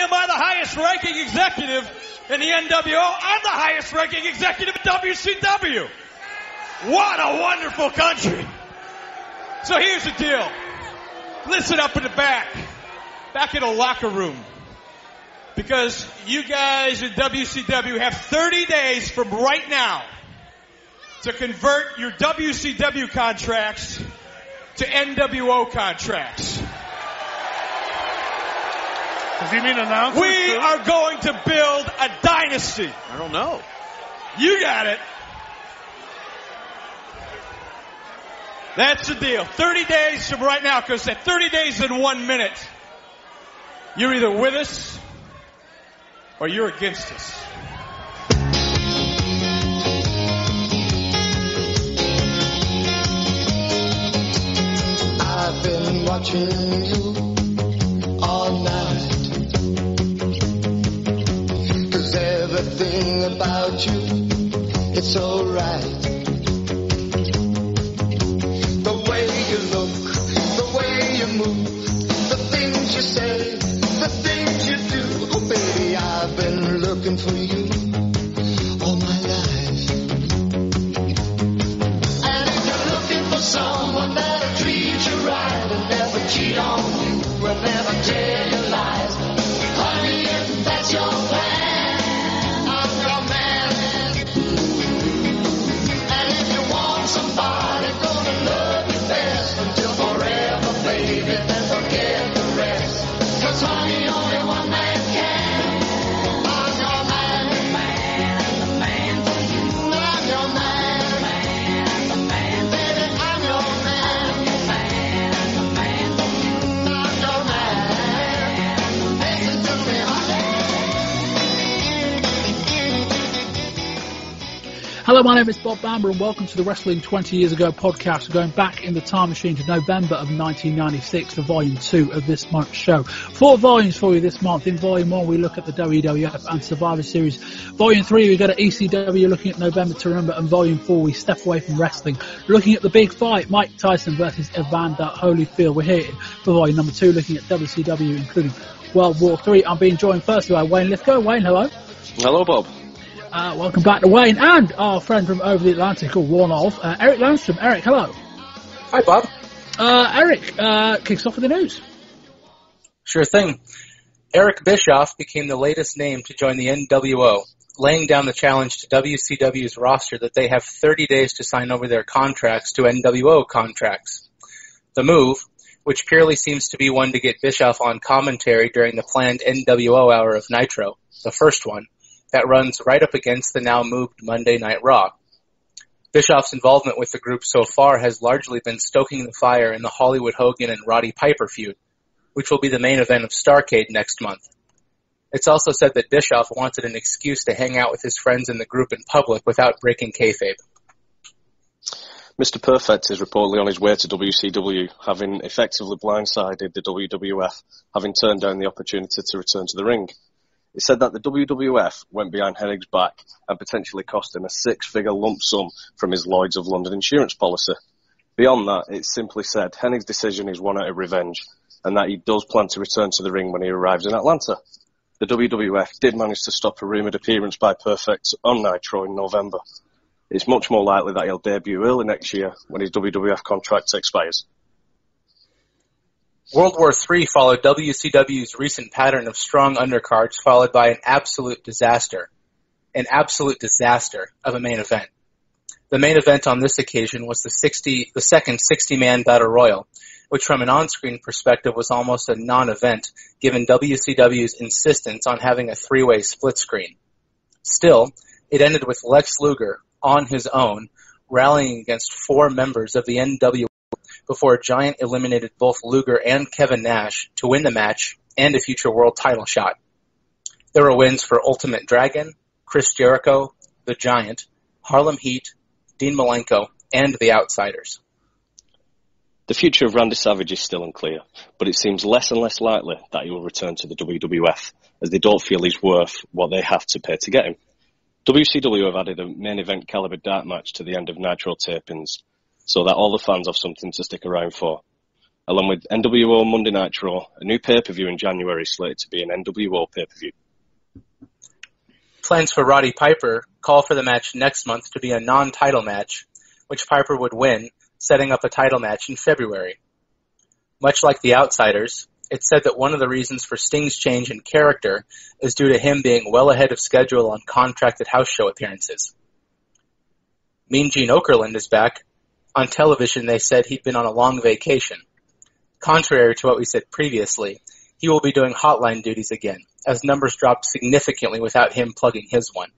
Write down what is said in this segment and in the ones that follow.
am I the highest ranking executive in the NWO, I'm the highest ranking executive at WCW. What a wonderful country. So here's the deal. Listen up in the back in the locker room. Because you guys in WCW have 30 days from right now to convert your WCW contracts to NWO contracts. Does he mean announcers? We are going to build a dynasty. I don't know. You got it. That's the deal. 30 days from right now, because at 30 days in 1 minute, you're either with us or you're against us. I've been watching you all night, 'cause everything about you, it's so right. The way you look, the way you move, the things you say, the things you do. Oh baby, I've been looking for you all my life. And if you're looking for someone that'll treat you right and never cheat on you, will never tell you lies, honey, if that's your plan, I'm your man. And if you want somebody gonna love you best until forever, baby, then forget the rest. 'Cause honey, only one man can. I'm your man, the man for you. I'm your man, the man, baby, I'm your man, the man for you. I'm your man. Listen to me, honey. Hello, my name is Bob Bamber and welcome to the Wrestling 20 Years Ago podcast. We're going back in the time machine to November of 1996 for Volume 2 of this month's show. 4 volumes for you this month. In Volume 1 we look at the WWF and Survivor Series. Volume 3 we go to ECW looking at November to Remember, and Volume 4 we step away from wrestling looking at the big fight, Mike Tyson versus Evander Holyfield. We're here for Volume number 2 looking at WCW including World War 3. I'm being joined first by Wayne Lythgoe. Wayne, hello. Hello, Bob. Welcome back to Wayne and our friend from over the Atlantic, or one of, Eric Landstrom. Eric, hello. Hi, Bob. Eric, kicks off with the news. Sure thing. Eric Bischoff became the latest name to join the NWO, laying down the challenge to WCW's roster that they have 30 days to sign over their contracts to NWO contracts. The move, which purely seems to be one to get Bischoff on commentary during the planned NWO hour of Nitro, the first one, that runs right up against the now moved Monday Night Raw. Bischoff's involvement with the group so far has largely been stoking the fire in the Hollywood Hogan and Roddy Piper feud, which will be the main event of Starrcade next month. It's also said that Bischoff wanted an excuse to hang out with his friends in the group in public without breaking kayfabe. Mr. Perfect is reportedly on his way to WCW, having effectively blindsided the WWF, having turned down the opportunity to return to the ring. It said that the WWF went behind Hennig's back and potentially cost him a 6-figure lump sum from his Lloyd's of London insurance policy. Beyond that, it simply said Hennig's decision is one out of revenge and that he does plan to return to the ring when he arrives in Atlanta. The WWF did manage to stop a rumoured appearance by Perfect on Nitro in November. It's much more likely that he'll debut early next year when his WWF contract expires. World War III followed WCW's recent pattern of strong undercards followed by an absolute disaster of a main event. The main event on this occasion was the second 60-man Battle Royal, which from an on-screen perspective was almost a non-event given WCW's insistence on having a 3-way split screen. Still, it ended with Lex Luger, on his own, rallying against 4 members of the NWO before Giant eliminated both Luger and Kevin Nash to win the match and a future world title shot. There were wins for Ultimate Dragon, Chris Jericho, The Giant, Harlem Heat, Dean Malenko, and The Outsiders. The future of Randy Savage is still unclear, but it seems less and less likely that he will return to the WWF, as they don't feel he's worth what they have to pay to get him. WCW have added a main event caliber dark match to the end of Nitro tapings, so that all the fans have something to stick around for. along with NWO Monday Nitro, a new pay-per-view in January slated to be an NWO pay-per-view. Plans for Roddy Piper call for the match next month to be a non-title match, which Piper would win, setting up a title match in February. Much like the Outsiders, it's said that one of the reasons for Sting's change in character is due to him being well ahead of schedule on contracted house show appearances. Mean Gene Okerlund is back. On television, they said he'd been on a long vacation. Contrary to what we said previously, he will be doing hotline duties again, as numbers dropped significantly without him plugging his one.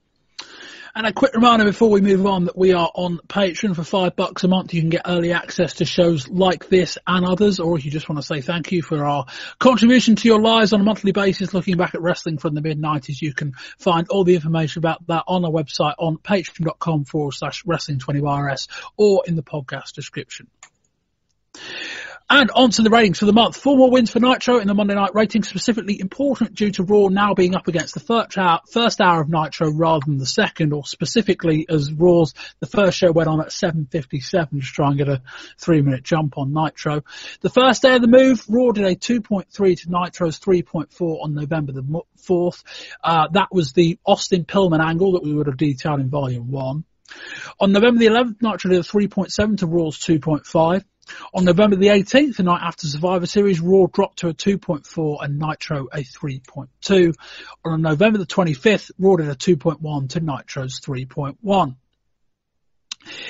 And a quick reminder before we move on that we are on Patreon for $5 a month. You can get early access to shows like this and others, or if you just want to say thank you for our contribution to your lives on a monthly basis, looking back at wrestling from the mid-90s, you can find all the information about that on our website on patreon.com/wrestling20rs or in the podcast description. And on to the ratings for the month. 4 more wins for Nitro in the Monday night rating, specifically important due to Raw now being up against the first hour of Nitro rather than the second, or specifically as Raw's the first show went on at 7:57 to try and get a 3-minute jump on Nitro. The first day of the move, Raw did a 2.3 to Nitro's 3.4 on November the 4th. That was the Austin Pillman angle that we would have detailed in Volume 1. On November the 11th, Nitro did a 3.7 to Raw's 2.5. On November the 18th, the night after Survivor Series, Raw dropped to a 2.4 and Nitro a 3.2. On November the 25th, Raw did a 2.1 to Nitro's 3.1.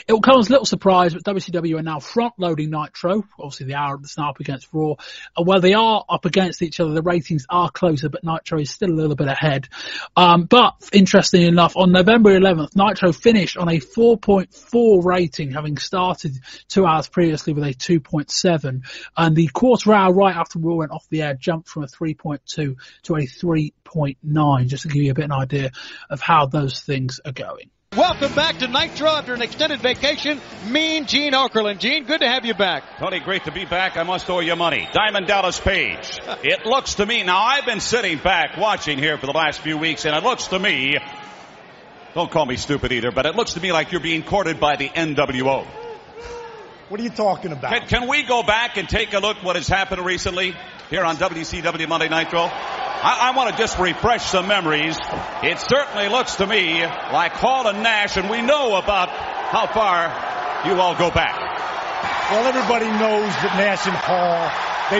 It will come as a little surprise, but WCW are now front-loading Nitro. Obviously, the hour that's now up against Raw. And while they are up against each other, the ratings are closer, but Nitro is still a little bit ahead. But interestingly enough, on November 11th, Nitro finished on a 4.4 rating, having started 2 hours previously with a 2.7. And the quarter hour right after Raw went off the air jumped from a 3.2 to a 3.9, just to give you a bit of an idea of how those things are going. Welcome back to Nitro after an extended vacation. Mean Gene Okerlund. Gene, good to have you back. Tony, great to be back. I must owe you money. Diamond Dallas Page. It looks to me, now I've been sitting back watching here for the last few weeks, and it looks to me, don't call me stupid either, but it looks to me like you're being courted by the NWO. What are you talking about? Can we go back and take a look what has happened recently here on WCW Monday Nitro? I want to just refresh some memories. It certainly looks to me like Hall and Nash, and we know about how far you all go back. Well, everybody knows that Nash and Hall, I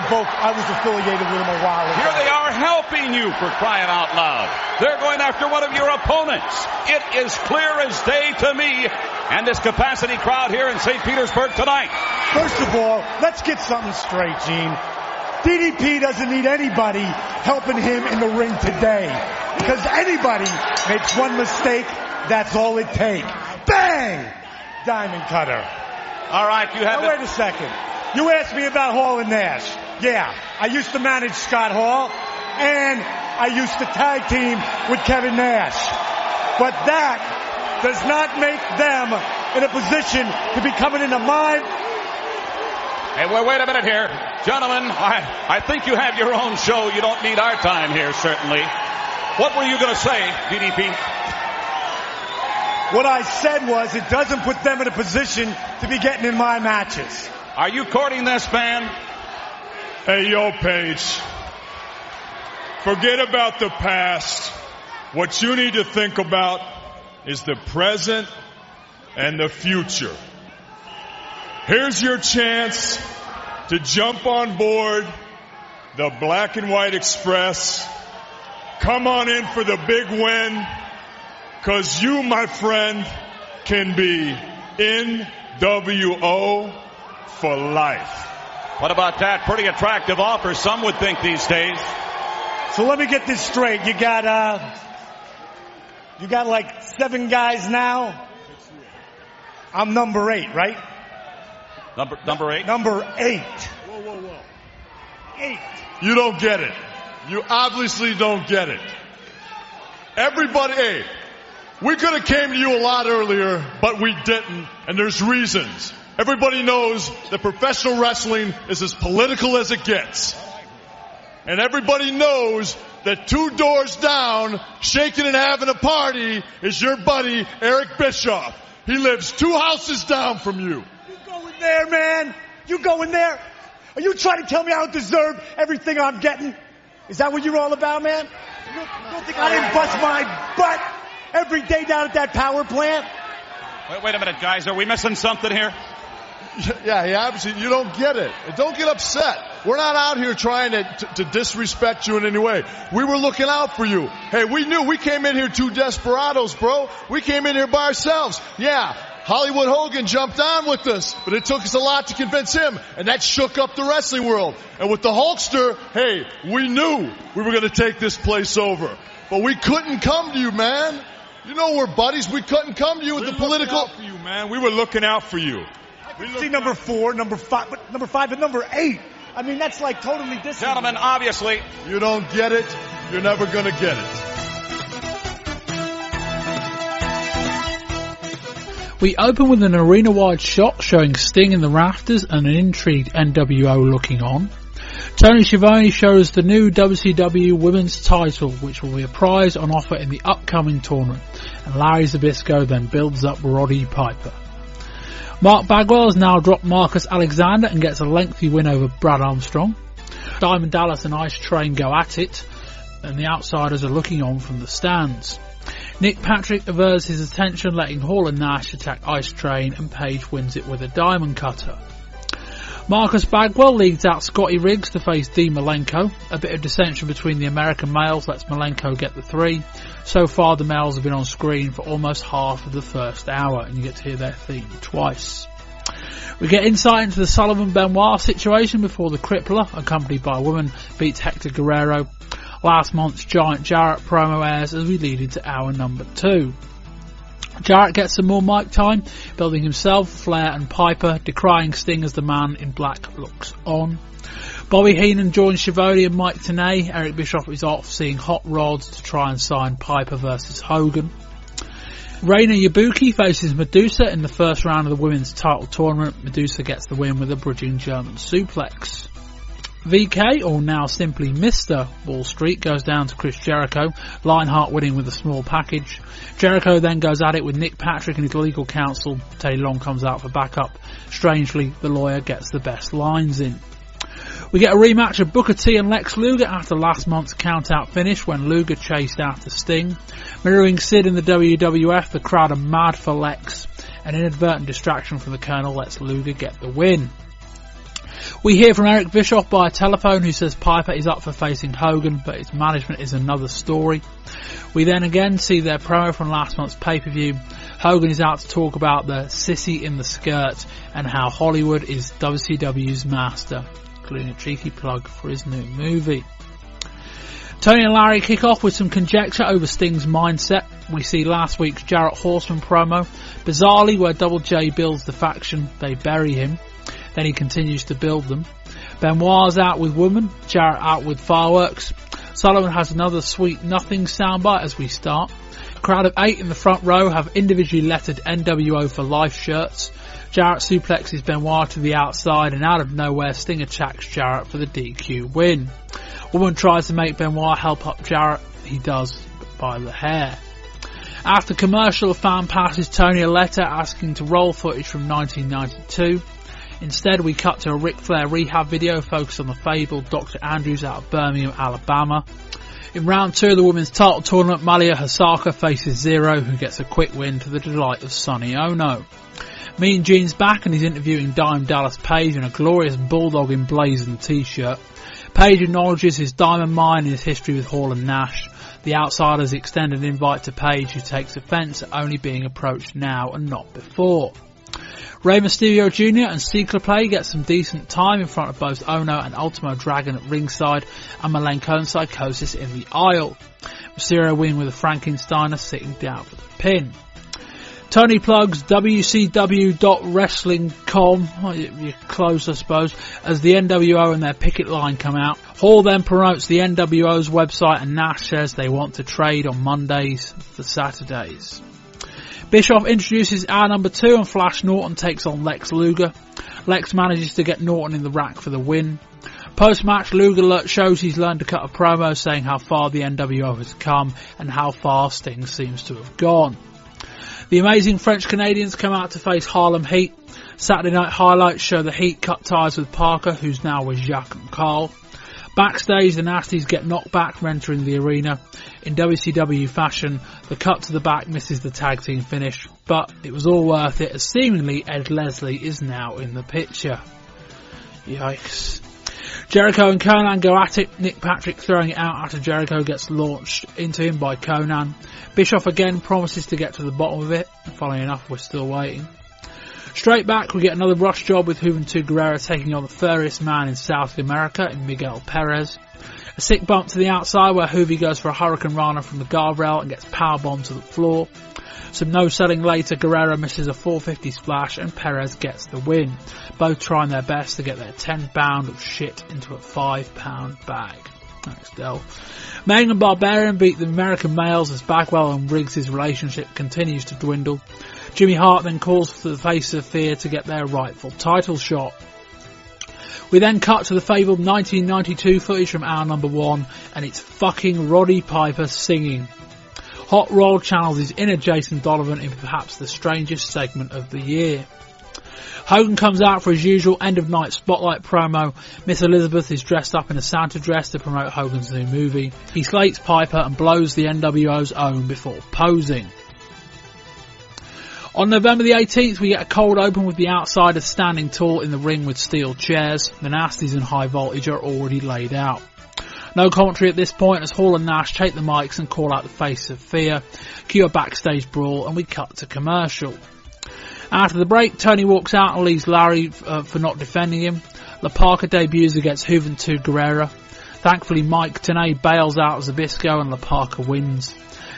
was affiliated with them a while ago. Here they are helping you, for crying out loud. They're going after one of your opponents. It is clear as day to me, and this capacity crowd here in St. Petersburg tonight. First of all, let's get something straight, Gene. DDP doesn't need anybody helping him in the ring today. Because anybody makes one mistake, that's all it takes. Bang! Diamond cutter. All right, you have now, wait a second. You asked me about Hall and Nash. Yeah, I used to manage Scott Hall, and I used to tag team with Kevin Nash. But that does not make them in a position to be coming into my... Hey, wait a minute here. Gentlemen, I think you have your own show. You don't need our time here, certainly. What were you going to say, DDP? What I said was it doesn't put them in a position to be getting in my matches. Are you courting this man? Hey, yo, Paige. Forget about the past. What you need to think about is the present and the future. Here's your chance to jump on board the Black and White Express. Come on in for the big win, because you, my friend, can be NWO for life. What about that? Pretty attractive offer, some would think these days. So let me get this straight. You got like 7 guys now? I'm number 8, right? Number 8? Number 8. Whoa. 8. You don't get it. You obviously don't get it. Everybody, hey, we could have came to you a lot earlier, but we didn't, and there's reasons. Everybody knows that professional wrestling is as political as it gets. And everybody knows that 2 doors down, shaking and having a party, is your buddy, Eric Bischoff. He lives 2 houses down from you. You going there, man? You going there? Are you trying to tell me I don't deserve everything I'm getting? Is that what you're all about, man? You don't think I didn't bust my butt every day down at that power plant? Wait a minute, guys. Are we missing something here? Yeah, obviously you don't get it. And don't get upset. We're not out here trying to disrespect you in any way. We were looking out for you. Hey, we knew. We came in here two desperados, bro. We came in here by ourselves. Yeah, Hollywood Hogan jumped on with us, but it took us a lot to convince him, and that shook up the wrestling world. And with the Hulkster, hey, we knew we were going to take this place over. But we couldn't come to you, man. You know we're buddies. We couldn't come to you with the political... Out for you, man. We were looking out for you. See number 4, number 5, and number 8. I mean, that's like totally different. Gentlemen, obviously... You don't get it. You're never going to get it. We open with an arena-wide shot showing Sting in the rafters and an intrigued NWO looking on. Tony Schiavone shows the new WCW Women's title, which will be a prize on offer in the upcoming tournament, and Larry Zbyszko then builds up Roddy Piper. Mark Bagwell has now dropped Marcus Alexander and gets a lengthy win over Brad Armstrong. Diamond Dallas and Ice Train go at it, and the outsiders are looking on from the stands. Nick Patrick averts his attention, letting Hall and Nash attack Ice Train, and Page wins it with a diamond cutter. Marcus Bagwell leads out Scotty Riggs to face Dean Malenko. A bit of dissension between the American males lets Malenko get the 3. So far the males have been on screen for almost half of the first hour, and you get to hear their theme twice. We get insight into the Sullivan-Benoit situation before the Crippler, accompanied by a woman, beats Hector Guerrero. Last month's Giant Jarrett promo airs as we lead into hour number 2. Jarrett gets some more mic time, building himself, Flair and Piper, decrying Sting as the man in black looks on. Bobby Heenan joins Schiavone and Mike Tenay. Eric Bischoff is off seeing Hot Rods to try and sign Piper versus Hogan. Reina Yabuki faces Medusa in the first round of the women's title tournament. Medusa gets the win with a bridging German suplex. VK, or now simply Mr. Wall Street, goes down to Chris Jericho, Lionheart winning with a small package. Jericho then goes at it with Nick Patrick and his legal counsel. Teddy Long comes out for backup. Strangely, the lawyer gets the best lines in. We get a rematch of Booker T and Lex Luger after last month's count-out finish when Luger chased after Sting. Mirroring Sid in the WWF, the crowd are mad for Lex. An inadvertent distraction from the Colonel lets Luger get the win. We hear from Eric Bischoff by telephone, who says Piper is up for facing Hogan, but his management is another story. We then again see their promo from last month's pay-per-view. Hogan is out to talk about the sissy in the skirt and how Hollywood is WCW's master, including a cheeky plug for his new movie. Tony and Larry kick off with some conjecture over Sting's mindset. We see last week's Jarrett Horseman promo. Bizarrely, where Double J builds the faction, they bury him. Then he continues to build them. Benoit's out with Woman, Jarrett out with Fireworks. Sullivan has another sweet nothing soundbite as we start. A crowd of 8 in the front row have individually lettered NWO for life shirts. Jarrett suplexes Benoit to the outside, and out of nowhere Sting attacks Jarrett for the DQ win. Woman tries to make Benoit help up Jarrett. He does, but by the hair. After commercial, a fan passes Tony a letter asking to roll footage from 1992. Instead, we cut to a Ric Flair rehab video focused on the fabled Dr. Andrews out of Birmingham, Alabama. In round 2 of the women's title tournament, Malia Hosaka faces Zero, who gets a quick win to the delight of Sonny Ono. Mean Gene's back and he's interviewing Diamond Dallas Page in a glorious bulldog emblazoned t-shirt. Page acknowledges his diamond mine and his history with Hall and Nash. The outsiders extend an invite to Page, who takes offence at only being approached now and not before. Rey Mysterio Jr. and Ciacla Play get some decent time in front of both Ono and Ultimo Dragon at ringside, and Malenko and Psychosis in the aisle. Mysterio winning with a Frankensteiner sitting down for the pin. Tony plugs WCW.wrestling.com, you're close I suppose, as the NWO and their picket line come out. Hall then promotes the NWO's website, and Nash says they want to trade on Mondays for Saturdays. Bischoff introduces hour number 2 and Flash Norton takes on Lex Luger. Lex manages to get Norton in the rack for the win. Post-match, Luger shows he's learned to cut a promo saying how far the NWO has come and how far Sting seems to have gone. The amazing French Canadians come out to face Harlem Heat. Saturday night highlights show the Heat cut ties with Parker, who's now with Jacques and Carl. Backstage, the Nasties get knocked back from entering the arena. In WCW fashion, the cut to the back misses the tag team finish, but it was all worth it as seemingly Ed Leslie is now in the picture. Yikes. Jericho and Conan go at it, Nick Patrick throwing it out after Jericho gets launched into him by Conan. Bischoff again promises to get to the bottom of it. Funnily enough, we're still waiting. Straight back, we get another rush job with Juventud Guerrera taking on the furriest man in South America in Miguel Perez. A sick bump to the outside where Juvi goes for a Hurricane Rana from the guardrail and gets powerbombed to the floor. Some no-selling later, Guerrera misses a 450 splash and Perez gets the win. Both trying their best to get their 10 pound of shit into a 5 pound bag. Thanks, Del. Mang and Barbarian beat the American males as Bagwell and Riggs' relationship continues to dwindle. Jimmy Hart then calls for the Face of Fear to get their rightful title shot. We then cut to the fabled 1992 footage from hour number 1, and it's fucking Roddy Piper singing. Hot Rod channels his inner Jason Donovan in perhaps the strangest segment of the year. Hogan comes out for his usual end-of-night spotlight promo. Miss Elizabeth is dressed up in a Santa dress to promote Hogan's new movie. He slates Piper and blows the NWO's own before posing. On November the 18th, we get a cold open with the Outsiders standing tall in the ring with steel chairs. The Nasties and High Voltage are already laid out. No commentary at this point as Hall and Nash take the mics and call out the Face of Fear. Cue a backstage brawl and we cut to commercial. After the break, Tony walks out and leaves Larry for not defending him. La Parka debuts against Juventud Guerrera. Thankfully, Mike Tenay bails out Zbyszko and La Parka wins.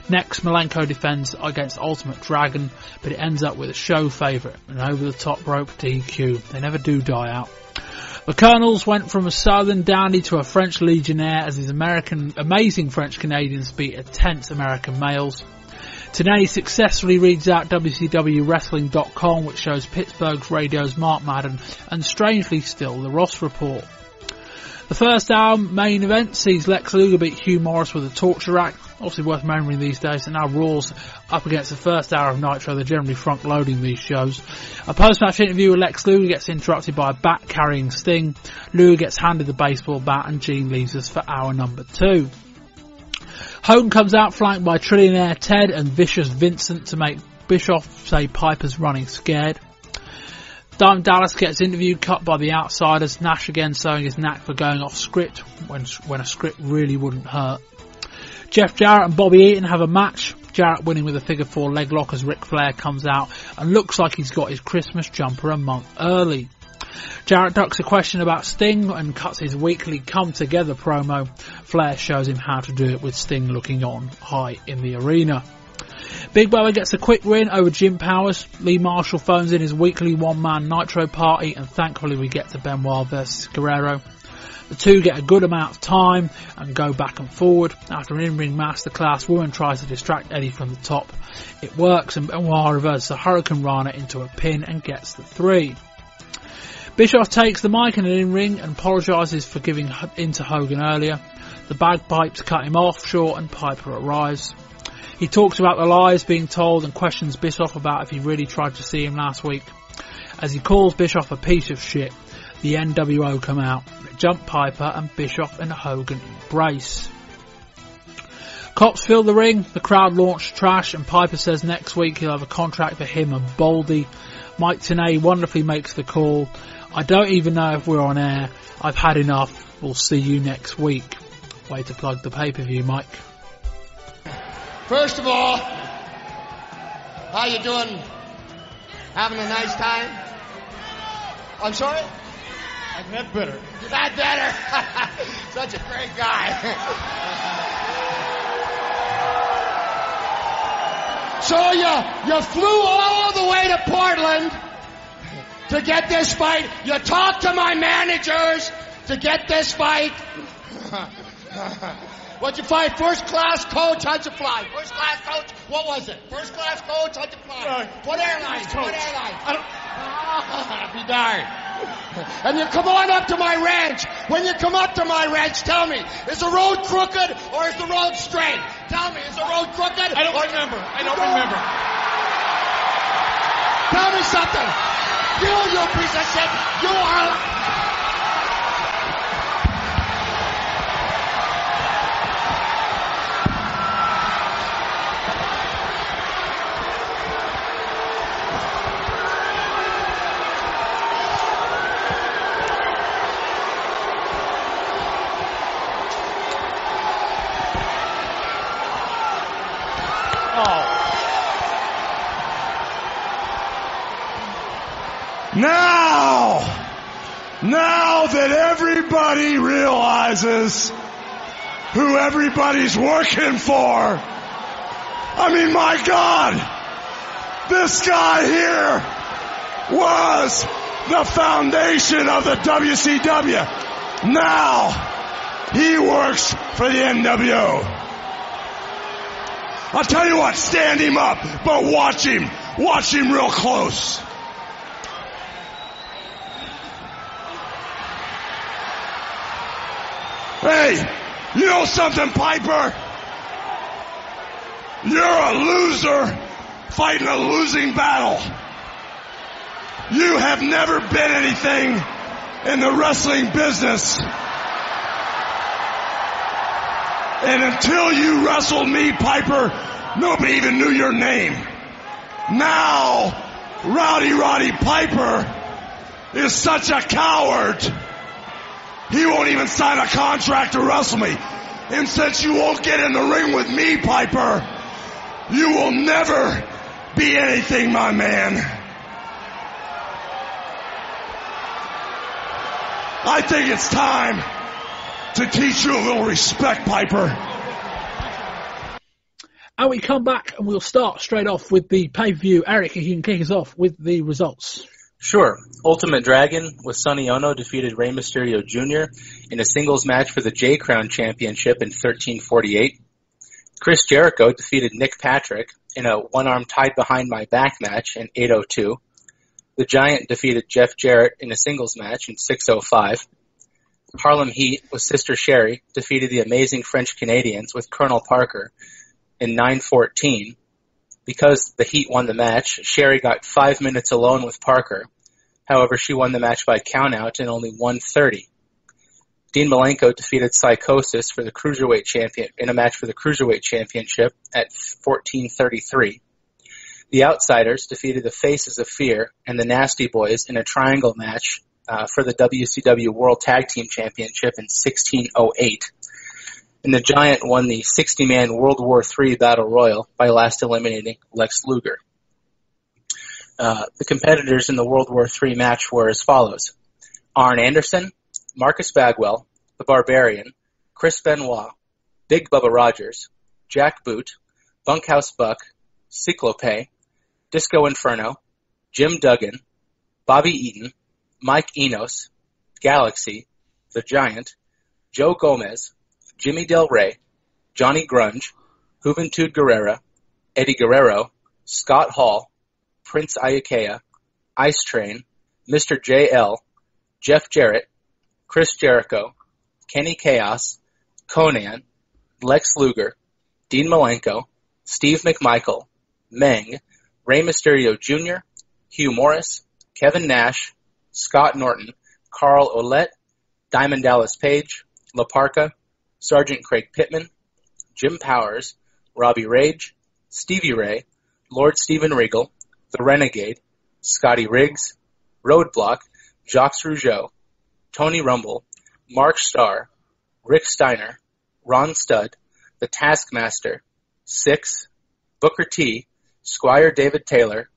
Next, Malenko defends against Ultimate Dragon, but it ends up with a show favourite, an over-the-top rope DQ. They never do die out. The Colonels went from a southern dandy to a French legionnaire as his amazing French Canadians beat a tense American males. Today successfully reads out WCWWrestling.com, which shows Pittsburgh's radio's Mark Madden and strangely still the Ross Report. The first hour main event sees Lex Luger beat Hugh Morris with a torture rack. Obviously worth remembering these days, and now Raw's up against the first hour of Nitro. They're generally front loading these shows. A post-match interview with Lex Luger gets interrupted by a bat carrying Sting. Luger gets handed the baseball bat and Gene leaves us for hour number 2. Hogan comes out flanked by Trillionaire Ted and Vicious Vincent to make Bischoff say Piper's running scared. Diamond Dallas gets interviewed, cut by the Outsiders. Nash again showing his knack for going off script when a script really wouldn't hurt. Jeff Jarrett and Bobby Eaton have a match. Jarrett winning with a figure 4 leg lock as Ric Flair comes out and looks like he's got his Christmas jumper a month early. Jarrett ducks a question about Sting and cuts his weekly come together promo. Flair shows him how to do it with Sting looking on high in the arena. Big Bubba gets a quick win over Jim Powers. Lee Marshall phones in his weekly one-man Nitro party, and thankfully we get to Benoit versus Guerrero. The two get a good amount of time and go back and forward. After an in-ring masterclass, Woman tries to distract Eddie from the top. It works and Benoit reverses a Hurricane Rana into a pin and gets the 3. Bischoff takes the mic in an in-ring and apologises for giving in to Hogan earlier. The bagpipes cut him off short and Piper arrives. He talks about the lies being told and questions Bischoff about if he really tried to see him last week. As he calls Bischoff a piece of shit, the NWO come out. They jump Piper and Bischoff and Hogan embrace. Cops fill the ring, the crowd launch trash, and Piper says next week he'll have a contract for him and Baldy. Mike Tenay wonderfully makes the call. I don't even know if we're on air. I've had enough. We'll see you next week. Way to plug the pay-per-view, Mike. First of all, how you doing? Having a nice time? I'm sorry? I've had better. You've had better? Such a great guy. So you flew all the way to Portland to get this fight. You talked to my managers to get this fight. What'd you fight? First class coach, how'd you fly? First class coach, what was it? First class coach, how'd you fly? What airlines? What airlines? Be darned. And you come on up to my ranch. When you come up to my ranch, tell me, is the road crooked or is the road straight? Tell me, is the road crooked? I don't remember. Tell me something. You piece of shit! You are... Now that everybody realizes who everybody's working for, I mean, my God, this guy here was the foundation of the WCW. Now he works for the NWO. I'll tell you what, stand him up, but watch him real close. Hey, you know something, Piper? You're a loser fighting a losing battle. You have never been anything in the wrestling business. And until you wrestled me, Piper, nobody even knew your name. Now, Roddy Piper is such a coward. He won't even sign a contract to wrestle me. And since you won't get in the ring with me, Piper, you will never be anything, my man. I think it's time to teach you a little respect, Piper. And we come back and we'll start straight off with the pay-per-view. Eric, you can kick us off with the results. Sure. Ultimate Dragon with Sonny Ono defeated Rey Mysterio Jr. in a singles match for the J-Crown Championship in 1348. Chris Jericho defeated Nick Patrick in a one-arm tied behind my back match in 802. The Giant defeated Jeff Jarrett in a singles match in 605. Harlem Heat with Sister Sherry defeated the Amazing French Canadians with Colonel Parker in 914. Because the Heat won the match, Sherry got 5 minutes alone with Parker. However, she won the match by countout in only 1:30. Dean Malenko defeated Psychosis for the Cruiserweight champion in a match for the Cruiserweight Championship at 14:33. The Outsiders defeated the Faces of Fear and the Nasty Boys in a triangle match for the WCW World Tag Team Championship in 1608. And the Giant won the 60-man World War III Battle Royal by last eliminating Lex Luger. The competitors in the World War III match were as follows: Arn Anderson, Marcus Bagwell, The Barbarian, Chris Benoit, Big Bubba Rogers, Jack Boot, Bunkhouse Buck, Cyclope, Disco Inferno, Jim Duggan, Bobby Eaton, Mike Enos, Galaxy, The Giant, Joe Gomez, Jimmy Del Rey, Johnny Grunge, Juventud Guerrera, Eddie Guerrero, Scott Hall, Prince Iakea, Ice Train, Mr. J.L., Jeff Jarrett, Chris Jericho, Kenny Chaos, Conan, Lex Luger, Dean Malenko, Steve McMichael, Meng, Rey Mysterio Jr., Hugh Morris, Kevin Nash, Scott Norton, Carl Ouellette, Diamond Dallas Page, La Parka, Sergeant Craig Pittman, Jim Powers, Robbie Rage, Stevie Ray, Lord Steven Regal, The Renegade, Scotty Riggs, Roadblock, Jacques Rougeau, Tony Rumble, Mark Starr, Rick Steiner, Ron Studd, The Taskmaster, Six, Booker T, Squire David Taylor,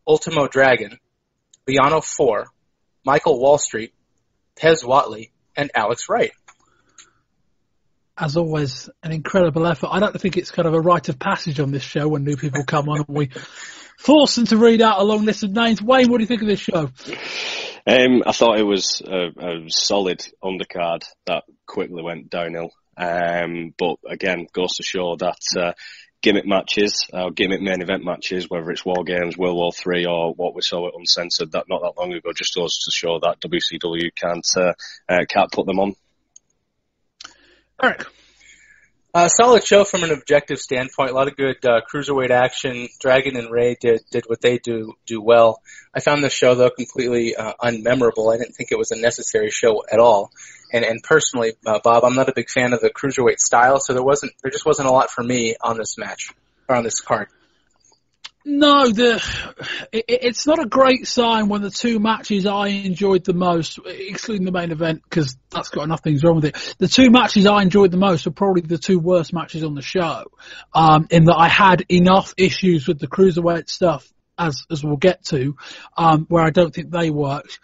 Ultimo Dragon, Liano 4, Michael Wallstreet, Pez Watley, and Alex Wright. As always, an incredible effort. I don't think it's kind of a rite of passage on this show when new people come on and we force them to read out a long list of names. Wayne, what do you think of this show? I thought it was a solid undercard that quickly went downhill. But again, goes to show that gimmick matches, gimmick main event matches, whether it's War Games, World War III, or what we saw at Uncensored that not that long ago, just goes to show that WCW can't put them on. Eric. Solid show from an objective standpoint. A lot of good cruiserweight action. Dragon and Ray did what they do well. I found this show, though, completely unmemorable. I didn't think it was a necessary show at all. And personally, Bob, I'm not a big fan of the cruiserweight style, so there just wasn't a lot for me on this match, or on this card. No, it's not a great sign when the two matches I enjoyed the most, excluding the main event, because that's got nothing wrong with it. The two matches I enjoyed the most were probably the two worst matches on the show, in that I had enough issues with the cruiserweight stuff, as we'll get to, where I don't think they worked.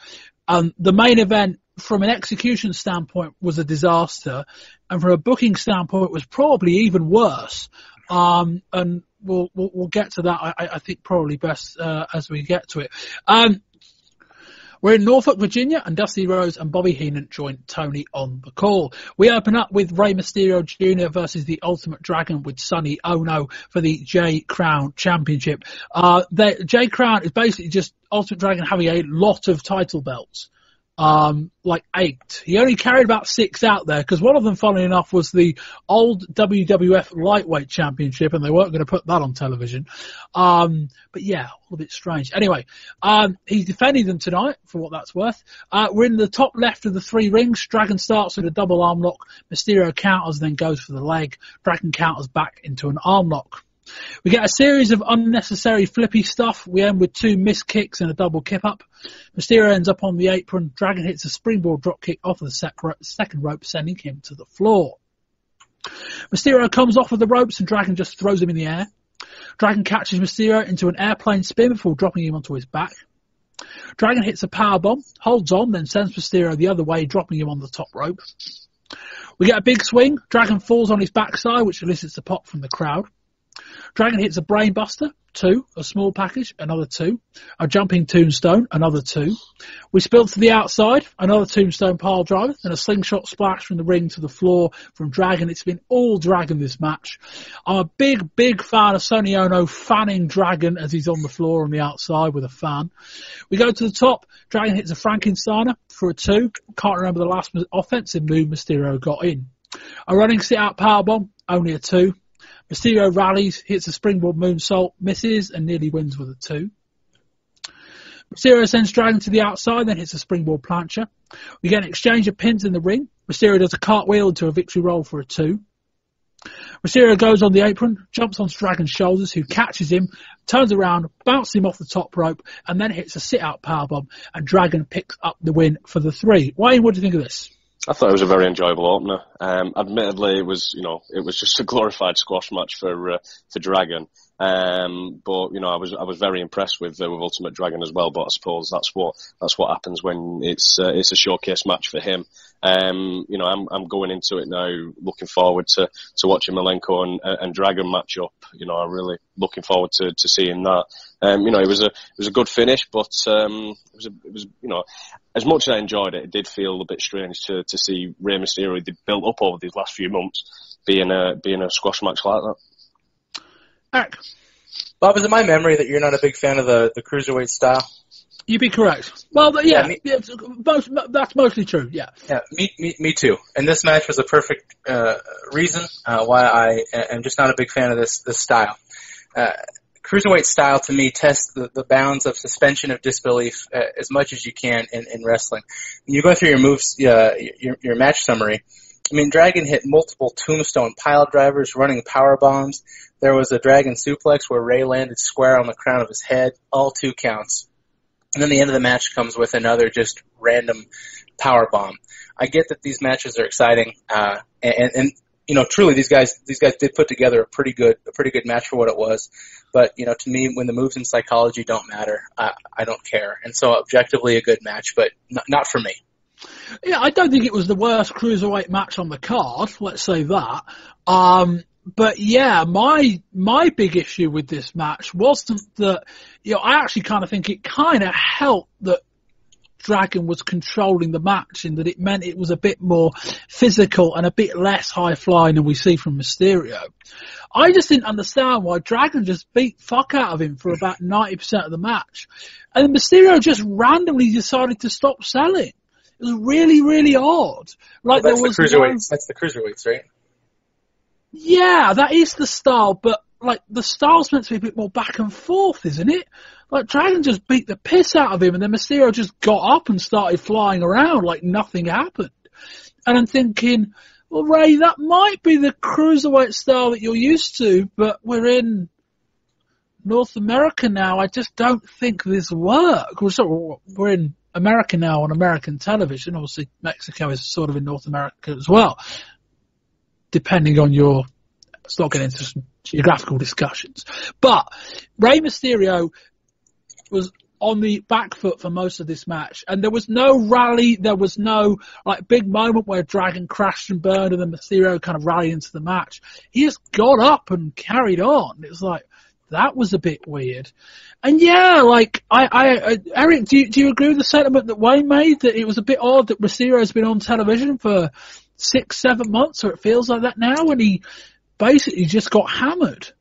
The main event, from an execution standpoint, was a disaster, and from a booking standpoint, was probably even worse. And we'll get to that. I think probably best as we get to it. We're in Norfolk, Virginia, and Dusty Rhodes and Bobby Heenan join Tony on the call. We open up with Rey Mysterio Jr. versus the Ultimate Dragon with Sonny Ono for the J Crown Championship. J Crown is basically just Ultimate Dragon having a lot of title belts. Like 8. He only carried about 6 out there, because one of them, funnily enough, was the old WWF Lightweight Championship, and they weren't going to put that on television. But yeah, a little bit strange. Anyway, he's defending them tonight, for what that's worth. We're in the top left of the 3 rings. Dragon starts with a double arm lock. Mysterio counters, then goes for the leg. Dragon counters back into an arm lock. We get a series of unnecessary flippy stuff. We end with 2 missed kicks and a double kip-up. Mysterio ends up on the apron. Dragon hits a springboard dropkick off of the second rope, sending him to the floor. Mysterio comes off of the ropes and Dragon just throws him in the air. Dragon catches Mysterio into an airplane spin before dropping him onto his back. Dragon hits a powerbomb, holds on, then sends Mysterio the other way, dropping him on the top rope. We get a big swing. Dragon falls on his backside, which elicits a pop from the crowd. Dragon hits a brainbuster, 2, a small package, another 2, a jumping tombstone, another 2. We spill to the outside, another tombstone pile driver, and a slingshot splash from the ring to the floor from Dragon. It's been all Dragon this match. I'm a big fan of Sonny Ono fanning Dragon as he's on the floor on the outside with a fan. We go to the top. Dragon hits a Frankensteiner for a 2. Can't remember the last offensive move Mysterio got in. A running sit-out powerbomb, only a 2. Mysterio rallies, hits a springboard moonsault, misses, and nearly wins with a 2. Mysterio sends Dragon to the outside, then hits a springboard plancher. We get an exchange of pins in the ring. Mysterio does a cartwheel into a victory roll for a 2. Mysterio goes on the apron, jumps onto Dragon's shoulders, who catches him, turns around, bounces him off the top rope, and then hits a sit-out powerbomb, and Dragon picks up the win for the 3. Wayne, what do you think of this? I thought it was a very enjoyable opener. Admittedly, it was just a glorified squash match for Dragon. But I was very impressed with Ultimate Dragon as well. But I suppose that's what happens when it's a showcase match for him. I'm going into it now, looking forward to watching Malenko and Dragon match up. I'm really looking forward to seeing that. It was a good finish, but it was as much as I enjoyed it, it did feel a bit strange to see Rey Mysterio they'd built up over these last few months being a squash match like that. Eric. Bob, is it my memory that you're not a big fan of the cruiserweight style? You'd be correct. Well, that's mostly true, yeah. Yeah, me too. And this match was a perfect reason why I am just not a big fan of this style. Cruiserweight style, to me, tests the bounds of suspension of disbelief as much as you can in wrestling. When you go through your moves, your match summary, Dragon hit multiple tombstone pile drivers, running power bombs. There was a Dragon suplex where Ray landed square on the crown of his head, all 2 counts. And then the end of the match comes with another just random power bomb. I get that these matches are exciting, and truly these guys did put together a pretty good match for what it was. But to me, when the moves and psychology don't matter, I don't care. And so objectively a good match, but not for me. Yeah, I don't think it was the worst cruiserweight match on the card. Let's say that. But yeah, my big issue with this match wasn't that, I actually kind of think it kind of helped that Dragon was controlling the match, in that it meant it was a bit more physical and a bit less high-flying than we see from Mysterio. I just didn't understand why Dragon just beat fuck out of him for about 90% of the match. And then Mysterio just randomly decided to stop selling. It was really, really odd. That's the cruiserweights, right? Yeah, that is the style, but like the style's meant to be a bit more back and forth, isn't it? Like Dragon just beat the piss out of him, and then Mysterio just got up and started flying around like nothing happened. And I'm thinking, well, Ray, that might be the cruiserweight style that you're used to, but we're in North America now. I just don't think this works. We're in America now on American television. Obviously, Mexico is sort of in North America as well, depending on your... Let's not get into some geographical discussions. But Rey Mysterio was on the back foot for most of this match, and there was no rally, there was no like big moment where Dragon crashed and burned and then Mysterio kind of rallied into the match. He just got up and carried on. It was like, that was a bit weird. And yeah, like, Eric, do you agree with the sentiment that Wayne made, that it was a bit odd that Mysterio's been on television for 6-7 months, or it feels like that now, and he basically just got hammered?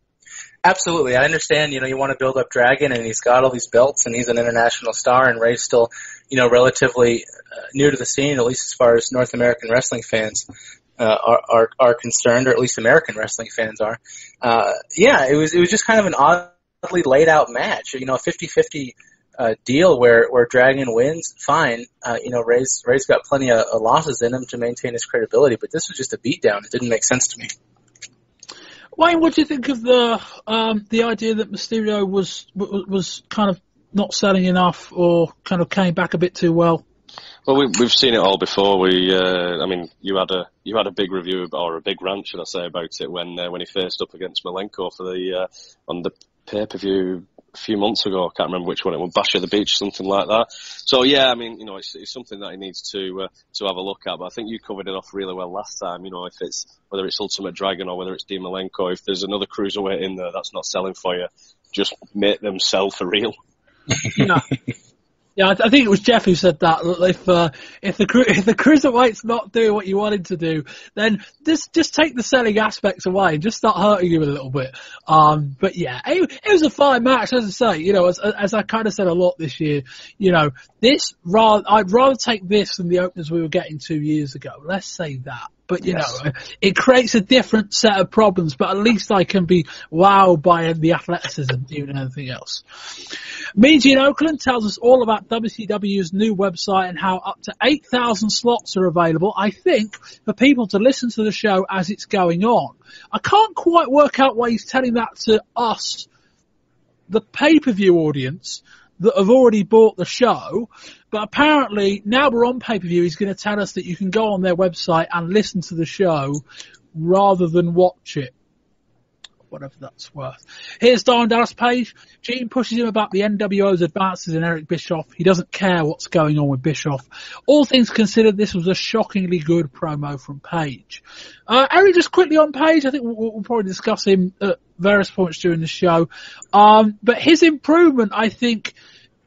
Absolutely. I understand, you want to build up Dragon, and he's got all these belts, and he's an international star, and Ray's still, relatively new to the scene, at least as far as North American wrestling fans are concerned, or at least American wrestling fans are. It was just kind of an oddly laid out match. A 50-50 deal where Dragon wins, fine. Ray's got plenty of losses in him to maintain his credibility, but this was just a beatdown. It didn't make sense to me. Wayne, what do you think of the idea that Mysterio was kind of not selling enough, or kind of came back a bit too well? Well, we've seen it all before. You had a big review, or a big rant, should I say, about it when he faced up against Malenko for on the pay-per-view a few months ago. I can't remember which one it was, Bash at the Beach, something like that. So yeah, it's something that he needs to have a look at. But I think you covered it off really well last time. If it's whether it's Ultimate Dragon or whether it's Dean Malenko, if there's another cruiserweight in there that's not selling for you, just make them sell for real. Yeah. Yeah, I think it was Jeff who said that if the cruiserweight's not doing what you want him to do, then just take the selling aspects away and just start hurting him a little bit. But yeah, it was a fine match, as I say. As I kind of said a lot this year, I'd rather take this than the openers we were getting 2 years ago. Let's say that. But, it creates a different set of problems, but at least I can be wowed by the athleticism, even anything else. Media in Oakland tells us all about WCW's new website and how up to 8,000 slots are available, I think, for people to listen to the show as it's going on. I can't quite work out why he's telling that to us, the pay-per-view audience, that have already bought the show, but apparently now we're on pay-per-view, he's going to tell us that you can go on their website and listen to the show rather than watch it. Whatever that's worth. Here's Darren Dallas Page. Gene pushes him about the NWO's advances in Eric Bischoff. He doesn't care what's going on with Bischoff. All things considered, this was a shockingly good promo from Page. Eric, just quickly on Page, I think we'll probably discuss him at various points during the show. But his improvement, I think,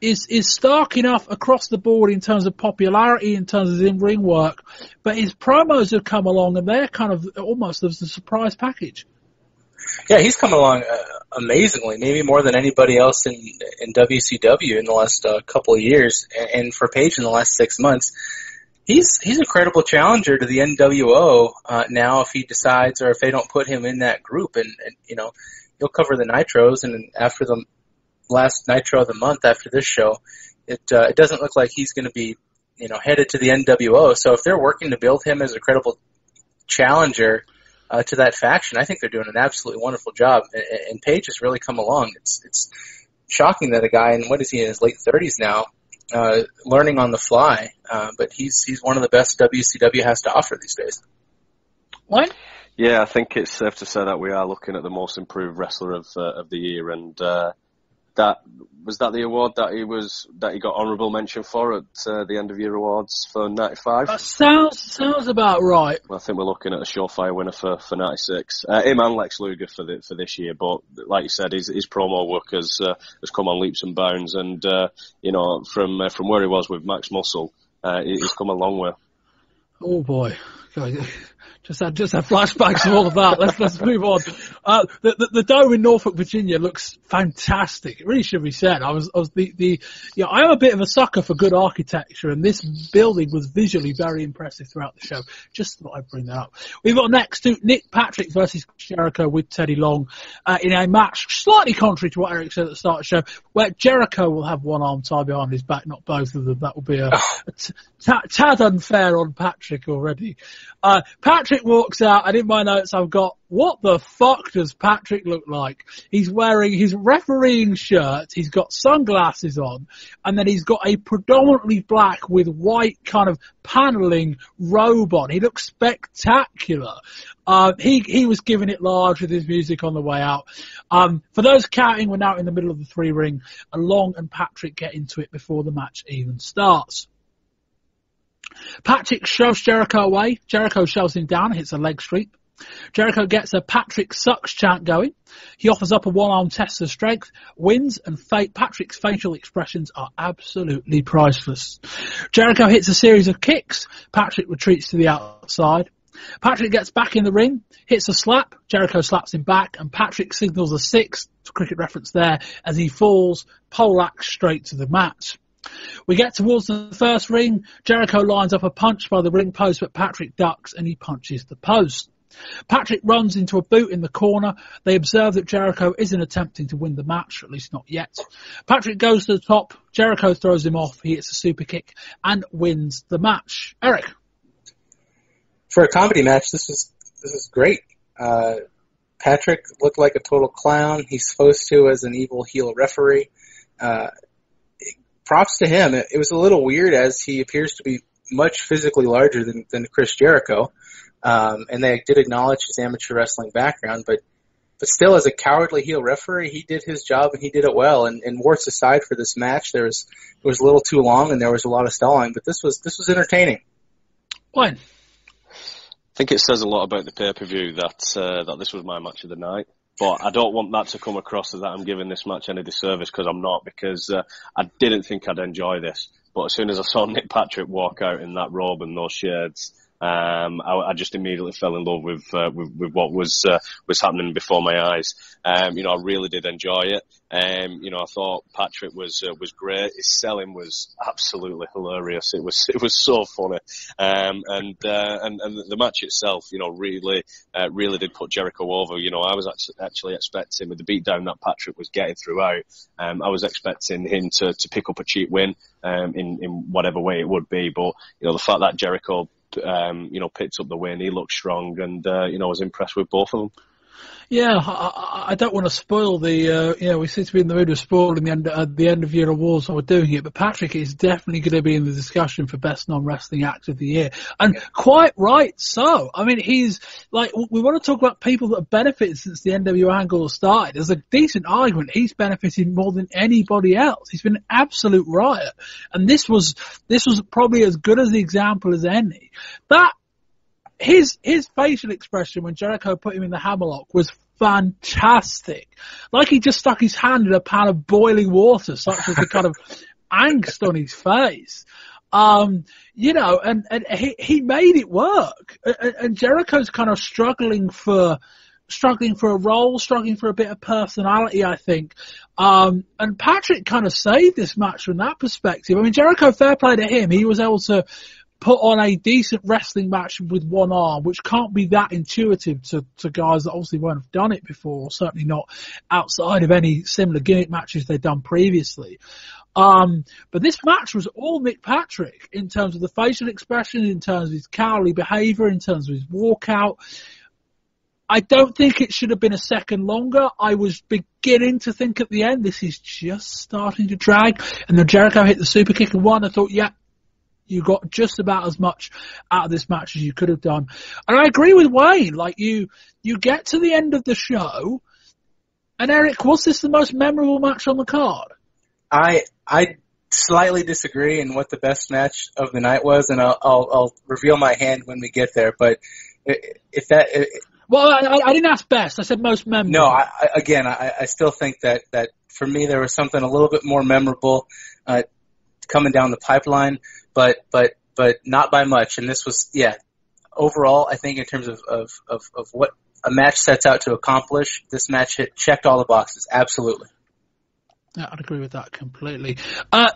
is stark enough across the board in terms of popularity, in terms of his in-ring work. But his promos have come along, and they're kind of almost as a surprise package. Yeah, he's come along amazingly, maybe more than anybody else in WCW in the last couple of years, and for Page in the last 6 months. He's a credible challenger to the NWO now if he decides, or if they don't put him in that group, and he'll cover the Nitros, and after the last Nitro of the month after this show, it doesn't look like he's going to be headed to the NWO. So if they're working to build him as a credible challenger to that faction, I think they're doing an absolutely wonderful job. And Page has really come along. It's shocking that a guy in his late 30s now, learning on the fly. But he's one of the best WCW has to offer these days. What? Yeah, I think it's safe to say that we are looking at the most improved wrestler of the year, and was that the award that he got honourable mention for at the end of year awards for 95? That sounds about right. Well, I think we're looking at a surefire winner for 96. Him and Lex Luger for this year, but like you said, his promo work has come on leaps and bounds, and from where he was with Max Muscle, he's come a long way. Oh boy. Just had flashbacks of all of that. Let's move on. The dome in Norfolk, Virginia looks fantastic. It really should be said. I am a bit of a sucker for good architecture, and this building was visually very impressive throughout the show. Just thought I'd bring that up. We've got next to Nick Patrick versus Jericho with Teddy Long in a match slightly contrary to what Eric said at the start of the show, where Jericho will have one arm tied behind his back, not both of them. That will be a tad unfair on Patrick already. Patrick walks out, and in my notes I've got, what the fuck does Patrick look like? He's wearing his refereeing shirt, he's got sunglasses on, and then he's got a predominantly black with white kind of paneling robe on. He looks spectacular. He was giving it large with his music on the way out. For those counting, we're now in the middle of the 3-ring, and Long and Patrick get into it before the match even starts. Patrick shoves Jericho away. Jericho shoves him down, hits a leg sweep. Jericho gets a Patrick sucks chant going. He offers up a one-arm test of strength, wins, and Patrick's facial expressions are absolutely priceless. Jericho hits a series of kicks. Patrick retreats to the outside. Patrick gets back in the ring, hits a slap. Jericho slaps him back, and Patrick signals a 6, cricket reference there, as he falls poleaxe straight to the mat. We get towards the first ring. Jericho lines up a punch by the ring post, but Patrick ducks and he punches the post. Patrick runs into a boot in the corner. They observe that Jericho isn't attempting to win the match, at least not yet. Patrick goes to the top. Jericho throws him off. He hits a super kick and wins the match. Eric? For a comedy match, this is great. Patrick looked like a total clown. He's supposed to as an evil heel referee. Props to him. It was a little weird as he appears to be much physically larger than Chris Jericho. And they did acknowledge his amateur wrestling background, but still, as a cowardly heel referee, he did his job and he did it well. And warts aside for this match, it was a little too long and there was a lot of stalling, but this was entertaining. Fine. I think it says a lot about the pay-per-view that this was my match of the night. But I don't want that to come across as that I'm giving this match any disservice, because I'm not, because I didn't think I'd enjoy this. But as soon as I saw Nick Patrick walk out in that robe and those shades, I just immediately fell in love with what was happening before my eyes. I really did enjoy it. I thought Patrick was great. His selling was absolutely hilarious. It was so funny. And the match itself, really did put Jericho over. I was actually expecting, with the beatdown that Patrick was getting throughout, I was expecting him to pick up a cheap win, in whatever way it would be. But, the fact that Jericho picked up the win. He looked strong, and I was impressed with both of them. Yeah, I don't want to spoil we seem to be in the mood of spoiling the end of year awards when we're doing it, but Patrick is definitely going to be in the discussion for best non-wrestling act of the year. And quite right so. I mean, he's like, we want to talk about people that have benefited since the NWO angle started. There's a decent argument. He's benefited more than anybody else. He's been an absolute riot. And this was probably as good as the example as any. His facial expression when Jericho put him in the hammerlock was fantastic. Like he just stuck his hand in a pan of boiling water, such as the kind of angst on his face. And he made it work. And Jericho's kind of struggling for a role, struggling for a bit of personality, I think. And Patrick kind of saved this match from that perspective. I mean, Jericho, fair play to him. He was able to put on a decent wrestling match with one arm, which can't be that intuitive to guys that obviously won't have done it before, or certainly not outside of any similar gimmick matches they've done previously. But this match was all Nick Patrick in terms of the facial expression, in terms of his cowardly behaviour, in terms of his walkout. I don't think it should have been a second longer. I was beginning to think at the end, this is just starting to drag. And then Jericho hit the super kick and won. I thought, yeah, you got just about as much out of this match as you could have done. And I agree with Wayne. Like, you get to the end of the show, and Eric, was this the most memorable match on the card? I slightly disagree in what the best match of the night was, and I'll reveal my hand when we get there. But well, I didn't ask best. I said most memorable. No, I still think that for me there was something a little bit more memorable coming down the pipeline, but not by much. And this was, overall, I think in terms of what a match sets out to accomplish, this match checked all the boxes. Absolutely. Yeah, I'd agree with that completely.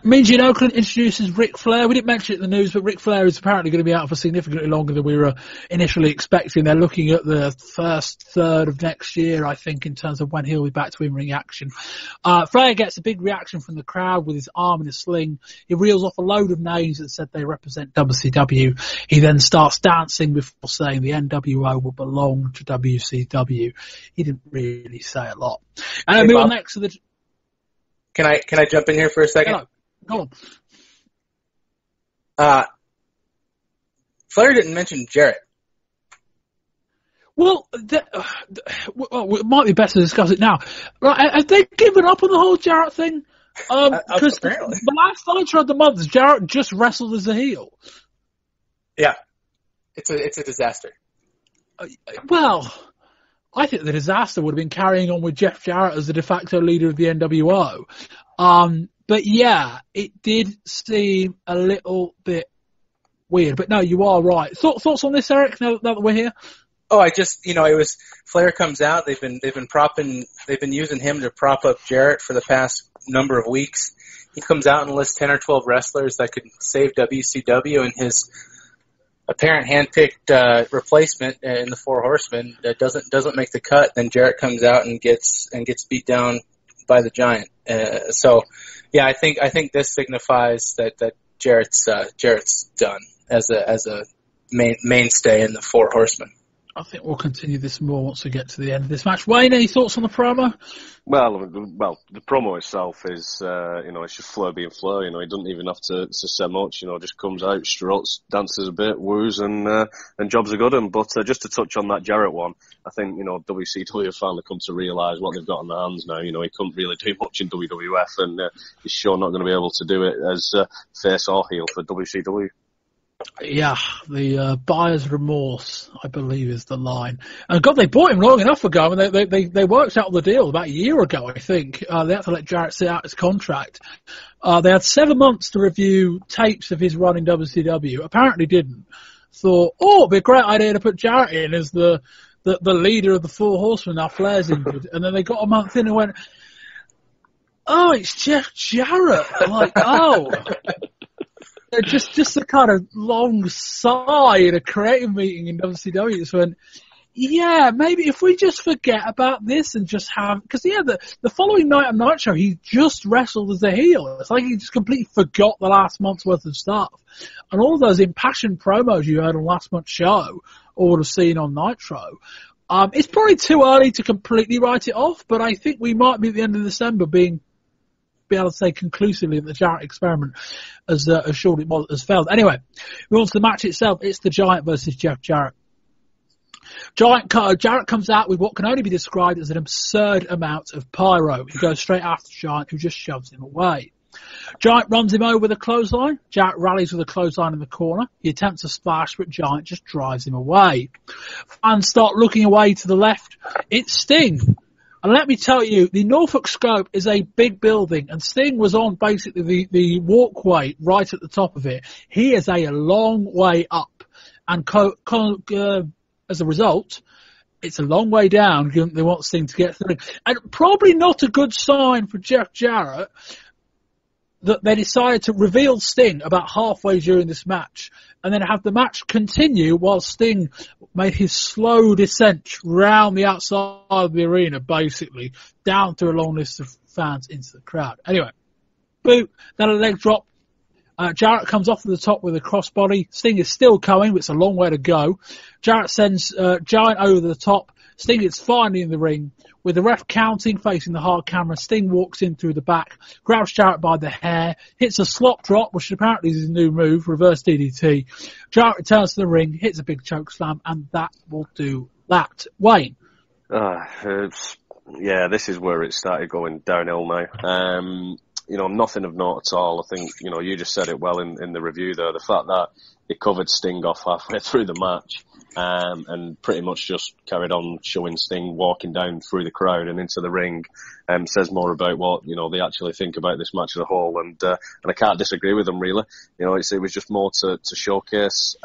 Mean Gene Oakland introduces Ric Flair. We didn't mention it in the news, but Ric Flair is apparently going to be out for significantly longer than we were initially expecting. They're looking at the first third of next year, I think, in terms of when he'll be back to in-ring action. Flair gets a big reaction from the crowd with his arm in a sling. He reels off a load of names that said they represent WCW. He then starts dancing before saying the NWO will belong to WCW. He didn't really say a lot. And then move on next to the... Can I jump in here for a second? Go on. Flair didn't mention Jarrett. Well, it might be best to discuss it now. Right, have they given up on the whole Jarrett thing? Because the last Nitro of the month, Jarrett just wrestled as a heel. Yeah, it's a disaster. Well, I think the disaster would have been carrying on with Jeff Jarrett as the de facto leader of the NWO. But yeah, it did seem a little bit weird. But no, you are right. Thoughts on this, Eric, now that we're here? Oh, it was Flair comes out. They've been using him to prop up Jarrett for the past number of weeks. He comes out and lists 10 or 12 wrestlers that could save WCW, and his apparent handpicked replacement in the Four Horsemen that doesn't make the cut. Then Jarrett comes out and gets beat down by the Giant. So yeah, I think this signifies that Jarrett's done as a mainstay in the Four Horsemen. I think we'll continue this more once we get to the end of this match. Wayne, any thoughts on the promo? Well, the promo itself is, it's just Flair being Flair. He doesn't even have to say much. Just comes out, struts, dances a bit, woos, and jobs are good. But just to touch on that Jarrett one, I think WCW have finally come to realise what they've got on their hands now. He couldn't really do much in WWF, and he's sure not going to be able to do it as face or heel for WCW. Yeah, the buyer's remorse, I believe, is the line. And God, they bought him long enough ago, and they worked out the deal about a year ago, I think. They had to let Jarrett sit out his contract. They had 7 months to review tapes of his run in WCW. Apparently didn't. Thought, it'd be a great idea to put Jarrett in as the leader of the Four Horsemen. Now Flair's injured. And then they got a month in and went, oh, it's Jeff Jarrett. I'm like, oh. Just a kind of long sigh in a creative meeting in WCW. Just went, yeah, maybe if we just forget about this and just have, because the following night on Nitro, he just wrestled as a heel. It's like he just completely forgot the last month's worth of stuff. And all those impassioned promos you heard on last month's show, or would have seen on Nitro. It's probably too early to completely write it off, but I think we might be at the end of December be able to say conclusively that the Jarrett experiment has failed. Anyway, we on to the match itself. It's the Giant versus Jeff Jarrett. Jarrett comes out with what can only be described as an absurd amount of pyro. He goes straight after Giant, who just shoves him away. Giant runs him over with a clothesline. Jarrett rallies with a clothesline in the corner. He attempts a splash, but Giant just drives him away. Fans start looking away to the left. It's Sting. And let me tell you, the Norfolk Scope is a big building, and Sting was on basically the walkway right at the top of it. He is a long way up, and as a result, it's a long way down. They want Sting to get through. And probably not a good sign for Jeff Jarrett that they decided to reveal Sting about halfway during this match and then have the match continue while Sting made his slow descent round the outside of the arena, basically, down through a long list of fans into the crowd. Anyway, boot, then a leg drop. Jarrett comes off to the top with a crossbody. Sting is still coming, but it's a long way to go. Jarrett sends Giant over the top. Sting is finally in the ring. With the ref counting, facing the hard camera, Sting walks in through the back, grabs Jarrett by the hair, hits a slop drop, which apparently is his new move, reverse DDT. Jarrett returns to the ring, hits a big choke slam, and that will do that. Wayne? This is where it started going downhill now. nothing of note at all. I think, you just said it well in the review there. The fact that he covered Sting off halfway through the match, and pretty much just carried on showing Sting walking down through the crowd and into the ring, says more about what, they actually think about this match as a whole. And I can't disagree with them, really. It was just more to showcase,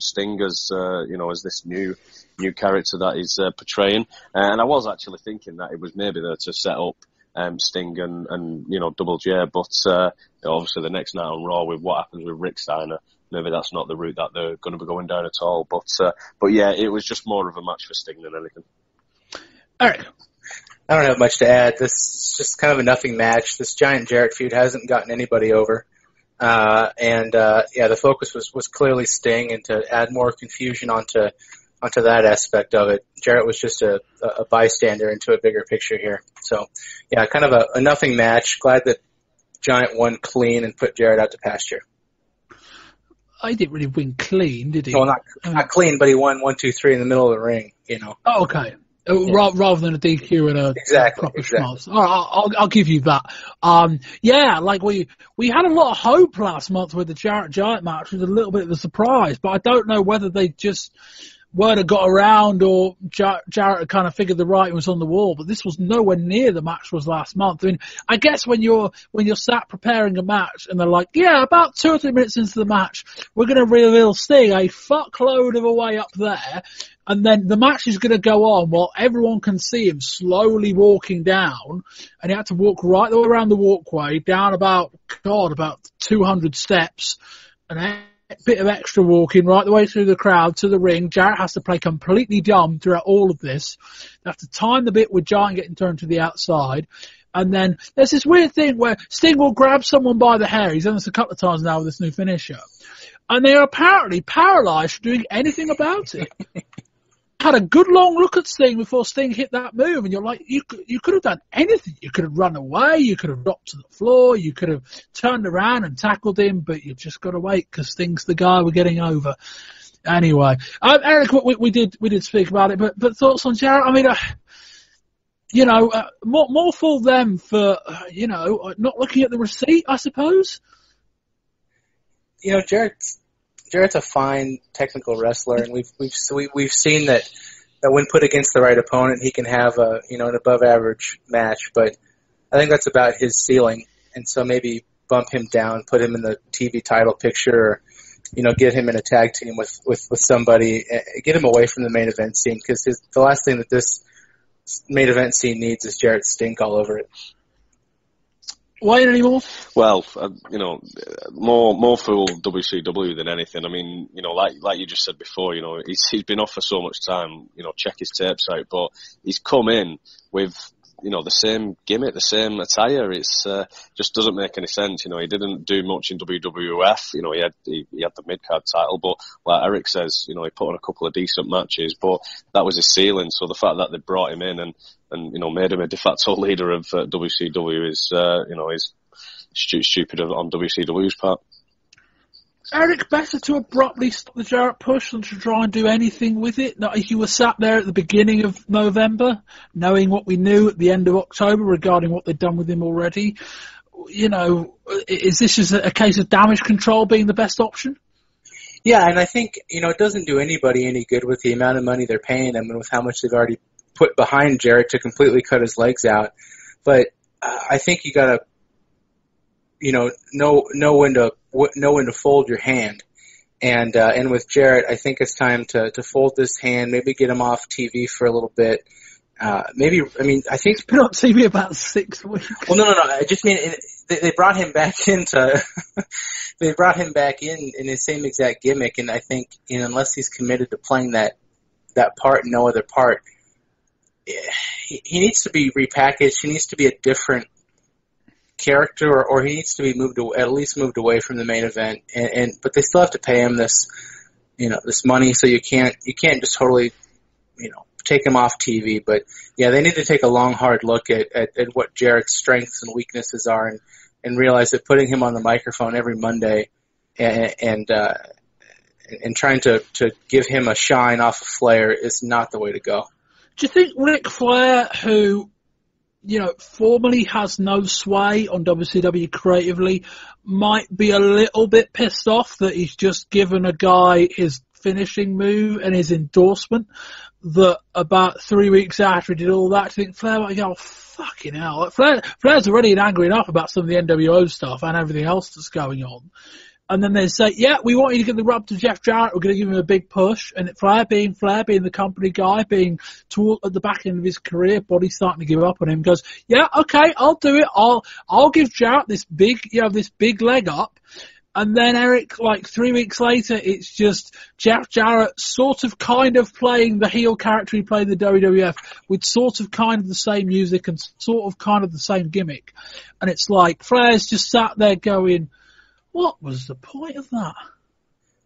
Sting as, as this new character that he's portraying. And I was actually thinking that it was maybe there to set up Sting and Double J, but obviously the next night on Raw with what happens with Rick Steiner, maybe that's not the route that they're going to be going down at all. But yeah, it was just more of a match for Sting than anything. Eric, I don't have much to add. This is just kind of a nothing match. This Giant Jarrett feud hasn't gotten anybody over, the focus was clearly Sting, and to add more confusion onto that aspect of it, Jarrett was just a bystander into a bigger picture here. So, yeah, kind of a nothing match. Glad that Giant won clean and put Jarrett out to pasture. He didn't really win clean, did he? Well, not clean, but he won 1, 2, 3 in the middle of the ring, Oh, okay. Yeah. Rather than a DQ and a proper schmoz. All right, I'll give you that. We had a lot of hope last month with the Jarrett Giant match. It was a little bit of a surprise, but I don't know whether they just weren't have got around or Jarrett had kind of figured the writing was on the wall, but this was nowhere near the match was last month. I mean, I guess when you're sat preparing a match and they're like, yeah, about 2 or 3 minutes into the match, we're going to reveal Sting a fuckload of a way up there, and then the match is going to go on while everyone can see him slowly walking down, and he had to walk right the way around the walkway, down about 200 steps, and a bit of extra walking right the way through the crowd to the ring. Jarrett has to play completely dumb throughout all of this. They have to time the bit with Giant getting turned to the outside. And then there's this weird thing where Sting will grab someone by the hair. He's done this a couple of times now with this new finisher. And they are apparently paralyzed from doing anything about it. Had a good long look at Sting before Sting hit that move, and you're like, you could have done anything. You could have run away, you could have dropped to the floor, you could have turned around and tackled him, but you've just got to wait because Sting's the guy we're getting over. Anyway, Eric, we did speak about it, but thoughts on Jarrett? I mean, more for them for not looking at the receipt, I suppose. Jarrett's a fine technical wrestler, and we've seen that when put against the right opponent, he can have an above average match. But I think that's about his ceiling, and so maybe bump him down, put him in the TV title picture, or get him in a tag team with somebody, get him away from the main event scene, because the last thing that this main event scene needs is Jarrett stink all over it. Why anymore? Well, more for WCW than anything. I mean, like you just said before, he's been off for so much time. Check his tapes out, but he's come in with the same gimmick, the same attire. It's just doesn't make any sense. He didn't do much in WWF. He had the mid-card title, but like Eric says, he put on a couple of decent matches, but that was his ceiling. So the fact that they brought him in and made him a de facto leader of WCW is stupid on WCW's part. Eric, better to abruptly stop the Jarrett push than to try and do anything with it. Not if you were sat there at the beginning of November, knowing what we knew at the end of October regarding what they'd done with him already. Is this just a case of damage control being the best option? Yeah, and I think, it doesn't do anybody any good with the amount of money they're paying him and with how much they've already put behind Jarrett to completely cut his legs out. But I think you gotta, know when to fold your hand. And with Jarrett, I think it's time to fold this hand, maybe get him off TV for a little bit. I think he's been on TV about 6 weeks. Well, no. I just mean they brought him back in his same exact gimmick, and I think unless he's committed to playing that part and no other part, he needs to be repackaged. He needs to be a different character, or he needs to be at least moved away from the main event. But they still have to pay him this money, so you can't just totally, take him off TV. But yeah, they need to take a long, hard look at what Jarrett's strengths and weaknesses are, and realize that putting him on the microphone every Monday and trying to give him a shine off of Flair is not the way to go. Do you think Ric Flair, who formally has no sway on WCW creatively, might be a little bit pissed off that he's just given a guy his finishing move and his endorsement, that about 3 weeks after he did all that, I think Flair might go, fucking hell. Flair's already angry enough about some of the NWO stuff and everything else that's going on. And then they say, yeah, we want you to give the rub to Jeff Jarrett. We're going to give him a big push. And Flair being the company guy, being at the back end of his career, body starting to give up on him, goes, yeah, okay, I'll do it. I'll give Jarrett this big leg up. And then Eric, like 3 weeks later, it's just Jeff Jarrett sort of kind of playing the heel character he played in the WWF with sort of kind of the same music and sort of kind of the same gimmick. And it's like Flair's just sat there going, what was the point of that?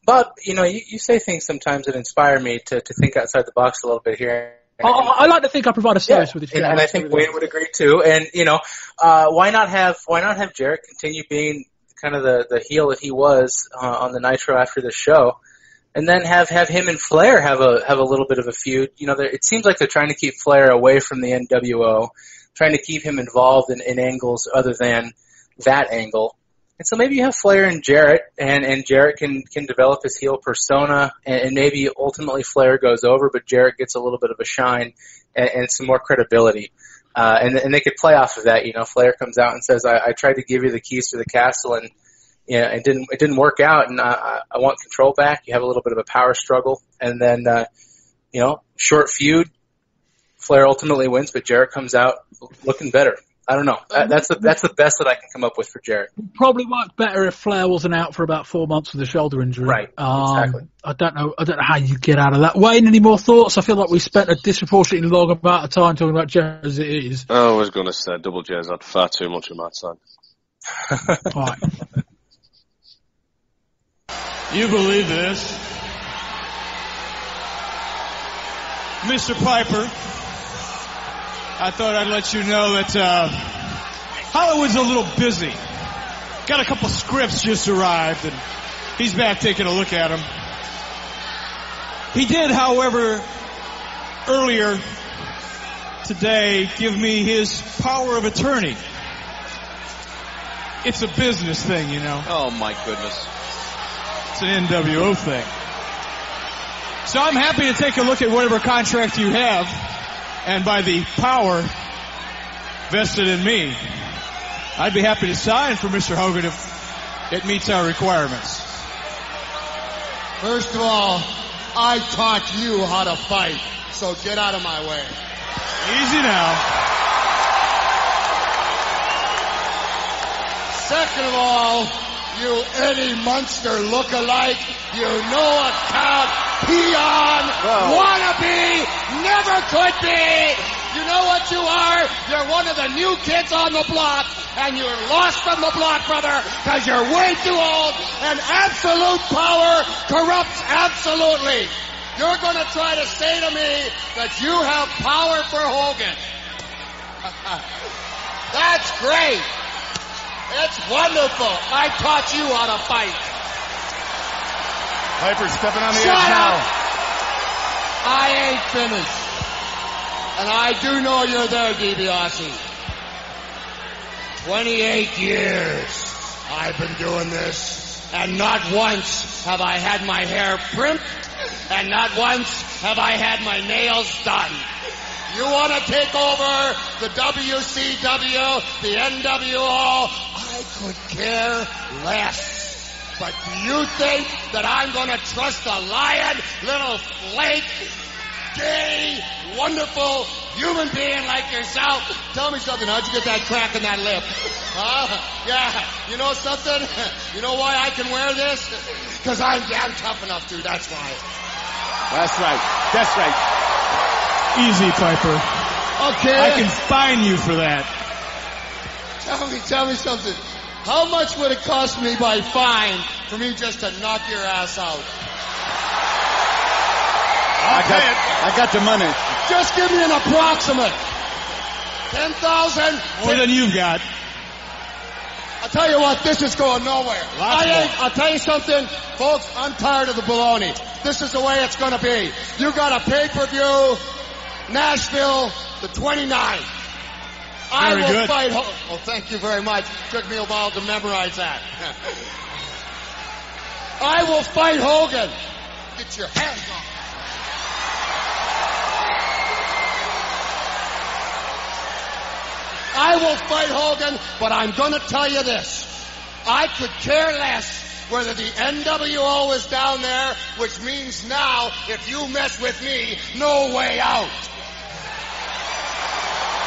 Bob, you say things sometimes that inspire me to think outside the box a little bit here. I like to think I provide a service with the show. And I think Wayne would agree too. And, why not have Jarrett continue being kind of the heel that he was on the Nitro after the show, and then have him and Flair have a little bit of a feud. It seems like they're trying to keep Flair away from the NWO, trying to keep him involved in angles other than that angle. And so maybe you have Flair and Jarrett, and Jarrett can develop his heel persona, and maybe ultimately Flair goes over, but Jarrett gets a little bit of a shine and some more credibility. And they could play off of that. Flair comes out and says, I tried to give you the keys to the castle, and it didn't work out, and I want control back. You have a little bit of a power struggle, and then short feud. Flair ultimately wins, but Jarrett comes out looking better. I don't know. That's the best that I can come up with for Jarrett. Probably worked better if Flair wasn't out for about 4 months with a shoulder injury. Right. Exactly. I don't know how you get out of that. Wayne, any more thoughts? I feel like we spent a disproportionately long amount of time talking about Jarrett as it is. I was going to say Double J's had far too much of my time. Right. You believe this? Mr. Piper, I thought I'd let you know that Hollywood's a little busy. Got a couple scripts just arrived, and he's back taking a look at them. He did, however, earlier today give me his power of attorney. It's a business thing, Oh, my goodness. It's an NWO thing. So I'm happy to take a look at whatever contract you have, and by the power vested in me, I'd be happy to sign for Mr. Hogan if it meets our requirements. First of all, I taught you how to fight, so get out of my way. Easy now. Second of all, you Eddie Munster look-alike, you no-account, peon, wannabe, never could be. You know what you are? You're one of the new kids on the block, and you're lost from the block, brother, because you're way too old, and absolute power corrupts absolutely. You're going to try to say to me that you have power for Hogan. That's great. It's wonderful. I taught you how to fight. Piper stepping on the Shut edge now. up. I ain't finished. And I do know you're there, DiBiase. 28 years I've been doing this, and not once have I had my hair primped, and not once have I had my nails done. You want to take over the WCW, the NWO, I could care less. But do you think that I'm going to trust a lion, little flake, gay, wonderful human being like yourself? Tell me something. How'd you get that crack in that lip? Yeah. You know something? You know why I can wear this? Because I'm damn tough enough to. That's why. That's right. That's right. Easy, Piper. Okay. I can fine you for that. Tell me something. How much would it cost me by fine for me just to knock your ass out? I got the money. Just give me an approximate. 10,000? More than you've got. I'll tell you what, this is going nowhere. I'll tell you something, folks, I'm tired of the baloney. This is the way it's going to be. You got a pay-per-view, Nashville, the 29th. I Very will good. fight Hogan. Oh, thank you very much. Took me a while to memorize that. I will fight Hogan. Get your hands off. I will fight Hogan, but I'm going to tell you this. I could care less whether the NWO is down there, which means now, if you mess with me, no way out.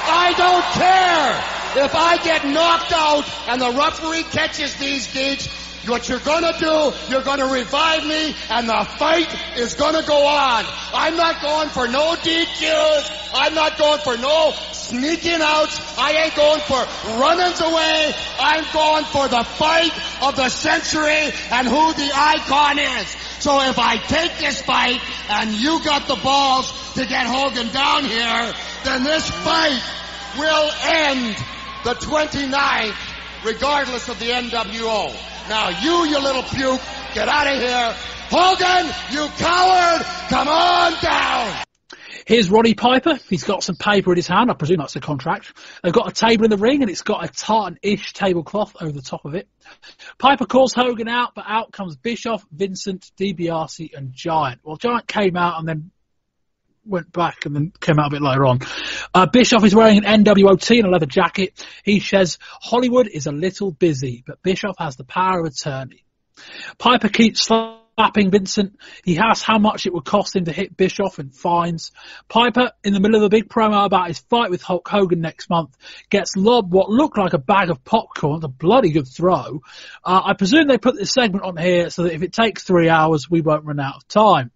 I don't care if I get knocked out and the referee catches these deeds. What you're going to do, you're going to revive me, and the fight is going to go on. I'm not going for no DQs. I'm not going for no sneaking outs. I ain't going for run-ins away. I'm going for the fight of the century and who the icon is. So if I take this fight and you got the balls to get Hogan down here, then this fight will end the 29th regardless of the NWO. Now you little puke, get out of here. Hogan, you coward, come on down. Here's Roddy Piper. He's got some paper in his hand. I presume that's a contract. They've got a table in the ring, and it's got a tartan-ish tablecloth over the top of it. Piper calls Hogan out, but out comes Bischoff, Vincent, DiBiase, and Giant. Well, Giant came out and then went back and then came out a bit later on. Bischoff is wearing an NWO tee and a leather jacket. He says Hollywood is a little busy, but Bischoff has the power of attorney. Piper keeps slapping Vincent. He asks how much it would cost him to hit Bischoff and fines. Piper, in the middle of a big promo about his fight with Hulk Hogan next month, gets lobbed what looked like a bag of popcorn. It's a bloody good throw. I presume they put this segment on here so that if it takes 3 hours, we won't run out of time.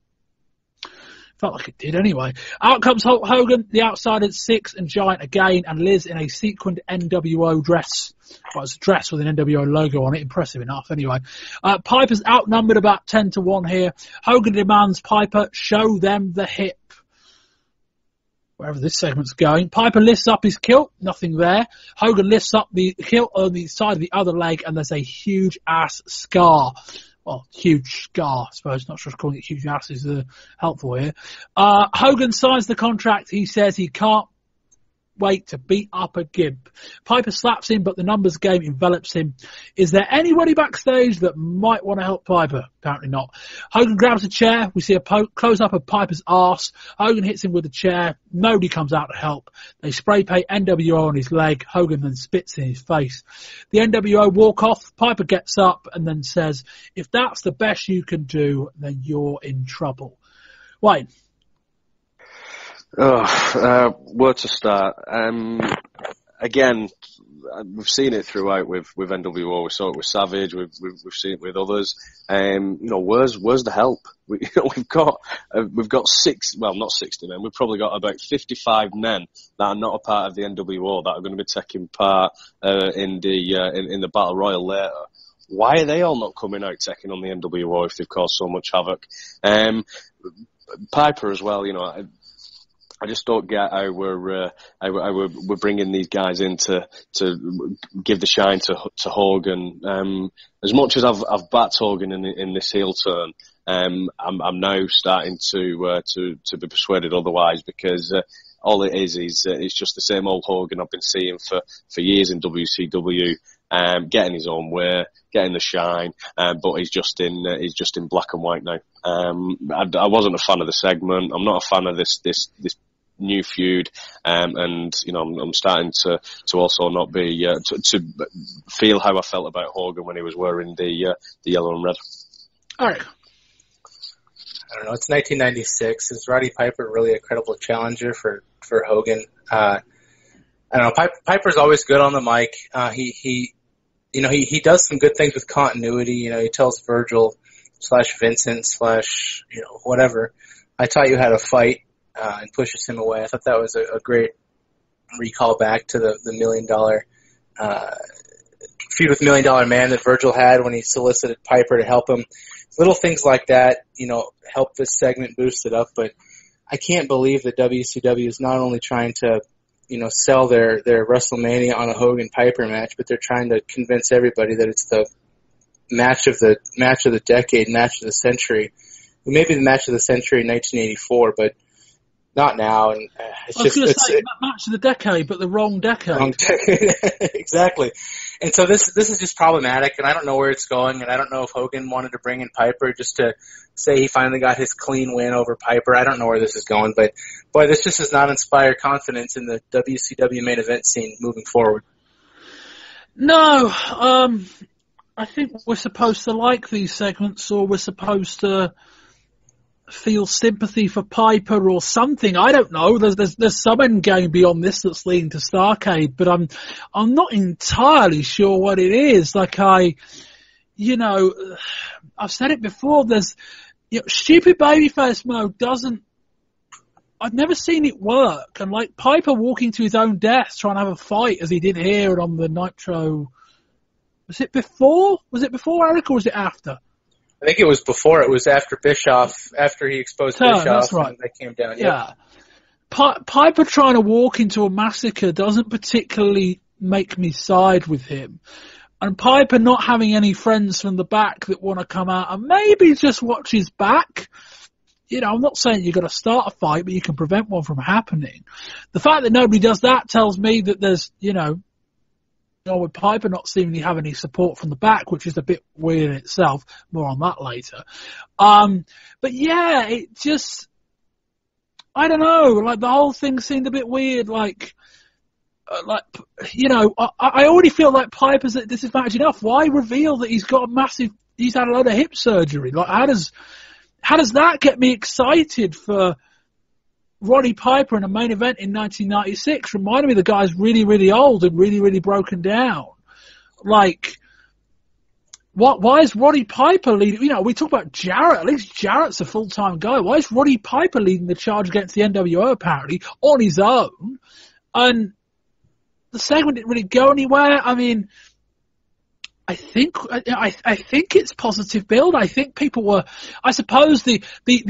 Felt like it did anyway. Out comes Hulk Hogan, the Outsiders 6 and Giant again, and Liz in a sequined NWO dress. Well, it's a dress with an NWO logo on it. Impressive enough, anyway. Piper's outnumbered about 10-1 here. Hogan demands Piper show them the hip. Wherever this segment's going. Piper lifts up his kilt. Nothing there. Hogan lifts up the kilt on the side of the other leg, and there's a huge ass scar. Well, huge scar, I suppose. Not sure if calling it huge ass is helpful here. Hogan signs the contract. He says he can't wait to beat up a gimp. Piper slaps him, but the numbers game envelops him. Is there anybody backstage that might want to help Piper? Apparently not. Hogan grabs a chair. We see a close-up of Piper's arse. Hogan hits him with a chair. Nobody comes out to help. They spray paint NWO on his leg. Hogan then spits in his face. The NWO walk off. Piper gets up and then says, if that's the best you can do, then you're in trouble. Wayne. Where to start? Again, we've seen it throughout with NWO. We saw it with Savage. We've seen it with others. Where's the help? We've got 60 men. We've probably got about 55 men that are not a part of the NWO that are going to be taking part in the Battle Royal later. Why are they all not coming out taking on the NWO if they've caused so much havoc? Piper as well. I just don't get how we're bringing these guys in to give the shine to Hogan. As much as I've backed Hogan in this heel turn, I'm now starting to be persuaded otherwise, because all it is it's just the same old Hogan I've been seeing for years in WCW. Getting his own way, getting the shine, but he's just in black and white now. I wasn't a fan of the segment. I'm not a fan of this new feud, and I'm starting to also not be to feel how I felt about Hogan when he was wearing the yellow and red. Eric. I don't know. It's 1996. Is Roddy Piper really a credible challenger for Hogan? I don't know. Piper's always good on the mic. He does some good things with continuity. He tells Virgil / Vincent / whatever, I taught you how to fight, and pushes him away. I thought that was a great recall back to the $1 million feud with $1 Million Man that Virgil had when he solicited Piper to help him. Little things like that, help this segment boost it up. But I can't believe that WCW is not only trying to sell their WrestleMania on a Hogan Piper match, but they're trying to convince everybody that it's the match of the decade, match of the century. Maybe the match of the century in 1984, but not now. And I was going to say match of the decade, but the wrong decade. Wrong decade. Exactly. And so this is just problematic, and I don't know where it's going, and I don't know if Hogan wanted to bring in Piper just to say he finally got his clean win over Piper. I don't know where this is going, but boy, this just does not inspire confidence in the WCW main event scene moving forward. No, I think we're supposed to like these segments, or we're supposed to feel sympathy for Piper or something. I don't know. There's some end game beyond this that's leading to Starrcade, but I'm not entirely sure what it is. Like I've said it before. There's stupid babyface mode doesn't. I've never seen it work. And like Piper walking to his own death, trying to have a fight as he did here and on the Nitro. Was it before? Was it before Eric or was it after? I think it was before. It was after Bischoff, after he exposed Bischoff. That's right. And they came down. Yeah. Piper trying to walk into a massacre doesn't particularly make me side with him. And Piper not having any friends from the back that want to come out and maybe just watch his back. I'm not saying you've got to start a fight, but you can prevent one from happening. The fact that nobody does that tells me that there's, with Piper not seemingly have any support from the back, which is a bit weird in itself. More on that later. But yeah, it just, I don't know, like the whole thing seemed a bit weird, I already feel like Piper's at disadvantage enough. Why reveal that he's had a lot of hip surgery? Like, how does that get me excited for Roddy Piper in a main event in 1996? Reminded me the guy's really, really old and really, really broken down. Like, why is Roddy Piper leading? We talk about Jarrett. At least Jarrett's a full-time guy. Why is Roddy Piper leading the charge against the NWO apparently on his own? And the segment didn't really go anywhere. I mean, I think it's positive build. I think people were, I suppose the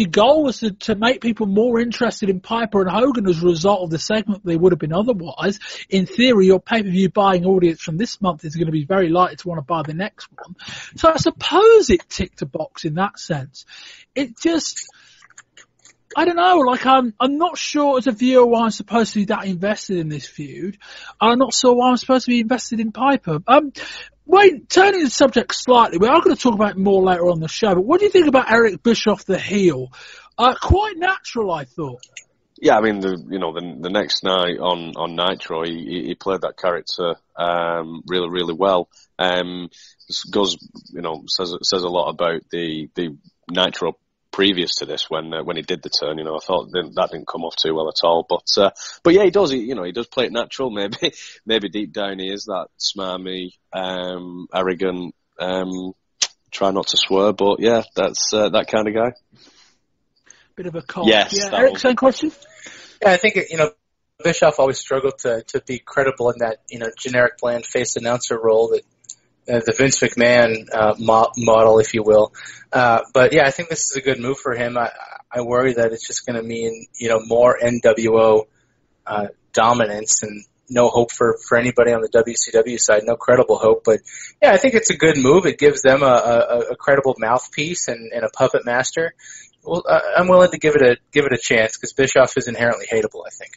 goal was to make people more interested in Piper and Hogan as a result of the segment they would have been otherwise. In theory, your pay-per-view buying audience from this month is going to be very likely to want to buy the next one. So I suppose it ticked a box in that sense. It just, I don't know, like I'm not sure as a viewer why I'm supposed to be that invested in this feud. I'm not sure why I'm supposed to be invested in Piper. Wait, turning the subject slightly, we are going to talk about it more later on the show, but what do you think about Eric Bischoff, the heel? Quite natural, I thought. Yeah, I mean, the next night on Nitro, he played that character really, really well. Goes, says a lot about the Nitro previous to this when he did the turn. I thought that didn't come off too well at all. But yeah, he does. He does play it natural. Maybe deep down he is that smarmy, arrogant, try not to swear. But yeah, that's that kind of guy. Bit of a cop. Yes. Yeah. Eric, same question? Yeah, I think Bischoff always struggled to be credible in that generic bland face announcer role that. The Vince McMahon model, if you will. But yeah, I think this is a good move for him. I worry that it's just going to mean, more NWO dominance and no hope for anybody on the WCW side, no credible hope. But yeah, I think it's a good move. It gives them a credible mouthpiece and a puppet master. Well, I'm willing to give it a chance because Bischoff is inherently hateable, I think.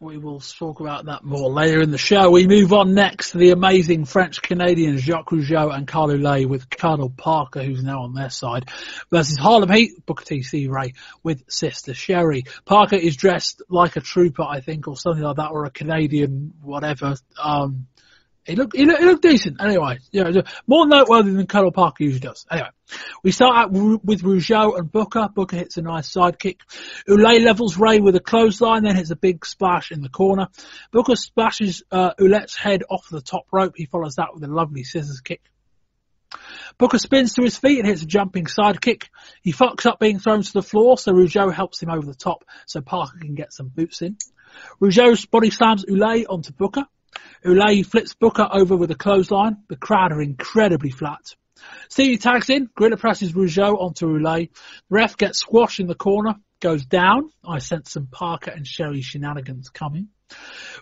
We will talk about that more later in the show. We move on next to the amazing French-Canadians Jacques Rougeau and Carl Ouellet with Colonel Parker, who's now on their side, versus Harlem Heat, Booker T. C. Ray with Sister Sherry. Parker is dressed like a trooper, I think, or something like that, or a Canadian, whatever. He looked decent. Anyway, more noteworthy than Colonel Parker usually does. Anyway, we start out with Rougeau and Booker. Booker hits a nice sidekick. Ouellet levels Ray with a clothesline, then hits a big splash in the corner. Booker splashes Ouellet's head off the top rope. He follows that with a lovely scissors kick. Booker spins to his feet and hits a jumping sidekick. He fucks up being thrown to the floor, so Rougeau helps him over the top so Parker can get some boots in. Rougeau body slams Ouellet onto Booker. Ouellet flips Booker over with a clothesline. The crowd are incredibly flat. Stevie tags in. Gorilla presses Rougeau onto Ouellet. The ref gets squashed in the corner. Goes down. I sense some Parker and Sherry shenanigans coming.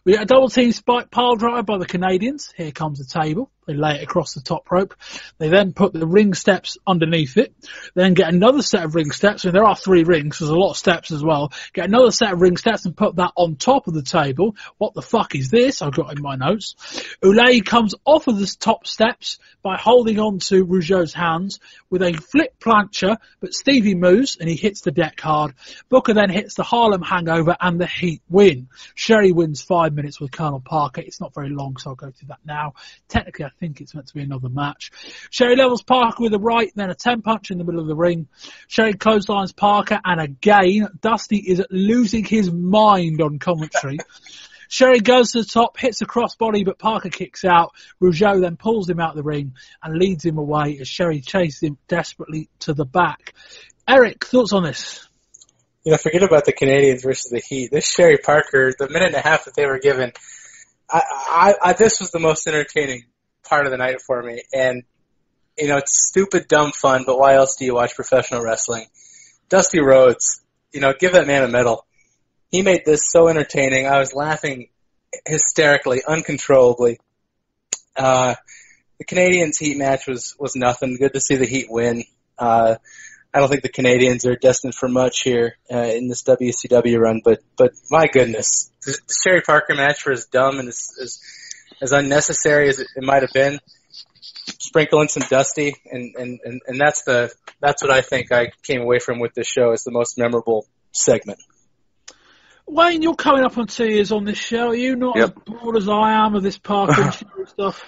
We get a double team spike pile drive by the Canadians. Here comes the table. They lay it across the top rope. They then put the ring steps underneath it. Then get another set of ring steps. And there are 3 rings. There's a lot of steps as well. Get another set of ring steps and put that on top of the table. What the fuck is this? I've got in my notes. Ulay comes off of the top steps by holding on to Rougeau's hands with a flip plancher, but Stevie moves and he hits the deck hard. Booker then hits the Harlem Hangover and the Heat win. Sherry wins 5 minutes with Colonel Parker. It's not very long, so I'll go through that now. Technically, I think it's meant to be another match. Sherry levels Parker with a right, then a 10 punch in the middle of the ring. Sherry clotheslines Parker, and again, Dusty is losing his mind on commentary. Sherry goes to the top, hits a crossbody, but Parker kicks out. Rougeau then pulls him out of the ring and leads him away as Sherry chases him desperately to the back. Eric, thoughts on this? Forget about the Canadians versus the Heat. This Sherry Parker, the minute and a half that they were given, this was the most entertaining part of the night for me. And, it's stupid, dumb fun, but why else do you watch professional wrestling? Dusty Rhodes, give that man a medal. He made this so entertaining. I was laughing hysterically, uncontrollably. The Canadians Heat match was nothing. Good to see the Heat win. I don't think the Canadians are destined for much here in this WCW run, but my goodness, the Sherry Parker match was as dumb and as unnecessary as it might have been. Sprinkle in some Dusty, and that's what I think I came away from with this show as the most memorable segment. Wayne, you're coming up on 2 years on this show. Are you not as bored as I am of this Parker and Sherry stuff?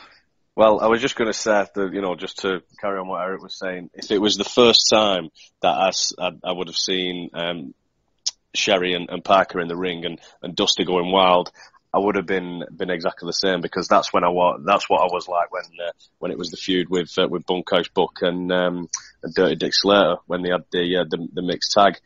Well, I was just going to say that, just to carry on what Eric was saying, if it was the first time that I would have seen Sherry and Parker in the ring and Dusty going wild, I would have been exactly the same, because that's what I was like when it was the feud with Bunkhouse Buck and Dirty Dick Slater, when they had the mixed tag.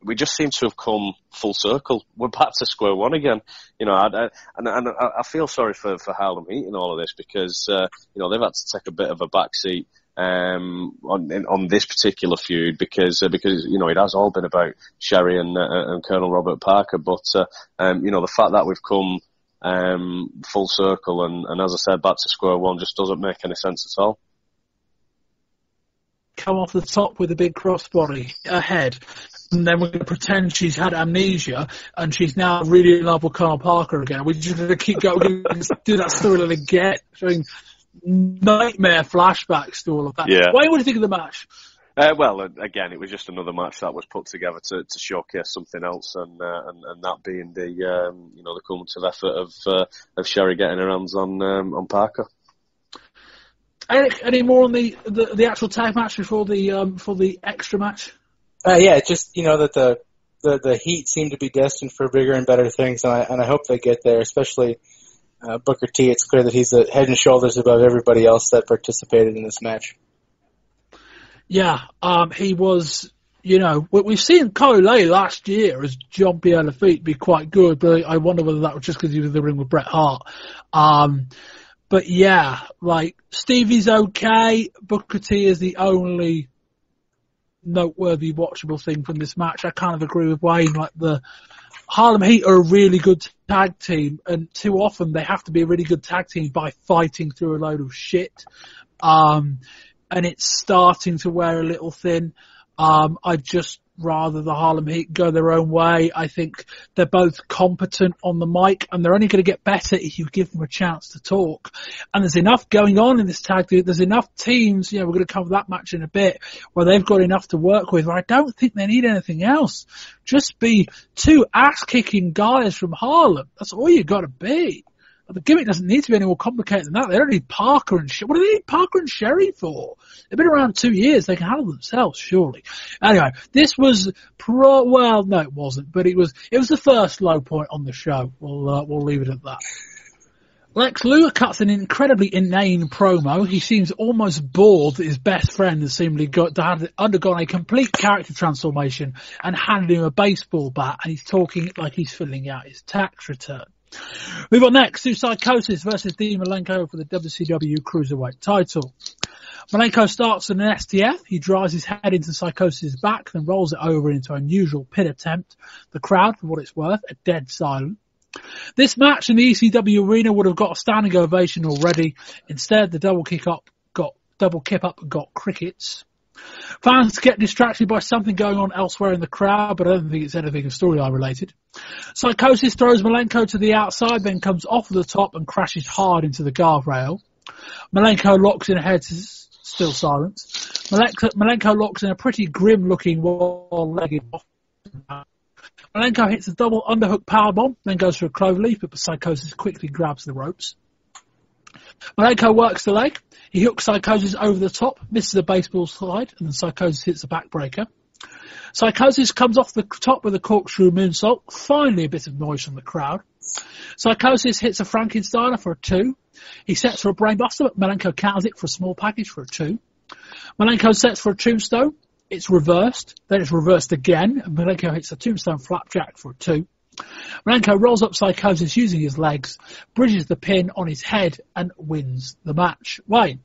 We just seem to have come full circle. We're back to square one again. I feel sorry for Harlem Heat in all of this, because they've had to take a bit of a backseat on this particular feud, because it has all been about Sherry and Colonel Robert Parker. But the fact that we've come full circle and as I said, back to square one, just doesn't make any sense at all. Come off the top with a big crossbody ahead, and then we're going to pretend she's had amnesia and she's now really in love with Colonel Parker again. We're just going to keep going and do that storyline again, showing nightmare flashbacks to all of that. Yeah. What do you think of the match? Well, again, it was just another match that was put together to showcase something else, and that being the cumulative effort of Sherry getting her hands on Parker. Eric, any more on the actual tag match before the extra match? Just that the Heat seem to be destined for bigger and better things, and I hope they get there. Especially Booker T. It's clear that he's head and shoulders above everybody else that participated in this match. Yeah, he was. We've seen Coley last year as Jean-Pierre Lafitte be quite good, but I wonder whether that was just because he was in the ring with Bret Hart. But yeah, Stevie's okay. Booker T is the only noteworthy, watchable thing from this match. I kind of agree with Wayne. The Harlem Heat are a really good tag team, and too often they have to be a really good tag team by fighting through a load of shit. And it's starting to wear a little thin. I'd just rather the Harlem Heat go their own way. I think they're both competent on the mic, and they're only going to get better if you give them a chance to talk. And there's enough going on in this tag team. There's enough teams, we're going to cover that match in a bit, where they've got enough to work with, where I don't think they need anything else. Just be two ass-kicking guys from Harlem. That's all you got to be. The gimmick doesn't need to be any more complicated than that. They don't need Parker and Sherry. What do they need Parker and Sherry for? They've been around 2 years. They can handle themselves, surely. Anyway, this was well, no, it wasn't, but it was the first low point on the show. We'll leave it at that. Lex Luger cuts an incredibly inane promo. He seems almost bored that his best friend has seemingly undergone a complete character transformation and handed him a baseball bat, and he's talking like he's filling out his tax return. Move on next to Psychosis versus Dean Malenko for the WCW Cruiserweight title. Malenko starts with an STF. He drives his head into Psychosis' back, then rolls it over into an unusual pin attempt. The crowd, for what it's worth, are dead silent. This match in the ECW arena would have got a standing ovation already. Instead, the double kip up got crickets. Fans get distracted by something going on elsewhere in the crowd, but I don't think it's anything storyline related. Psychosis throws Malenko to the outside, then comes off the top and crashes hard into the guardrail. Malenko locks in ahead, still silence. Malenko locks in a pretty grim-looking wall-legged off. Malenko hits a double underhook powerbomb, then goes for a cloverleaf, but Psychosis quickly grabs the ropes. Malenko works the leg. He hooks Psychosis over the top, misses a baseball slide, and then Psychosis hits a backbreaker. Psychosis comes off the top with a corkscrew moonsault. Finally, a bit of noise from the crowd. Psychosis hits a Frankensteiner for a 2. He sets for a brainbuster, but Malenko counters it for a small package for a 2. Malenko sets for a tombstone. It's reversed. Then it's reversed again, and Malenko hits a tombstone flapjack for a 2. Malenko rolls up Psychosis using his legs, bridges the pin on his head, and wins the match. Wayne?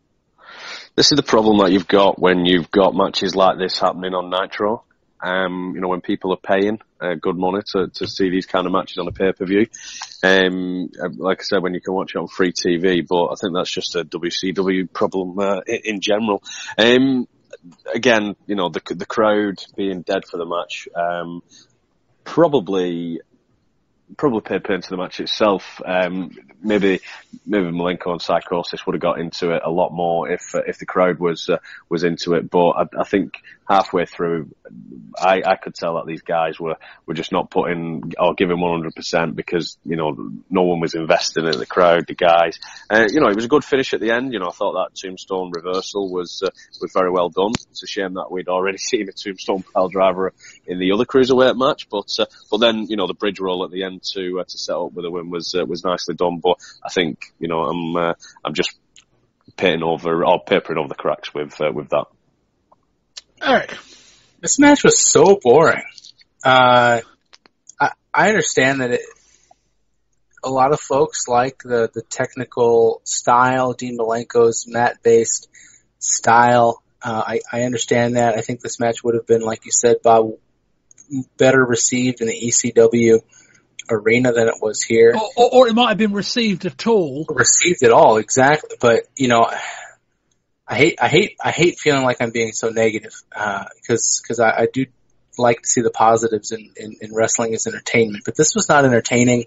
This is the problem that you've got when you've got matches like this happening on Nitro. When people are paying good money to see these kind of matches on a pay-per-view. Like I said, when you can watch it on free TV, but I think that's just a WCW problem in general. Again, the crowd being dead for the match, probably paid into the match itself. Maybe Malenko and Psychosis would have got into it a lot more if the crowd was into it. But I think halfway through, I could tell that these guys were just not putting or giving 100% because no one was invested in the crowd. The guys, it was a good finish at the end. I thought that tombstone reversal was very well done. It's a shame that we'd already seen a tombstone pile driver in the other cruiserweight match, but then the bridge roll at the end to set up with a win was nicely done. But I think I'm just papering over the cracks with that. Eric, this match was so boring. I understand that a lot of folks like the technical style, Dean Malenko's mat-based style. I understand that. I think this match would have been, like you said, Bob, better received in the ECW arena than it was here. Or it might have been received at all. Received at all, exactly. But, I hate feeling like I'm being so negative, because I do like to see the positives in wrestling as entertainment. But this was not entertaining.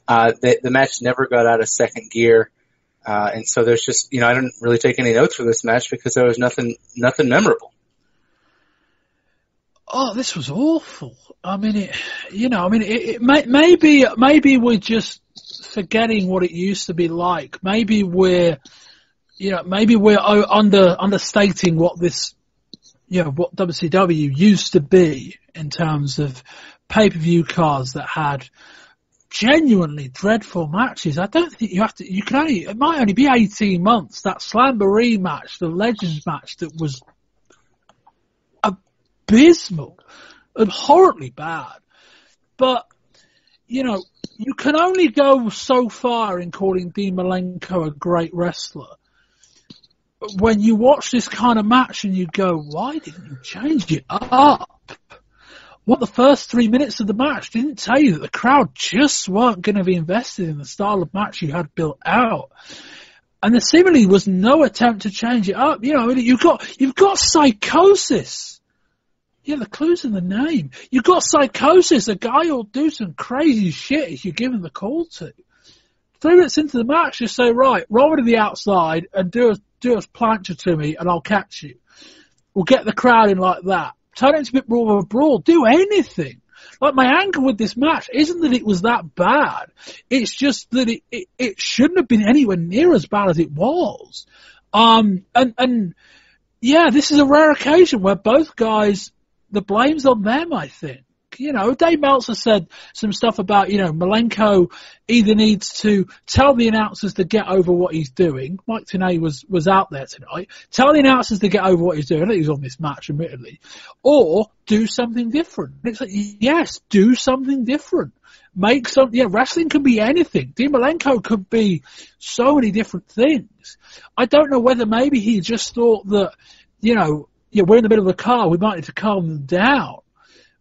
The match never got out of second gear. And so there's just, I didn't really take any notes for this match because there was nothing memorable. Oh, this was awful. Maybe we're just forgetting what it used to be like. Maybe we're understating what this, what WCW used to be in terms of pay-per-view cards that had genuinely dreadful matches. I don't think it might only be 18 months. That Slamboree match, the Legends match that was abysmal, abhorrently bad. But, you can only go so far in calling Dean Malenko a great wrestler. When you watch this kind of match and you go, why didn't you change it up? What the first 3 minutes of the match didn't tell you that the crowd just weren't going to be invested in the style of match you had built out. And there seemingly was no attempt to change it up. You've got Psychosis. Yeah, the clue's in the name. You've got Psychosis, a guy who'll do some crazy shit if you give him the call to. 3 minutes into the match, just say, right, roll to the outside and do a plancha to me and I'll catch you. We'll get the crowd in like that. Turn it into a bit more of a brawl. Do anything. Like, my anger with this match isn't that it was that bad. It's just that it shouldn't have been anywhere near as bad as it was. Yeah, this is a rare occasion where both guys, the blame's on them, I think. Dave Meltzer said some stuff about, Malenko either needs to tell the announcers to get over what he's doing. Mike Tenay was out there tonight. Tell the announcers to get over what he's doing. I think he was on this match, admittedly. Or do something different. It's like, yes, do something different. Wrestling can be anything. Dean Malenko could be so many different things. I don't know whether maybe he just thought that, we're in the middle of the car, we might need to calm them down.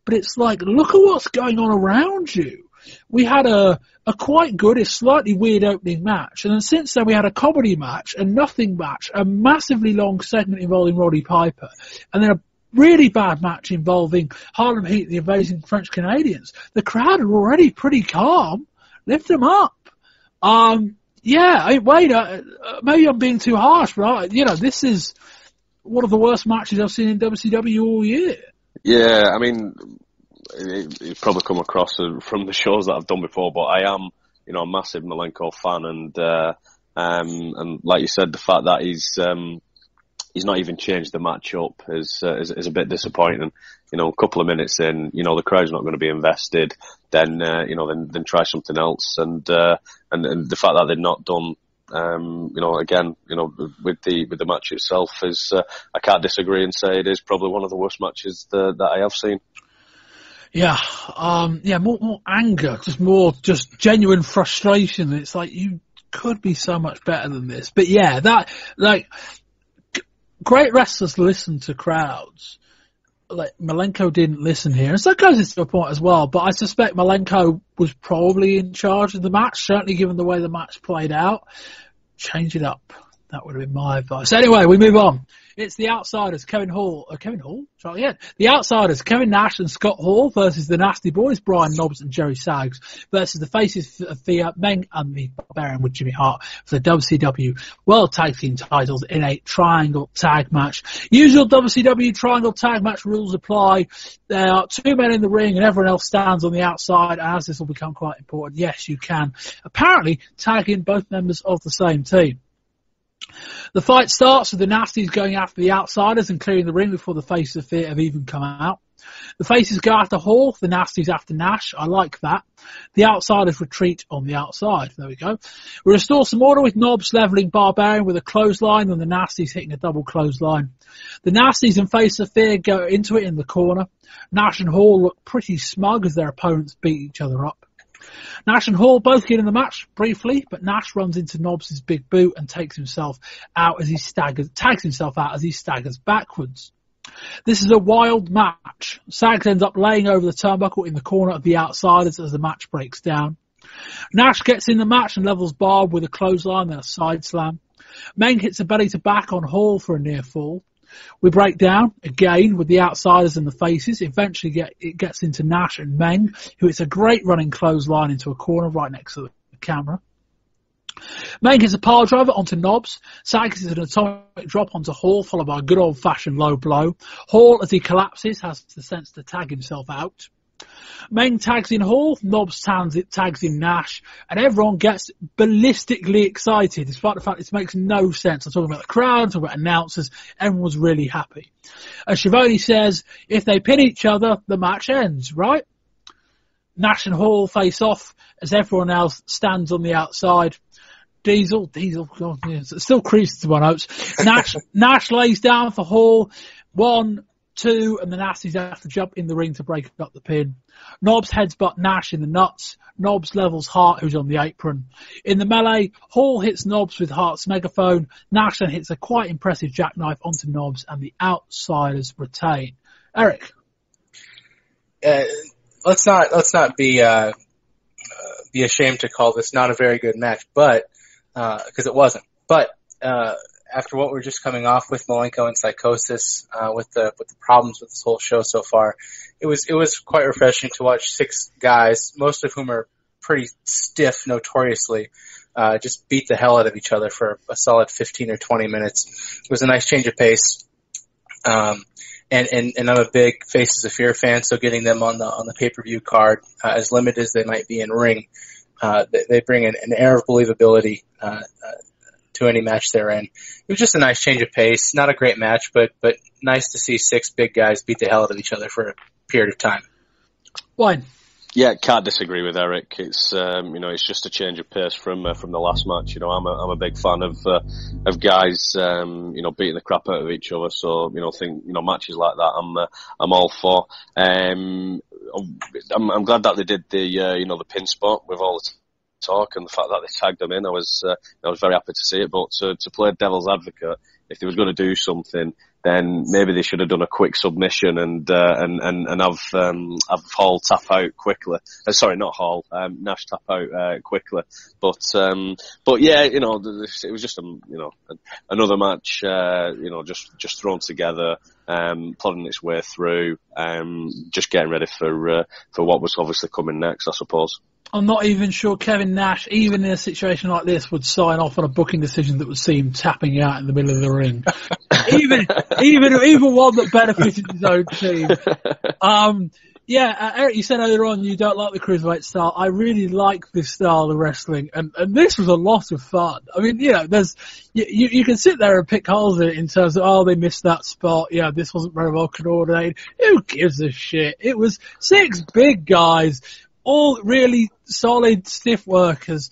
But it's like, look at what's going on around you. we had a quite good, a slightly weird opening match. And then since then we had a comedy match, a nothing match, a massively long segment involving Roddy Piper, and then a really bad match involving Harlem Heat and the Amazing French Canadians. The crowd are already pretty calm. Lift them up. Yeah, I mean, Wayne, maybe I'm being too harsh, but this is one of the worst matches I've seen in WCW all year. Yeah, I mean, you've probably come across from the shows that I've done before, but I am, a massive Malenko fan, and like you said, the fact that he's not even changed the match up is a bit disappointing. A couple of minutes in, the crowd's not going to be invested. Then try something else. And the fact that they've not done, again, with the match itself is, I can't disagree and say it is probably one of the worst matches that I have seen. Yeah, more anger, just genuine frustration. It's like, you could be so much better than this. But yeah, great wrestlers listen to crowds. Like, Malenko didn't listen here. And so it goes into a point as well, but I suspect Malenko was probably in charge of the match, certainly given the way the match played out. Change it up. That would have been my advice. Anyway, we move on. It's the Outsiders, The Outsiders, Kevin Nash and Scott Hall versus the Nasty Boys, Brian Knobbs and Jerry Sags, versus the Faces of Fear, Meng and the Barbarian with Jimmy Hart for the WCW World Tag Team titles in a triangle tag match. Usual WCW triangle tag match rules apply. There are two men in the ring and everyone else stands on the outside, and as this will become quite important, yes, you can apparently tag in both members of the same team. The fight starts with the Nasties going after the Outsiders and clearing the ring before the Faces of Fear have even come out. The Faces go after Hall, the Nasties after Nash. I like that. The Outsiders retreat on the outside. There we go. We restore some order with Knobbs levelling Barbarian with a clothesline and the Nasties hitting a double clothesline. The Nasties and Faces of Fear go into it in the corner. Nash and Hall look pretty smug as their opponents beat each other up. Nash and Hall both get in the match briefly, but Nash runs into Knobbs' big boot and tags himself out as he staggers backwards. This is a wild match. Sags ends up laying over the turnbuckle in the corner of the Outsiders as the match breaks down. Nash gets in the match and levels Barb with a clothesline and a side slam. Meng hits a belly to back on Hall for a near fall. We break down again with the Outsiders and the Faces. Eventually it gets into Nash and Meng, who hits a great running clothesline into a corner right next to the camera. Meng hits a pile driver onto Knobbs. Sags hits an atomic drop onto Hall, followed by a good old-fashioned low blow. Hall, as he collapses, has the sense to tag himself out. Meng tags in Hall, Knobbs tags in Nash, and everyone gets ballistically excited, despite the fact this makes no sense. I'm talking about the crowd, I'm talking about announcers, everyone's really happy. As Schiavone says, if they pin each other, the match ends, right? Nash and Hall face off as everyone else stands on the outside. Diesel, God, yeah, it still creases to my notes. Nash lays down for Hall, 1, 2, and the Nasties have to jump in the ring to break up the pin. Knobbs headsbutt Nash in the nuts. Knobbs levels Hart, who's on the apron. In the melee, Hall hits Knobbs with Hart's megaphone. Nash then hits a quite impressive jackknife onto Knobbs, and the Outsiders retain. Eric? Let's not be ashamed to call this not a very good match, but because it wasn't. But after what we're just coming off with Malenko and Psychosis, with the problems with this whole show so far, it was quite refreshing to watch 6 guys, most of whom are pretty stiff notoriously, just beat the hell out of each other for a solid 15 or 20 minutes. It was a nice change of pace. And I'm a big Faces of Fear fan, so getting them on the pay-per-view card, as limited as they might be in ring, they bring an air of believability to any match they're in. It was just a nice change of pace. Not a great match, but nice to see 6 big guys beat the hell out of each other for a period of time. Wayne? Yeah, can't disagree with Eric. It's it's just a change of pace from the last match. I'm a big fan of guys beating the crap out of each other. So matches like that I'm all for. I'm glad that they did the pin spot with all the talk and the fact that they tagged them in. I was very happy to see it. But to play devil's advocate, if they was going to do something, then maybe they should have done a quick submission and have Hall tap out quickly. Sorry, not Hall, Nash tap out quickly. But yeah, it was just another match, just thrown together, plodding its way through, just getting ready for what was obviously coming next, I suppose. I'm not even sure Kevin Nash, even in a situation like this, would sign off on a booking decision that would see him tapping out in the middle of the ring. even one that benefited his own team. Eric, you said earlier on you don't like the cruiserweight style. I really like this style of wrestling, and this was a lot of fun. I mean, there's you can sit there and pick holes in it in terms of, they missed that spot. Yeah, this wasn't very well coordinated. Who gives a shit? It was 6 big guys, all really solid, stiff workers,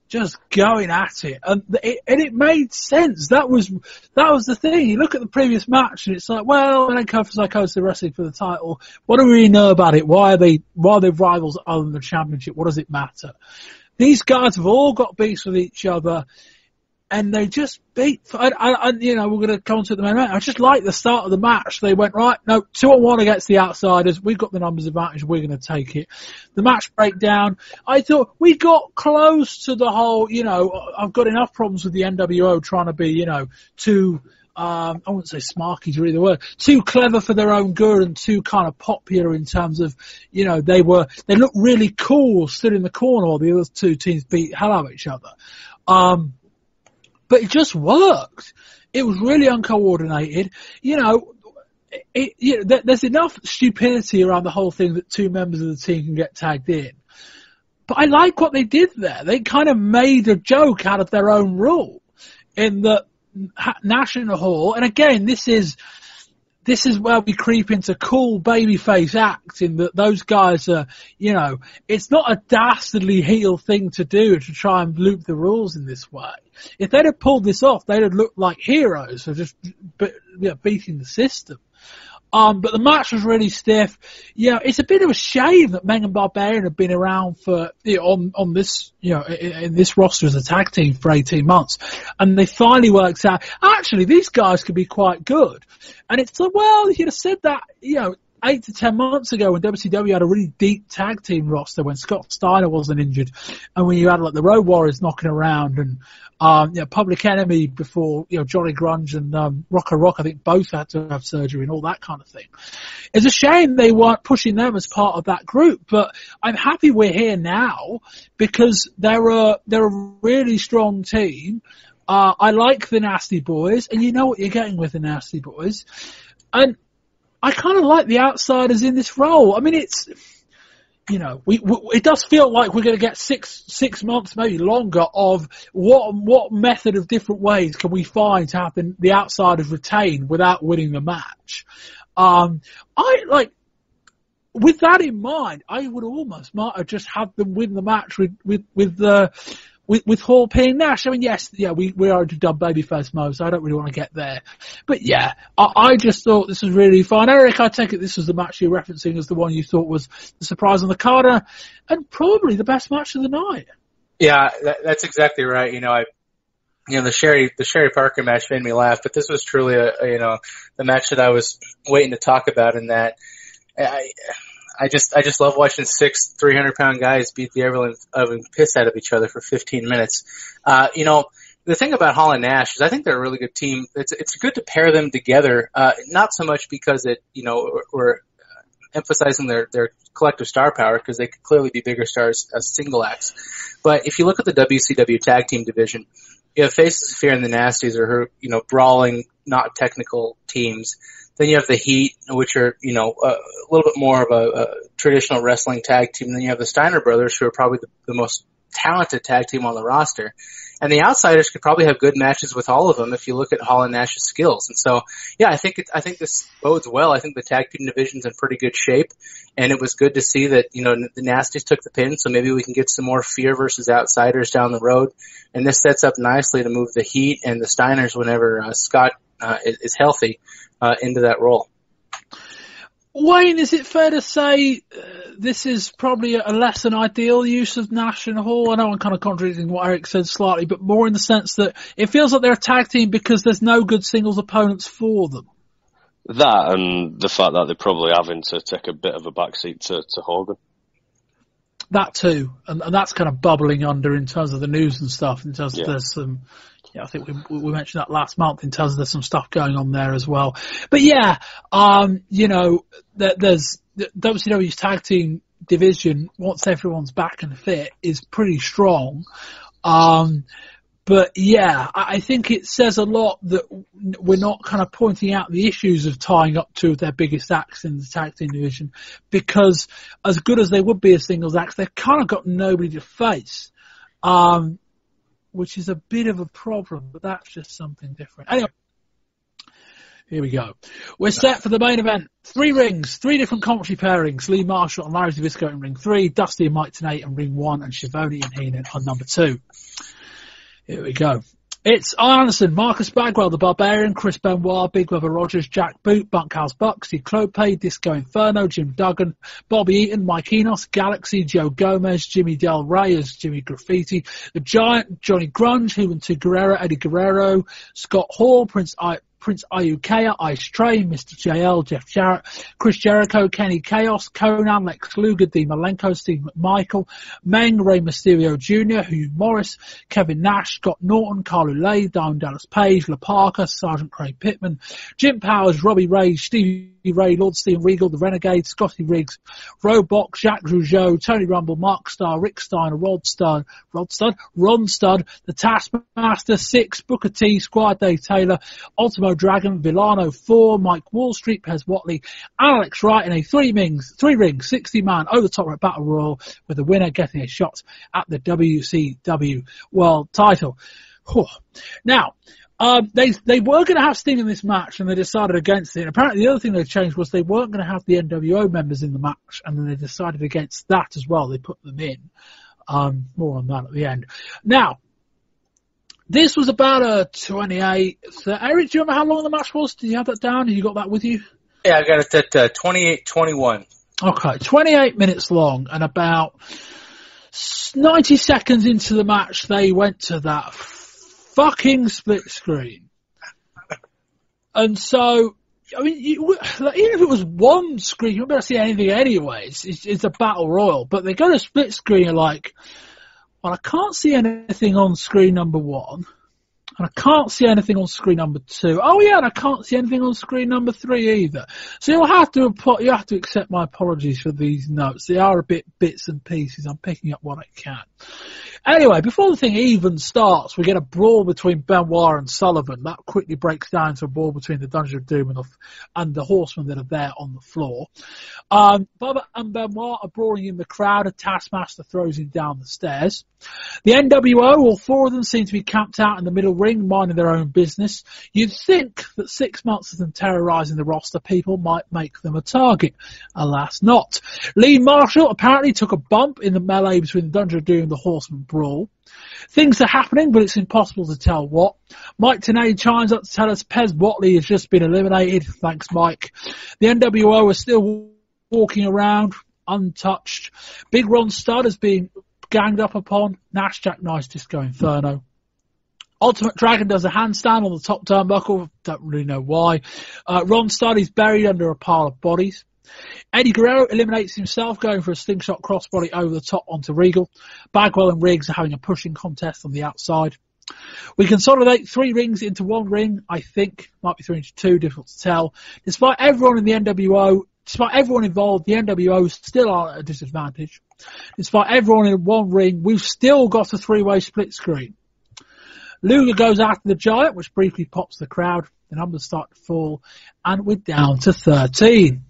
just going at it, and it made sense. That was the thing. You look at the previous match, and it's like, well, when Kofi Psychosis are wrestling for the title, what do we really know about it? Why are they rivals other than the championship? What does it matter? These guys have all got beefs with each other, and they just beat. We're going to come to the main event. I just like the start of the match. They went, right, no, 2-on-1 against the outsiders. We've got the numbers advantage. We're going to take it. The match breakdown. I thought we got close to the whole, I've got enough problems with the NWO trying to be, too, I wouldn't say smarky is really the word, too clever for their own good and too kind of popular in terms of, they looked really cool, stood in the corner while the other two teams beat hell out of each other. But it just worked. It was really uncoordinated. There's enough stupidity around the whole thing that 2 members of the team can get tagged in. But I like what they did there. They kind of made a joke out of their own rule in the Nash and Hall. And again, this is where we creep into cool babyface act in that those guys are, it's not a dastardly heel thing to do to try and loop the rules in this way. If they'd have pulled this off, they'd have looked like heroes for just beating the system. But the match was really stiff. It's a bit of a shame that Meng and Barbarian have been around for, on this, in this roster as a tag team for 18 months. And they finally worked out, actually, these guys could be quite good. And it's like, well, you'd have said that, 8 to 10 months ago when WCW had a really deep tag team roster when Scott Steiner wasn't injured and when you had like the Road Warriors knocking around and Public Enemy before Johnny Grunge and Rocco Rock, I think both had to have surgery and all that kind of thing. It's a shame they weren't pushing them as part of that group, but I'm happy we're here now because they're a really strong team. I like the Nasty Boys, and you know what you're getting with the Nasty Boys. And I kind of like the outsiders in this role. I mean, it's, it does feel like we're going to get six months, maybe longer, of what method of different ways can we find to have the outsiders retain without winning the match. With that in mind, I would almost might have just had them win the match with Hall pinning Nash. I mean, yes, we are into dub babyface mode, so I don't really want to get there. But yeah, I just thought this was really fun. Eric, I take it this was the match you're referencing as the one you thought was the surprise on the card, and probably the best match of the night. Yeah, that's exactly right. The Sherry Parker match made me laugh, but this was truly the match that I was waiting to talk about, in that I just love watching 6 300-pound guys beat the ever-loving piss out of each other for 15 minutes. The thing about Hall and Nash is I think they're a really good team. It's good to pair them together, not so much because we're emphasizing their collective star power, because they could clearly be bigger stars as single acts. But if you look at the WCW tag team division, you have Faces of Fear and the Nasties, or brawling, not technical teams. Then you have the Heat, which are, a little bit more of a traditional wrestling tag team. And then you have the Steiner brothers, who are probably the most talented tag team on the roster. And the outsiders could probably have good matches with all of them if you look at Hall and Nash's skills. And so, yeah, I think this bodes well. I think the tag team division's in pretty good shape. And it was good to see that, the Nasties took the pin. So maybe we can get some more Fear versus outsiders down the road. And this sets up nicely to move the Heat and the Steiners whenever Scott is healthy into that role. Wayne, is it fair to say this is probably a less than ideal use of Nash and Hall? I know I'm kind of contradicting what Eric said slightly, but more in the sense that it feels like they're a tag team because there's no good singles opponents for them. That and the fact that they're probably having to take a bit of a backseat to Hogan. That too, and that's kind of bubbling under in terms of the news and stuff. In terms of there's some, I think we mentioned that last month. In terms of there's some stuff going on there as well. But yeah, there's WCW's tag team division once everyone's back and fit is pretty strong. But yeah, I think it says a lot that we're not kind of pointing out the issues of tying up two of their biggest acts in the tag team division, because as good as they would be as singles acts, they've kind of got nobody to face, which is a bit of a problem, but that's just something different. Anyway, here we go. We're set for the main event. 3 rings, 3 different commentary pairings. Lee Marshall and Yrs Ago in ring 3, Dusty and Mike Tenay in ring 1, and Schiavone and Heenan on number 2. Here we go. It's Anderson, Marcus Bagwell, The Barbarian, Chris Benoit, Big Brother Rogers, Jack Boot, Bunkhouse Buck, Steve Clope, Disco Inferno, Jim Duggan, Bobby Eaton, Mike Enos, Galaxy, Joe Gomez, Jimmy Del Rey as Jimmy Graffiti, The Giant, Johnny Grunge, Juventud Guerrero, Eddie Guerrero, Scott Hall, Prince Iukea, Ice Train, Mr. JL, Jeff Jarrett, Chris Jericho, Kenny Chaos, Conan, Lex Luger, Dean Malenko, Steve McMichael, Meng, Rey Mysterio Jr., Hugh Morris, Kevin Nash, Scott Norton, Carl Ulay, Diamond Dallas Page, La Parker, Sergeant Craig Pittman, Jim Powers, Robbie Ray, Stevie Ray, Lord Steven Regal, The Renegade, Scotty Riggs, Roebuck, Jacques Rougeau, Tony Rumble, Mark Starr, Rick Steiner, Ron Studd, The Taskmaster, 6, Booker T, Squire Dave Taylor, Ultimo Dragon, Villano 4, Mike Wall Street, Pez Watley, Alex Wright in a 3-ring, 60-man over-the-top battle royal, with the winner getting a shot at the WCW World title. Now, they were going to have Sting in this match, and they decided against it. And apparently the other thing they changed was they weren't going to have the NWO members in the match, and then they decided against that as well. They put them in. More on that at the end. Now, this was about a 28. So, Eric, do you remember how long the match was? Did you have that down? Have you got that with you? Yeah, I got it at 28-21. Okay, 28 minutes long, and about 90 seconds into the match, they went to that fucking split screen. And so, I mean, even if it was one screen, you wouldn't be able to see anything anyways. It's a battle royal. But they go to split screen and like, well, I can't see anything on screen number 1. And I can't see anything on screen number 2. Oh yeah, and I can't see anything on screen number 3 either. So you have to accept my apologies for these notes. They are a bit bits and pieces. I'm picking up what I can. Anyway, before the thing even starts, we get a brawl between Benoit and Sullivan. That quickly breaks down to a brawl between the Dungeon of Doom and the Horsemen that are there on the floor. Bubba and Benoit are brawling in the crowd. A Taskmaster throws him down the stairs. The NWO, all 4 of them, seem to be camped out in the middle ring, minding their own business. You'd think that 6 months of them terrorising the roster people might make them a target. Alas not. Lee Marshall apparently took a bump in the melee between the Dungeon of Doom and the Horsemen brawl. Things are happening, but it's impossible to tell what. Mike Tenay chimes up to tell us Pez Watley has just been eliminated. Thanks, Mike. The NWO are still walking around untouched. Big Ron Studd is being ganged up upon. Nash, Jack Nice, Disco Inferno. Ultimate Dragon does a handstand on the top turnbuckle. Don't really know why. Ron Studd is buried under a pile of bodies. Eddie Guerrero eliminates himself, going for a slingshot crossbody over the top onto Regal. Bagwell and Riggs are having a pushing contest on the outside. We consolidate 3 rings into 1 ring, I think. Might be 3 into 2, difficult to tell. Despite everyone involved, the NWO still are at a disadvantage. Despite everyone in 1 ring, we've still got a 3-way split screen. Luger goes after the Giant, which briefly pops the crowd. The numbers start to fall, and we're down to 13.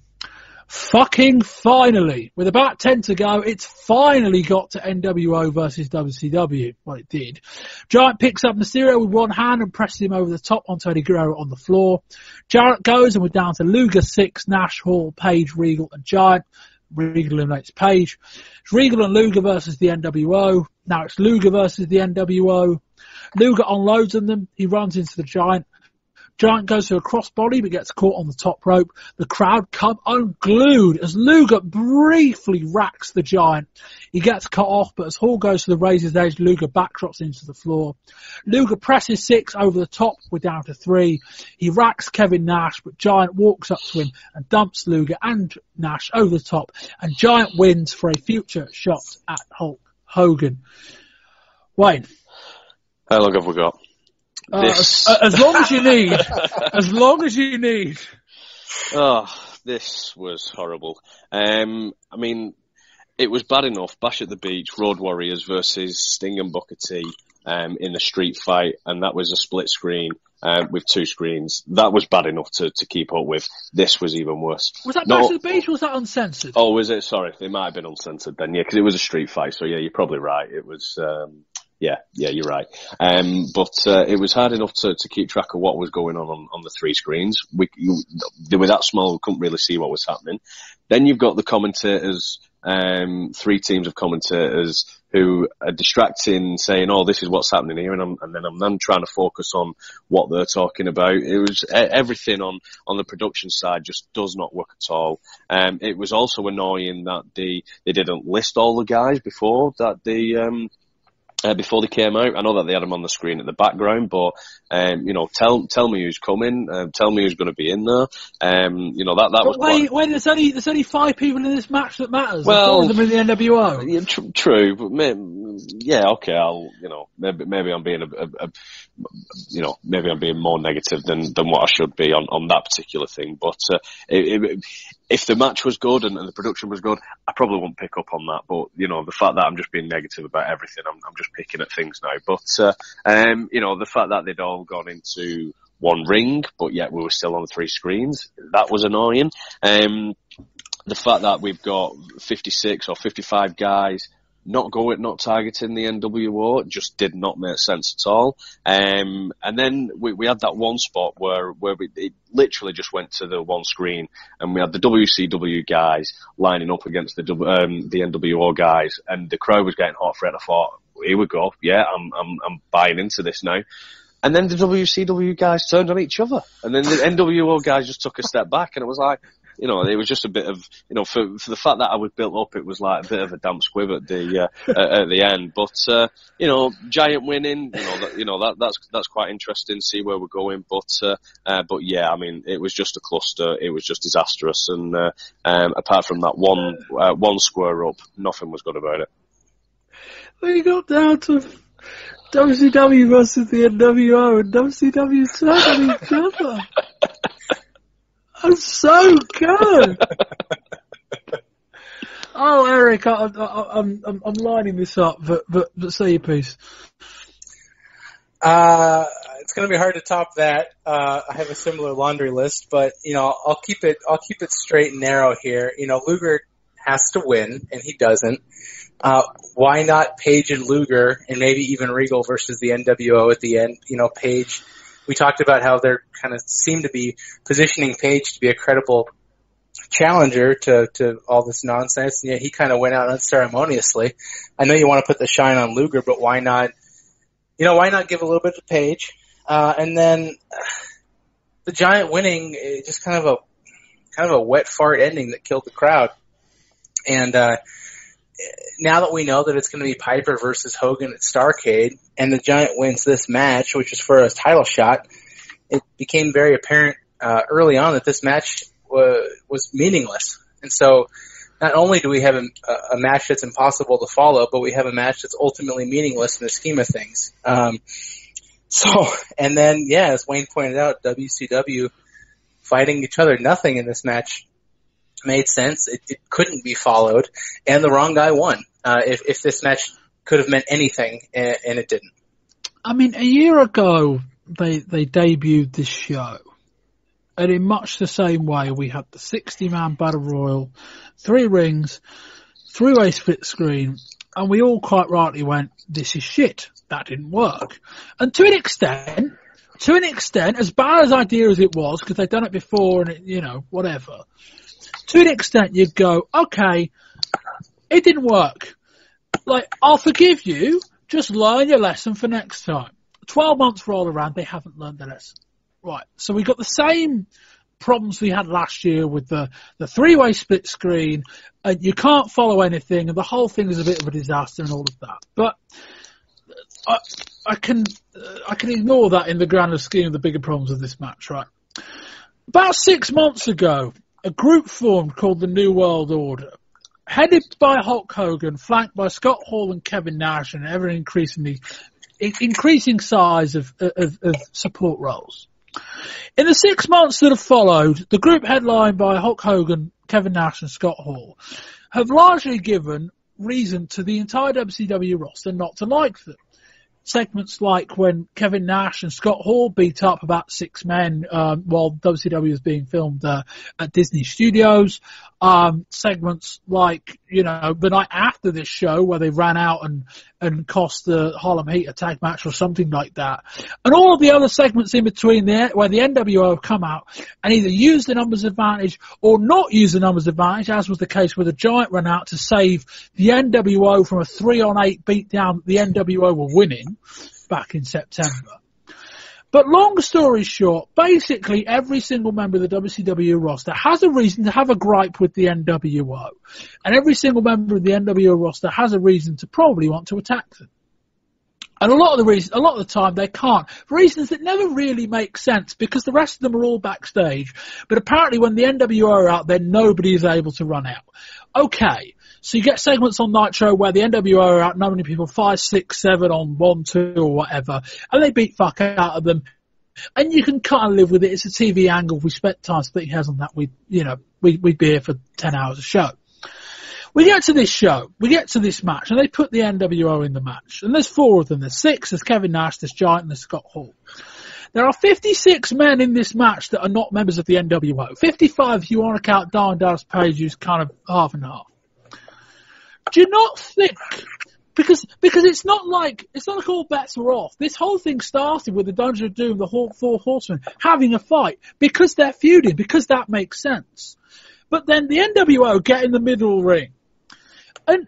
Fucking finally. With about 10 to go, it's finally got to NWO versus WCW. Well, it did. Giant picks up Mysterio with 1 hand and presses him over the top onto Eddie Guerrero on the floor. Jarrett goes, and we're down to Luger 6, Nash, Hall, Page, Regal, and Giant. Regal eliminates Page. It's Regal and Luger versus the NWO. Now it's Luger versus the NWO. Luger unloads on them. He runs into the Giant. Giant goes for a crossbody but gets caught on the top rope. The crowd come unglued as Luger briefly racks the Giant. He gets cut off, but as Hall goes to the Razor's Edge, Luger backdrops into the floor. Luger presses 6 over the top. We're down to 3. He racks Kevin Nash, but Giant walks up to him and dumps Luger and Nash over the top. And Giant wins for a future shot at Hulk Hogan. Wayne. How long have we got? As long as you need. As long as you need. Oh, this was horrible. I mean, it was bad enough. Bash at the Beach, Road Warriors versus Sting and Booker T in a street fight, and that was a split screen with 2 screens. That was bad enough to keep up with. This was even worse. Was that Bash at the Beach or was that uncensored? Oh, was it? Sorry, it might have been uncensored then, yeah, because it was a street fight, so yeah, you're probably right. It was... Yeah, you're right. But it was hard enough to keep track of what was going on the 3 screens. They were that small, we couldn't really see what was happening. Then you've got the commentators, 3 teams of commentators who are distracting, saying, "Oh, this is what's happening here," and then I'm trying to focus on what they're talking about. It was everything on the production side just does not work at all. It was also annoying that they didn't list all the guys before they came out. I know that they had them on the screen at the background, but, tell me who's coming, tell me who's going to be in there. That was wait, there's only 5 people in this match that matters. Well, them in the NWO. Yeah, true, but okay, maybe I'm being maybe I'm being more negative than what I should be on that particular thing, but, if the match was good and the production was good, I probably wouldn't pick up on that. But, the fact that I'm just being negative about everything, I'm just picking at things now. But, the fact that they'd all gone into one ring, but yet we were still on 3 screens, that was annoying. The fact that we've got 56 or 55 guys not targeting the NWO just did not make sense at all. And then we had that one spot where it literally just went to the one screen, and we had the WCW guys lining up against the NWO guys, and the crowd was getting hot for it. I thought, here we go, yeah, I'm buying into this now. And then the WCW guys turned on each other, and then the NWO guys just took a step back, and it was like, it was just a bit of, for the fact that I was built up, it was like a bit of a damp squib at the end. But Giant winning, that's quite interesting. See where we're going. But yeah, I mean, it was just a cluster. It was just disastrous. And apart from that one square up, nothing was good about it. We got down to WCW versus the NWO, and WCW turned on each other. I'm so good. Oh, Eric, I'm lining this up, but say your piece. It's going to be hard to top that. I have a similar laundry list, but I'll keep it straight and narrow here. Luger has to win, and he doesn't. Why not Page and Luger, and maybe even Regal versus the NWO at the end? Page. We talked about how they're kind of seem to be positioning Page to be a credible challenger to all this nonsense. And he kind of went out unceremoniously. I know you want to put the shine on Luger, but why not? Why not give a little bit to Page? And then the Giant winning, just kind of a wet fart ending that killed the crowd. And now that we know that it's going to be Piper versus Hogan at Starrcade, and the Giant wins this match, which is for a title shot, it became very apparent early on that this match was meaningless. And so not only do we have a match that's impossible to follow, but we have a match that's ultimately meaningless in the scheme of things. And then, as Wayne pointed out, WCW fighting each other, nothing in this match made sense. It couldn't be followed, and the wrong guy won. If this match could have meant anything, and it didn't. I mean, a year ago, they debuted this show, and in much the same way, we had the 60-man Battle Royal, 3 rings, 3-way split screen, and we all quite rightly went, this is shit. That didn't work. And to an extent, as bad as idea as it was, because they'd done it before and whatever, to an extent you'd go, okay, it didn't work. I'll forgive you, just learn your lesson for next time. 12 months roll around, they haven't learned their lesson. right, so we got the same problems we had last year with the three-way split screen, and you can't follow anything, and the whole thing is a bit of a disaster and all of that. But I can ignore that in the grander scheme of the bigger problems of this match, right? About 6 months ago, a group formed called the New World Order, headed by Hulk Hogan, flanked by Scott Hall and Kevin Nash, and ever increasing size of support roles. In the 6 months that have followed, the group headlined by Hulk Hogan, Kevin Nash and Scott Hall have largely given reason to the entire WCW roster not to like them. Segments like when Kevin Nash and Scott Hall beat up about 6 men while WCW was being filmed at Disney Studios. Segments like, you know, the night after this show where they ran out and cost the Harlem Heat a tag match or something like that. And all of the other segments in between there where the NWO have come out and either used the numbers advantage or not used the numbers advantage, as was the case where the Giant ran out to save the NWO from a 3-on-8 beatdown that the NWO were winning back in September. But long story short, basically every single member of the WCW roster has a reason to have a gripe with the NWO. And every single member of the NWO roster has a reason to probably want to attack them. And a lot of the time they can't, for reasons that never really make sense, because the rest of them are all backstage. But apparently when the NWO are out, then nobody is able to run out. Okay. So you get segments on Nitro where the NWO are outnumbering people 5, 6, 7 on 1, 2 or whatever, and they beat fuck out of them. And you can kind of live with it. It's a TV angle. If we spent time splitting hairs on that, we'd be here for 10 hours a show. We get to this show. We get to this match, and they put the NWO in the match. And there's 4 of them. There's 6. There's Kevin Nash, there's Giant, and there's Scott Hall. There are 56 men in this match that are not members of the NWO. 55 if you want to count Darren Dallas Page, who's kind of half and half. Do you not think, because it's not like all bets were off. This whole thing started with the Dungeon of Doom, the 4 Horsemen, having a fight because they're feuding, because that makes sense. But then the NWO get in the middle ring. And,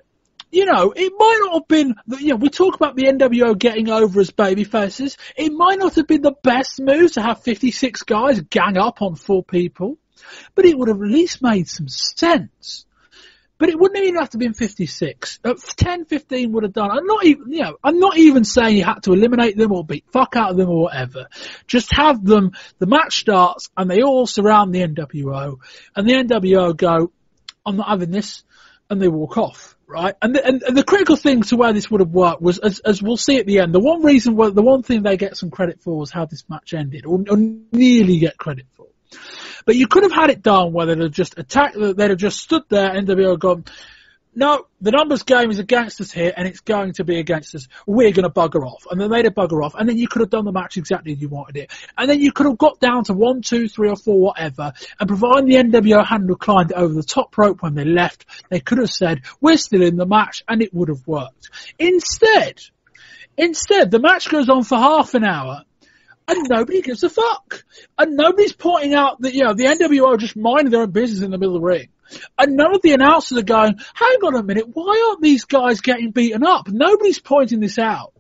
you know, it might not have been, we talk about the NWO getting over as babyfaces. It might not have been the best move to have 56 guys gang up on 4 people, but it would have at least made some sense. But it wouldn't even have to have been 56. 10, 15 would have done. I'm not even saying you had to eliminate them or beat fuck out of them or whatever. Just have them, the match starts and they all surround the NWO and the NWO go, I'm not having this, and they walk off, right? And the critical thing to where this would have worked was, as we'll see at the end, the one thing they get some credit for was how this match ended, or nearly get credit for. But you could have had it done where they'd have just attacked, they'd have just stood there, NWO gone, no, the numbers game is against us here and it's going to be against us. We're going to bugger off. And then they'd have bugger off. And then you could have done the match exactly as you wanted it. And then you could have got down to 1, 2, 3 or 4, whatever. And providing the NWO hadn't climbed over the top rope when they left, they could have said, we're still in the match, and it would have worked. Instead, the match goes on for half an hour. And nobody gives a fuck. And nobody's pointing out that, the NWO are just minding their own business in the middle of the ring. And none of the announcers are going, hang on a minute, why aren't these guys getting beaten up? Nobody's pointing this out.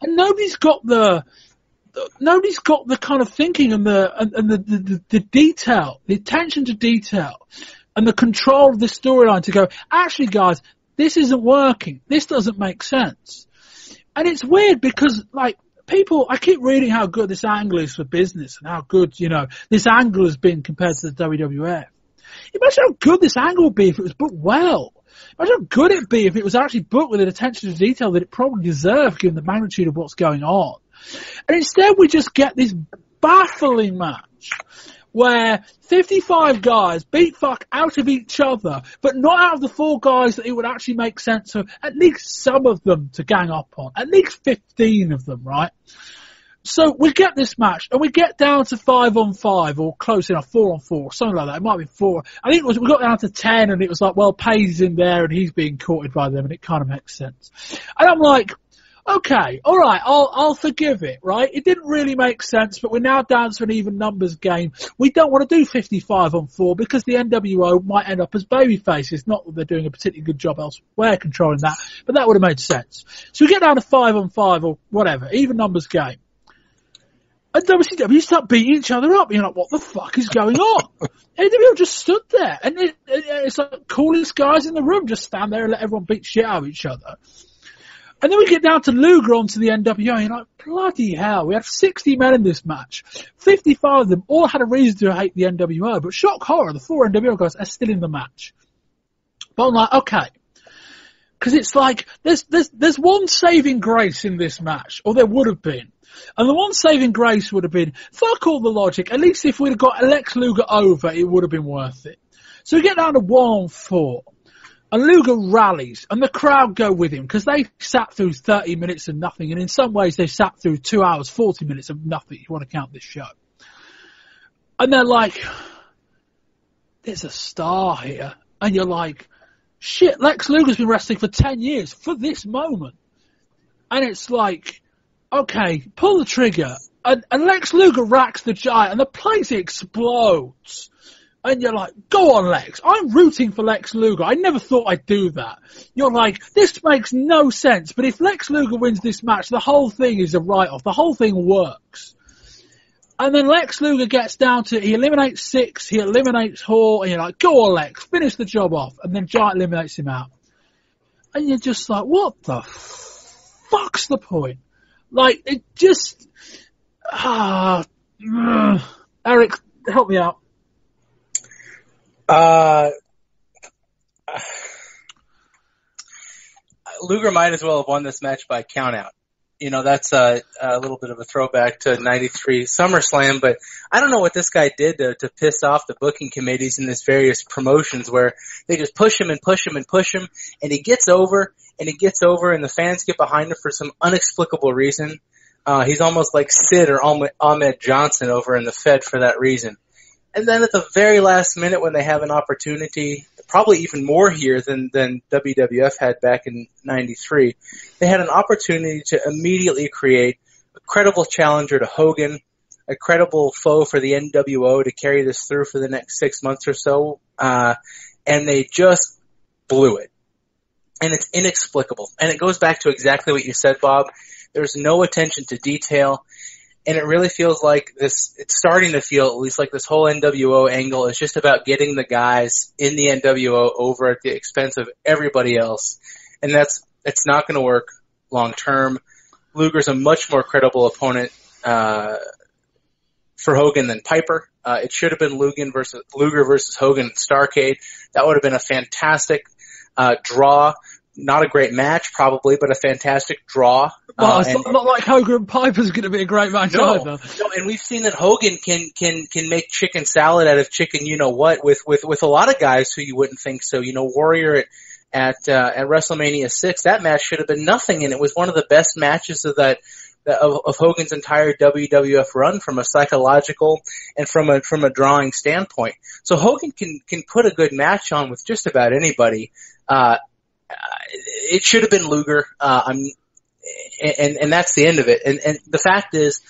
And nobody's got the kind of thinking and the detail, the attention to detail and the control of the storyline to go, actually guys, this isn't working. This doesn't make sense. And it's weird because, people, I keep reading how good this angle is for business and how good, this angle has been compared to the WWF. Imagine how good this angle would be if it was booked well. Imagine how good it'd be if it was actually booked with an attention to detail that it probably deserved given the magnitude of what's going on. And instead we just get this baffling match where 55 guys beat fuck out of each other, but not out of the 4 guys that it would actually make sense for at least some of them to gang up on. At least 15 of them, right? So we get this match, and we get down to 5-on-5, or close enough, 4-on-4, something like that. It might be 4. I think we got down to 10, and it was like, well, Page is in there, and he's being courted by them, and it kind of makes sense. And I'm like, okay, all right, I'll forgive it, right? It didn't really make sense, but we're now down to an even numbers game. We don't want to do 55-on-4 because the NWO might end up as babyfaces. Not that they're doing a particularly good job elsewhere controlling that, but that would have made sense. So we get down to 5-on-5 or whatever, even numbers game. And WCW start beating each other up. You're like, what the fuck is going on? NWO just stood there. And it's like the coolest guys in the room just stand there and let everyone beat shit out of each other. And then we get down to Luger onto the NWO, and you're like, bloody hell, we had 60 men in this match. 55 of them all had a reason to hate the NWO, but shock horror, the 4 NWO guys are still in the match. But I'm like, okay. Because it's like, there's one saving grace in this match, or there would have been. And the one saving grace would have been, fuck all the logic, at least if we'd have got Lex Luger over, it would have been worth it. So we get down to 1-on-4. And Luger rallies, and the crowd go with him, because they sat through 30 minutes of nothing, and in some ways they sat through 2 hours, 40 minutes of nothing, if you want to count this show. And they're like, there's a star here. And you're like, shit, Lex Luger's been wrestling for 10 years for this moment. And it's like, okay, pull the trigger. And Lex Luger racks the giant, and the place explodes. And you're like, go on, Lex. I'm rooting for Lex Luger. I never thought I'd do that. You're like, this makes no sense. But if Lex Luger wins this match, the whole thing is a write-off. The whole thing works. And then Lex Luger gets down to, he eliminates 6, he eliminates Hall, and you're like, go on, Lex, finish the job off. And then Giant eliminates him out. And you're just like, what the fuck's the point? Like, it just, Eric, help me out. Luger might as well have won this match by countout. You know, that's a little bit of a throwback to 93 SummerSlam, but I don't know what this guy did to piss off the booking committees in this various promotions where they just push him and push him and push him, and he gets over, and the fans get behind him for some inexplicable reason. He's almost like Sid or Ahmed Johnson over in the Fed for that reason. And then at the very last minute when they have an opportunity, probably even more here than WWF had back in 93, they had an opportunity to immediately create a credible challenger to Hogan, a credible foe for the NWO to carry this through for the next 6 months or so, and they just blew it. And it's inexplicable. And it goes back to exactly what you said, Bob. There's no attention to detail. And it really feels like it's starting to feel at least like this whole NWO angle is just about getting the guys in the NWO over at the expense of everybody else. And it's not going to work long term. Luger's a much more credible opponent, for Hogan than Piper. It should have been Luger versus Hogan at Starrcade. That would have been a fantastic, draw. Not a great match, probably, but a fantastic draw. Well, it's not like Hogan and Piper's going to be a great match either. No, and we've seen that Hogan can make chicken salad out of chicken, you know what, with a lot of guys who you wouldn't think so. You know, Warrior at WrestleMania 6, that match should have been nothing, and it was one of the best matches of Hogan's entire WWF run from a psychological and from a drawing standpoint. So Hogan can put a good match on with just about anybody. It should have been Luger, and that's the end of it. And the fact is,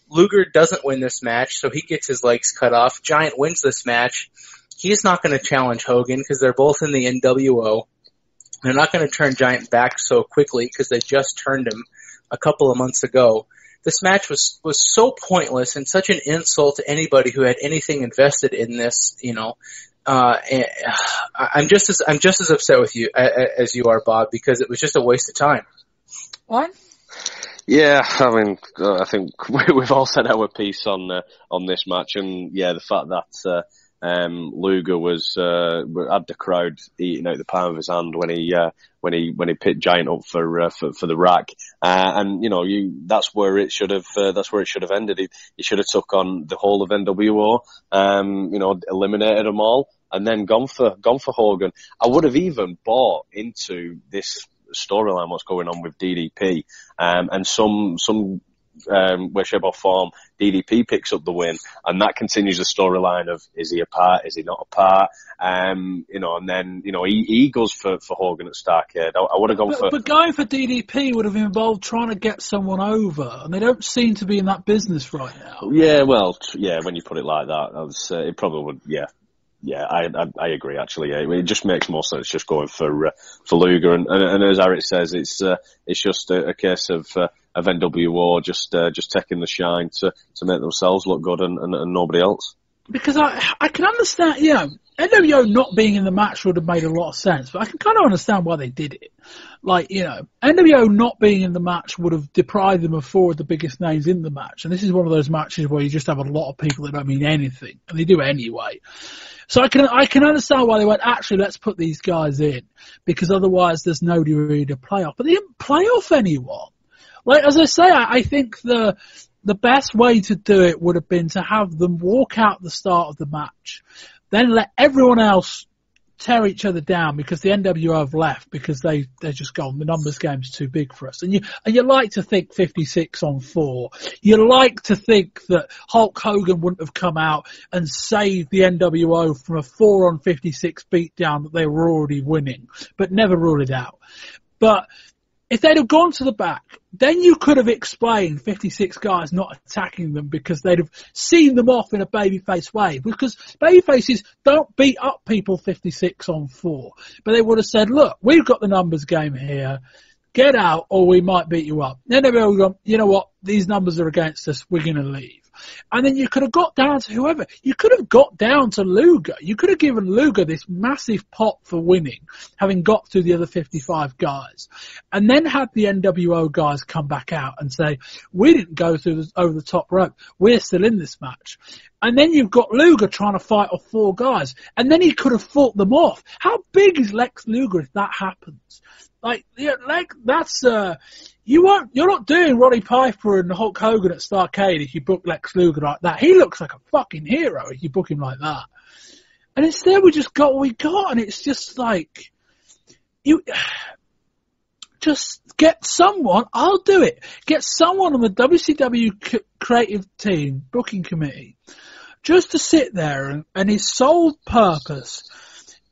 Luger doesn't win this match, so he gets his legs cut off. Giant wins this match. He's not going to challenge Hogan because they're both in the NWO. They're not going to turn Giant back so quickly because they just turned him a couple of months ago. This match was so pointless and such an insult to anybody who had anything invested in this, you know. And I'm just as upset with you as you are, Bob, because it was just a waste of time. What? Yeah, I mean, I think we've all said our piece on this match, and yeah, the fact that Luger had the crowd eating out the palm of his hand when he picked Giant up for the rack, and you know, that's where it should have ended. He should have took on the whole of NWO, you know, eliminated them all, and then gone for Hogan. I would have even bought into this storyline, what's going on with DDP, and some way, shape or form, DDP picks up the win, and that continues the storyline of, is he a part, is he not a part, you know, and then, you know, he goes for Hogan at Starrcade. I would have gone for... But going for DDP would have involved trying to get someone over, and they don't seem to be in that business right now. Yeah, well, yeah, when you put it like that, it probably would, yeah. Yeah, I agree, actually. Yeah. It just makes more sense just going for Luger. And as Eric says, it's just a case of NWO just taking the shine to make themselves look good and nobody else. Because I can understand, NWO not being in the match would have made a lot of sense, but I can kind of understand why they did it. Like, NWO not being in the match would have deprived them of 4 of the biggest names in the match. And this is one of those matches where you just have a lot of people that don't mean anything, and they do anyway. So I can understand why they went, actually, let's put these guys in, because otherwise there's nobody really to play off. But they didn't play off anyone. Like, as I say, I think the best way to do it would have been to have them walk out the start of the match, then let everyone else tear each other down because the NWO have left because they're just gone. The numbers game's too big for us. And you like to think 56-on-4. You like to think that Hulk Hogan wouldn't have come out and saved the NWO from a 4-on-56 beatdown that they were already winning, but never rule it out. But if they'd have gone to the back, then you could have explained 56 guys not attacking them because they'd have seen them off in a babyface way. Because babyfaces don't beat up people 56-on-4. But they would have said, look, we've got the numbers game here. Get out or we might beat you up. Then they'd have gone, you know what, these numbers are against us, we're going to leave. And then you could have got down to whoever. You could have got down to Luger. You could have given Luger this massive pot for winning, having got through the other 55 guys. And then had the NWO guys come back out and say, we didn't go through over the top rope. We're still in this match. And then you've got Luger trying to fight off 4 guys. And then he could have fought them off. How big is Lex Luger if that happens? You're not doing Roddy Piper and Hulk Hogan at Starrcade if you book Lex Luger like that. He looks like a fucking hero if you book him like that. And instead we just got what we got, and it's just like, you just get someone, I'll do it. Get someone on the WCW creative team, booking committee, just to sit there and his sole purpose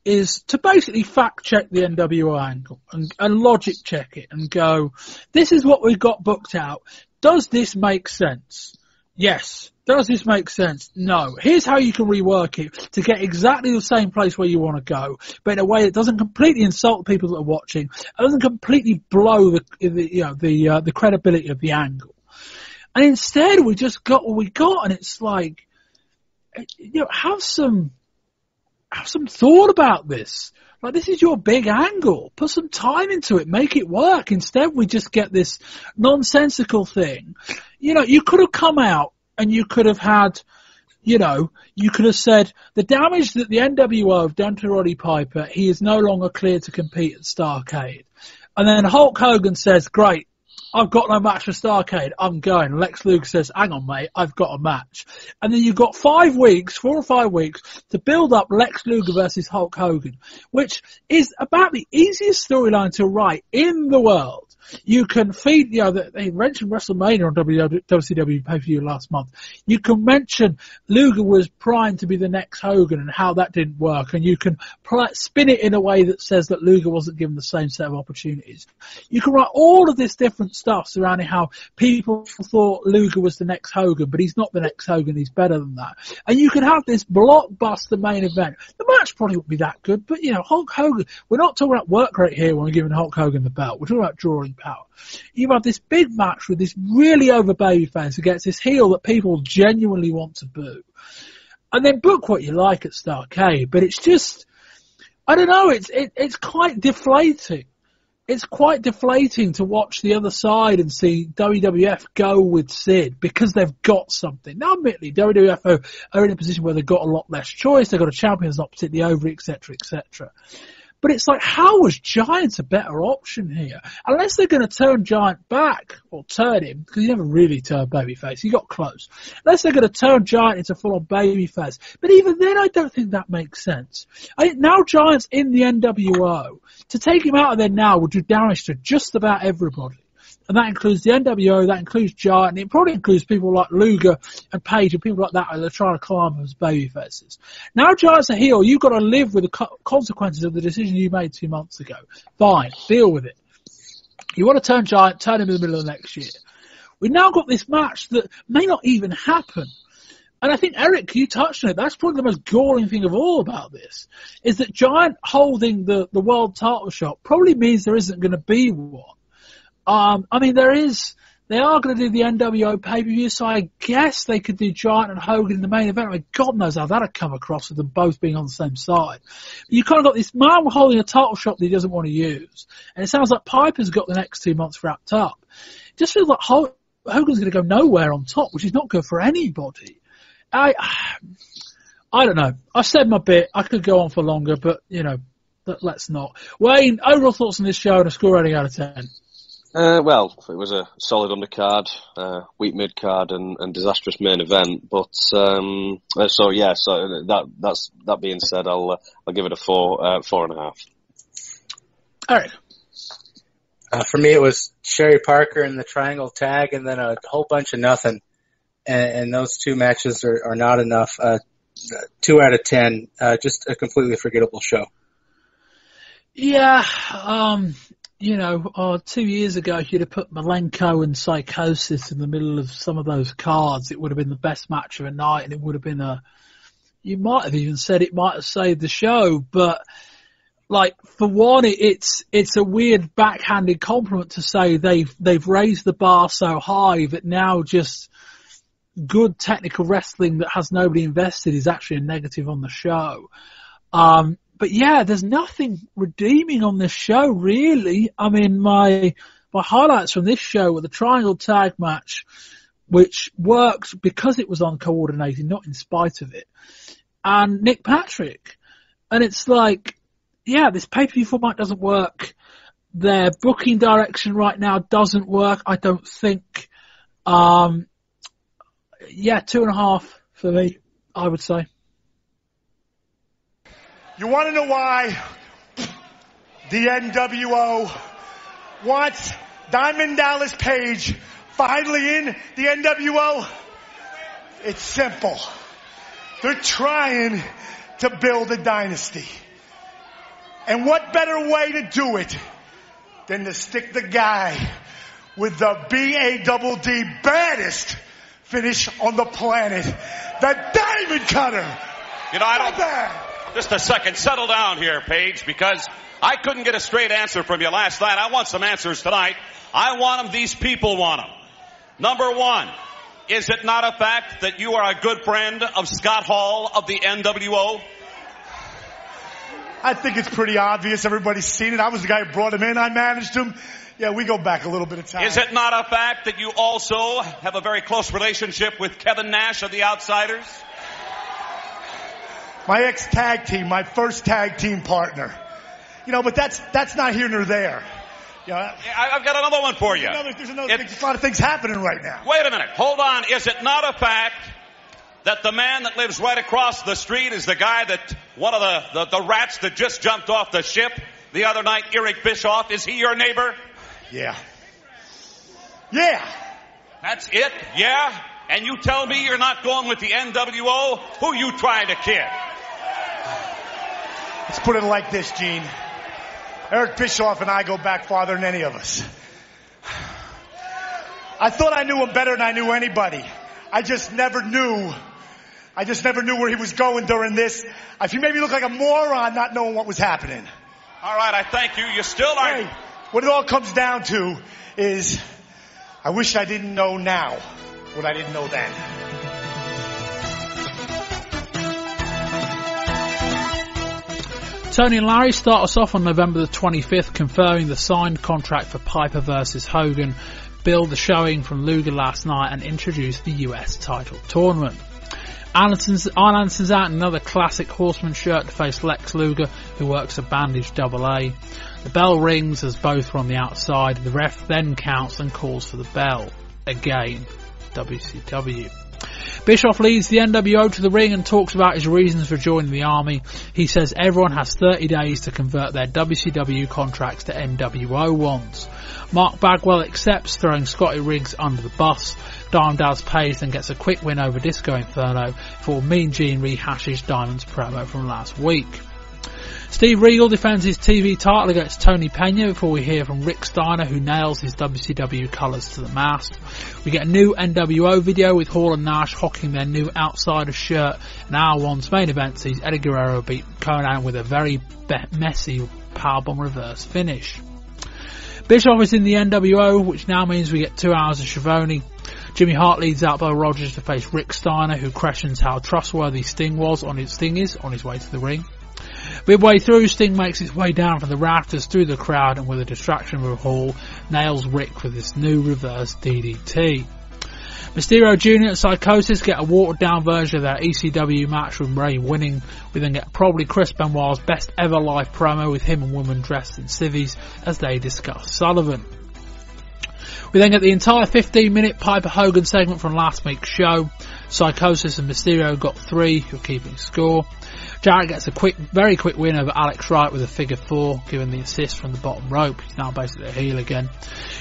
is to basically fact check the NWO angle and logic check it and go, this is what we've got booked out. Does this make sense? Yes. Does this make sense? No. Here's how you can rework it to get exactly the same place where you want to go, but in a way that doesn't completely insult the people that are watching, it doesn't completely blow the credibility of the angle. And instead we just got what we got, and it's like, have some thought about this. Like, this is your big angle. Put some time into it. Make it work. Instead, we just get this nonsensical thing. You could have come out and you could have had, you could have said, the damage that the NWO have done to Roddy Piper, he is no longer cleared to compete at Starrcade. And then Hulk Hogan says, great, I've got no match for Starrcade, I'm going. Lex Luger says, hang on, mate, I've got a match. And then you've got 4 or 5 weeks to build up Lex Luger versus Hulk Hogan, which is about the easiest storyline to write in the world. You can feed, they mentioned WrestleMania on WCW pay-per-view last month. You can mention Luger was primed to be the next Hogan and how that didn't work, and you can spin it in a way that says that Luger wasn't given the same set of opportunities. You can write all of this different stuff surrounding how people thought Luger was the next Hogan, but he's not the next Hogan, he's better than that. And you can have this blockbuster main event. The match probably wouldn't be that good, but Hulk Hogan, we're not talking about work rate here when we're giving Hulk Hogan the belt. We're talking about drawing power. You have this big match with this really over babyface against this heel that people genuinely want to boo. And then book what you like at Starrcade, but it's just, I don't know, it's quite deflating. It's quite deflating to watch the other side and see WWF go with Sid because they've got something. Now, admittedly, WWF are in a position where they've got a lot less choice. They've got a champion that's not particularly over, etc., etc. But it's like, how was Giant a better option here? Unless they're going to turn Giant back, or turn him, because he never really turned babyface. He got close. Unless they're going to turn Giant into full-on babyface. But even then, I don't think that makes sense. I think now Giant's in the NWO. To take him out of there now would do damage to just about everybody. And that includes the NWO, that includes Giant, and it probably includes people like Luger and Page and people like that that are trying to climb as babyfaces. Now Giant's a heel, you've got to live with the consequences of the decision you made 2 months ago. Fine, deal with it. You want to turn Giant, turn him in the middle of next year. We've now got this match that may not even happen. And I think, Eric, you touched on it. That's probably the most galling thing of all about this, is that Giant holding the world title shot probably means there isn't going to be one. There is They are going to do the NWO pay-per-view, so I guess they could do Giant and Hogan in the main event. I mean, God knows how that would come across with them both being on the same side. But you kind of got this man holding a title shot that he doesn't want to use. And it sounds like Piper's got the next 2 months wrapped up. It just feels like Hogan's going to go nowhere on top, which is not good for anybody. I don't know. I've said my bit. I could go on for longer, but, let's not. Wayne, overall thoughts on this show and a score rating out of 10? Well, it was a solid undercard, weak mid-card and disastrous main event. But, that being said, I'll give it a 4.5. Eric. For me, it was Sherry Parker and the triangle tag, and then a whole bunch of nothing. And those two matches are not enough. 2 out of 10. Just a completely forgettable show. Yeah. 2 years ago, if you'd have put Malenko and Psychosis in the middle of some of those cards, it would have been the best match of the night, and it would have been you might have even said it might have saved the show, but, for one, it's a weird backhanded compliment to say they've raised the bar so high that now just good technical wrestling that has nobody invested is actually a negative on the show. But yeah, there's nothing redeeming on this show, really. I mean, my highlights from this show were the triangle tag match, which worked because it was uncoordinated, not in spite of it, and Nick Patrick. And it's this pay-per-view format doesn't work. Their booking direction right now doesn't work, I don't think. 2.5 for me, I would say. You want to know why the NWO wants Diamond Dallas Page finally in the NWO? It's simple. They're trying to build a dynasty. And what better way to do it than to stick the guy with the B-A-double-D baddest finish on the planet, the Diamond Cutter. Just a second. Settle down here, Paige, because I couldn't get a straight answer from you last night. I want some answers tonight. I want them. These people want them. Number one, is it not a fact that you are a good friend of Scott Hall of the NWO? I think it's pretty obvious. Everybody's seen it. I was the guy who brought him in. I managed him. Yeah, we go back a little bit of time. Is it not a fact that you also have a very close relationship with Kevin Nash of the Outsiders? My ex-tag team, my first tag team partner. But that's not here nor there. I've got another one for you. There's a lot of things happening right now. Wait a minute. Hold on. Is it not a fact that the man that lives right across the street is the guy that one of the rats that just jumped off the ship the other night, Eric Bischoff? Is he your neighbor? Yeah. That's it? Yeah? And you tell me you're not going with the NWO? Who you trying to kid? Let's put it like this, Gene. Eric Bischoff and I go back farther than any of us. I thought I knew him better than I knew anybody. I just never knew where he was going during this. He made me look like a moron not knowing what was happening. All right, I thank you. You still are... Hey, what it all comes down to is I wish I didn't know now what I didn't know then. Tony and Larry start us off on November the 25th, confirming the signed contract for Piper versus Hogan, build the showing from Luger last night, and introduce the US title tournament. Arn Anderson's out in another classic Horseman shirt to face Lex Luger, who works a bandaged AA. The bell rings as both are on the outside. The ref then counts and calls for the bell. Again, WCW. Bischoff leads the NWO to the ring and talks about his reasons for joining the army. He says everyone has 30 days to convert their WCW contracts to NWO ones. Mark Bagwell accepts, throwing Scotty Riggs under the bus. Diamond Dallas Page then gets a quick win over Disco Inferno before Mean Gene rehashes Diamond's promo from last week. Steve Regal defends his TV title against Tony Pena before we hear from Rick Steiner, who nails his WCW colours to the mast. We get a new NWO video with Hall and Nash hocking their new Outsider shirt, and Hour 1's main event sees Eddie Guerrero beat Conan with a very messy powerbomb reverse finish. Bischoff is in the NWO, which now means we get 2 hours of Schiavone. Jimmy Hart leads out by Rogers to face Rick Steiner, who questions how trustworthy Sting is on his way to the ring. Midway through, Sting makes his way down from the rafters through the crowd and with a distraction from Hall, nails Rick with this new reverse DDT. Mysterio Jr. and Psychosis get a watered down version of their ECW match with Ray winning. We then get probably Chris Benoit's best ever live promo with him and woman dressed in civvies as they discuss Sullivan. We then get the entire 15-minute Piper Hogan segment from last week's show. Psychosis and Mysterio got 3, who are keeping score. Jarrett gets a very quick win over Alex Wright with a figure 4, given the assist from the bottom rope. He's now basically a heel again.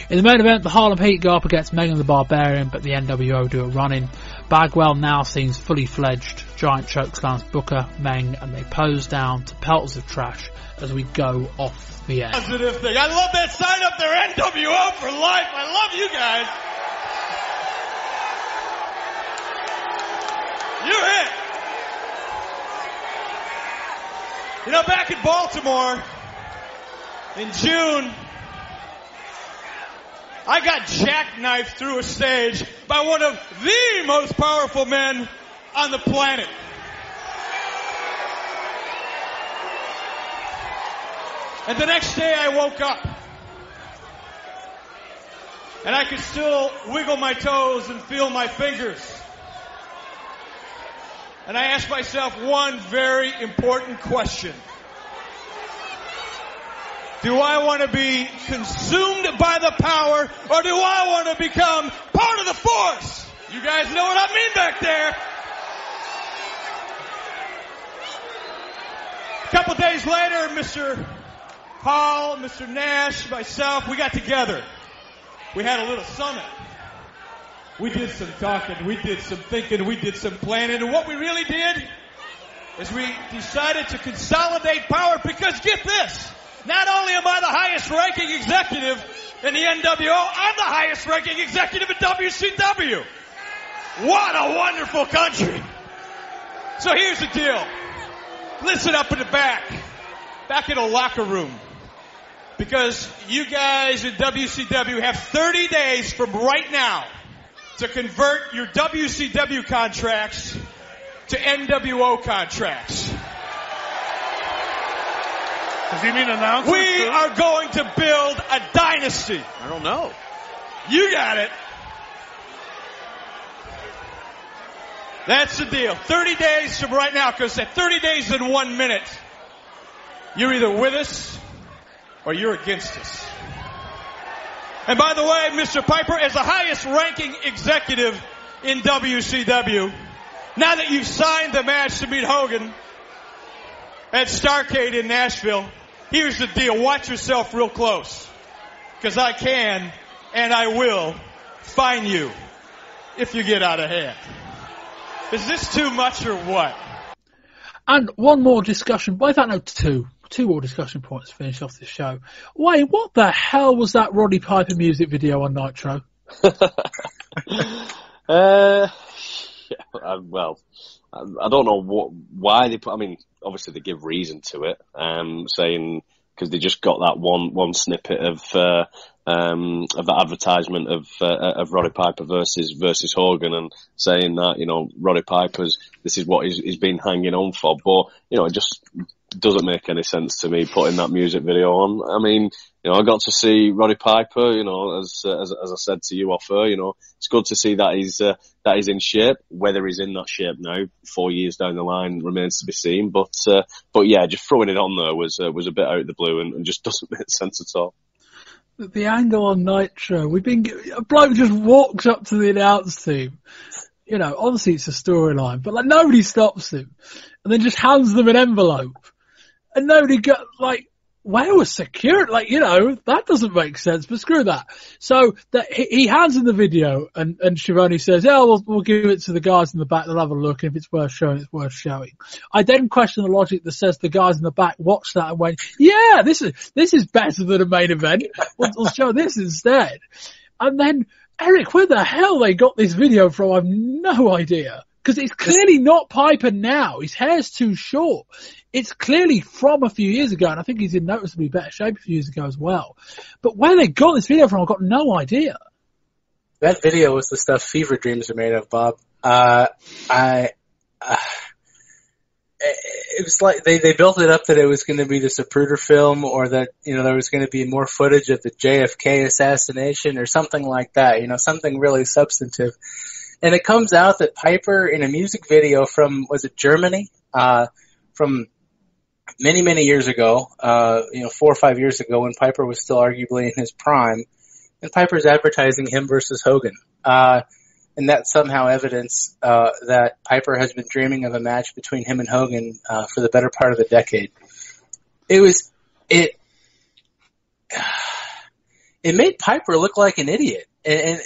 In the main event, the Harlem Heat go up against Megan the Barbarian, but the NWO do a run-in. Bagwell now seems fully fledged. Giant chokeslams Booker, Meng, and they pose down to pelters of trash as we go off the air. Positive thing. I love that sign up there, NWO for life. I love you guys. You're it. You know, back in Baltimore in June, I got jackknifed through a stage by one of the most powerful men on the planet. And the next day I woke up and I could still wiggle my toes and feel my fingers. And I asked myself one very important question. Do I want to be consumed by the power, or do I want to become part of the force? You guys know what I mean back there. A couple days later, Mr. Hall, Mr. Nash, myself, we got together. We had a little summit. We did some talking, we did some thinking, we did some planning, and what we really did is we decided to consolidate power because, get this, not only am I the highest ranking executive in the NWO, I'm the highest ranking executive in WCW. What a wonderful country. So here's the deal. Listen up in the back in the locker room, because you guys in WCW have 30 days from right now to convert your WCW contracts to NWO contracts. Does he mean announcers? We are going to build a dynasty. I don't know. You got it. That's the deal. 30 days from right now, because at 30 days and 1 minute, you're either with us or you're against us. And by the way, Mr. Piper, as the highest ranking executive in WCW, now that you've signed the match to meet Hogan at Starrcade in Nashville, here's the deal. Watch yourself real close, because I can and I will fine you if you get out of hand. Is this too much or what? And one more discussion, well, in fact, no, two more discussion points to finish off this show. Wayne, what the hell was that Roddy Piper music video on Nitro? Well, I don't know why they put. I mean, obviously they give reason to it, saying because they just got that one snippet of the advertisement of Roddy Piper versus Hogan, and saying that, you know, Roddy Piper's, this is what he's been hanging on for. But, you know, it just doesn't make any sense to me putting that music video on. I mean, you know, I got to see Roddy Piper, you know, as I said to you off air, you know, it's good to see that he's in shape. Whether he's in that shape now, 4 years down the line, remains to be seen. But yeah, just throwing it on there was a bit out of the blue and just doesn't make sense at all. The angle on Nitro, a bloke just walks up to the announce team. You know, obviously it's a storyline, but like nobody stops him, and then just hands them an envelope, and nobody got like, where was security? Like, you know, that doesn't make sense, but screw that. So that he hands in the video, and Schiavone says, yeah, we'll give it to the guys in the back, they'll have a look, and if it's worth showing, it's worth showing. I then question the logic that says the guys in the back watched that and went, yeah, this is better than a main event. We'll show this instead. And then, Eric, where the hell they got this video from, I've no idea. Because it's clearly not Piper now. His hair's too short. It's clearly from a few years ago, and I think he's in noticeably better shape a few years ago as well. But where they got this video from, I've got no idea. That video was the stuff fever dreams are made of, Bob. It was like they built it up that it was going to be the Zapruder film, or that, you know, there was going to be more footage of the JFK assassination or something like that, you know, something really substantive. And it comes out that Piper, in a music video from, was it Germany? From many, many years ago, 4 or 5 years ago, when Piper was still arguably in his prime, and Piper's advertising him versus Hogan. And that's somehow evidence that Piper has been dreaming of a match between him and Hogan for the better part of a decade. It made Piper look like an idiot, and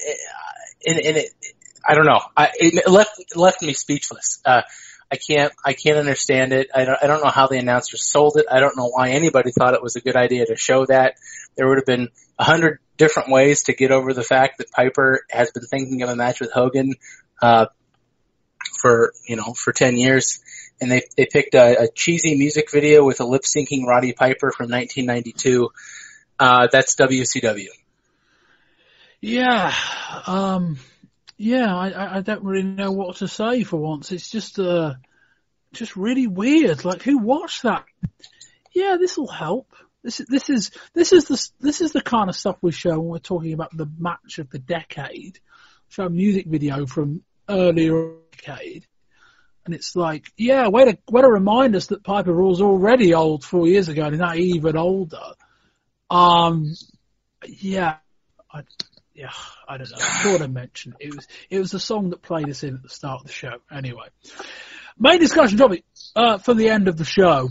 it I don't know. It left me speechless. I can't understand it. I don't know how the announcers sold it. I don't know why anybody thought it was a good idea to show that. There would have been 100 different ways to get over the fact that Piper has been thinking of a match with Hogan for 10 years, and they picked a cheesy music video with a lip syncing Roddy Piper from 1992. That's WCW. Yeah. I don't really know what to say for once. It's just really weird. Like, who watched that? Yeah, this will help. This is the kind of stuff we show when we're talking about the match of the decade. Show a music video from earlier decade, and it's like, yeah, way to remind us that Piper was already old 4 years ago, and now even older. I don't know. I thought I mentioned it was the song that played us in at the start of the show. Anyway, main discussion topic for the end of the show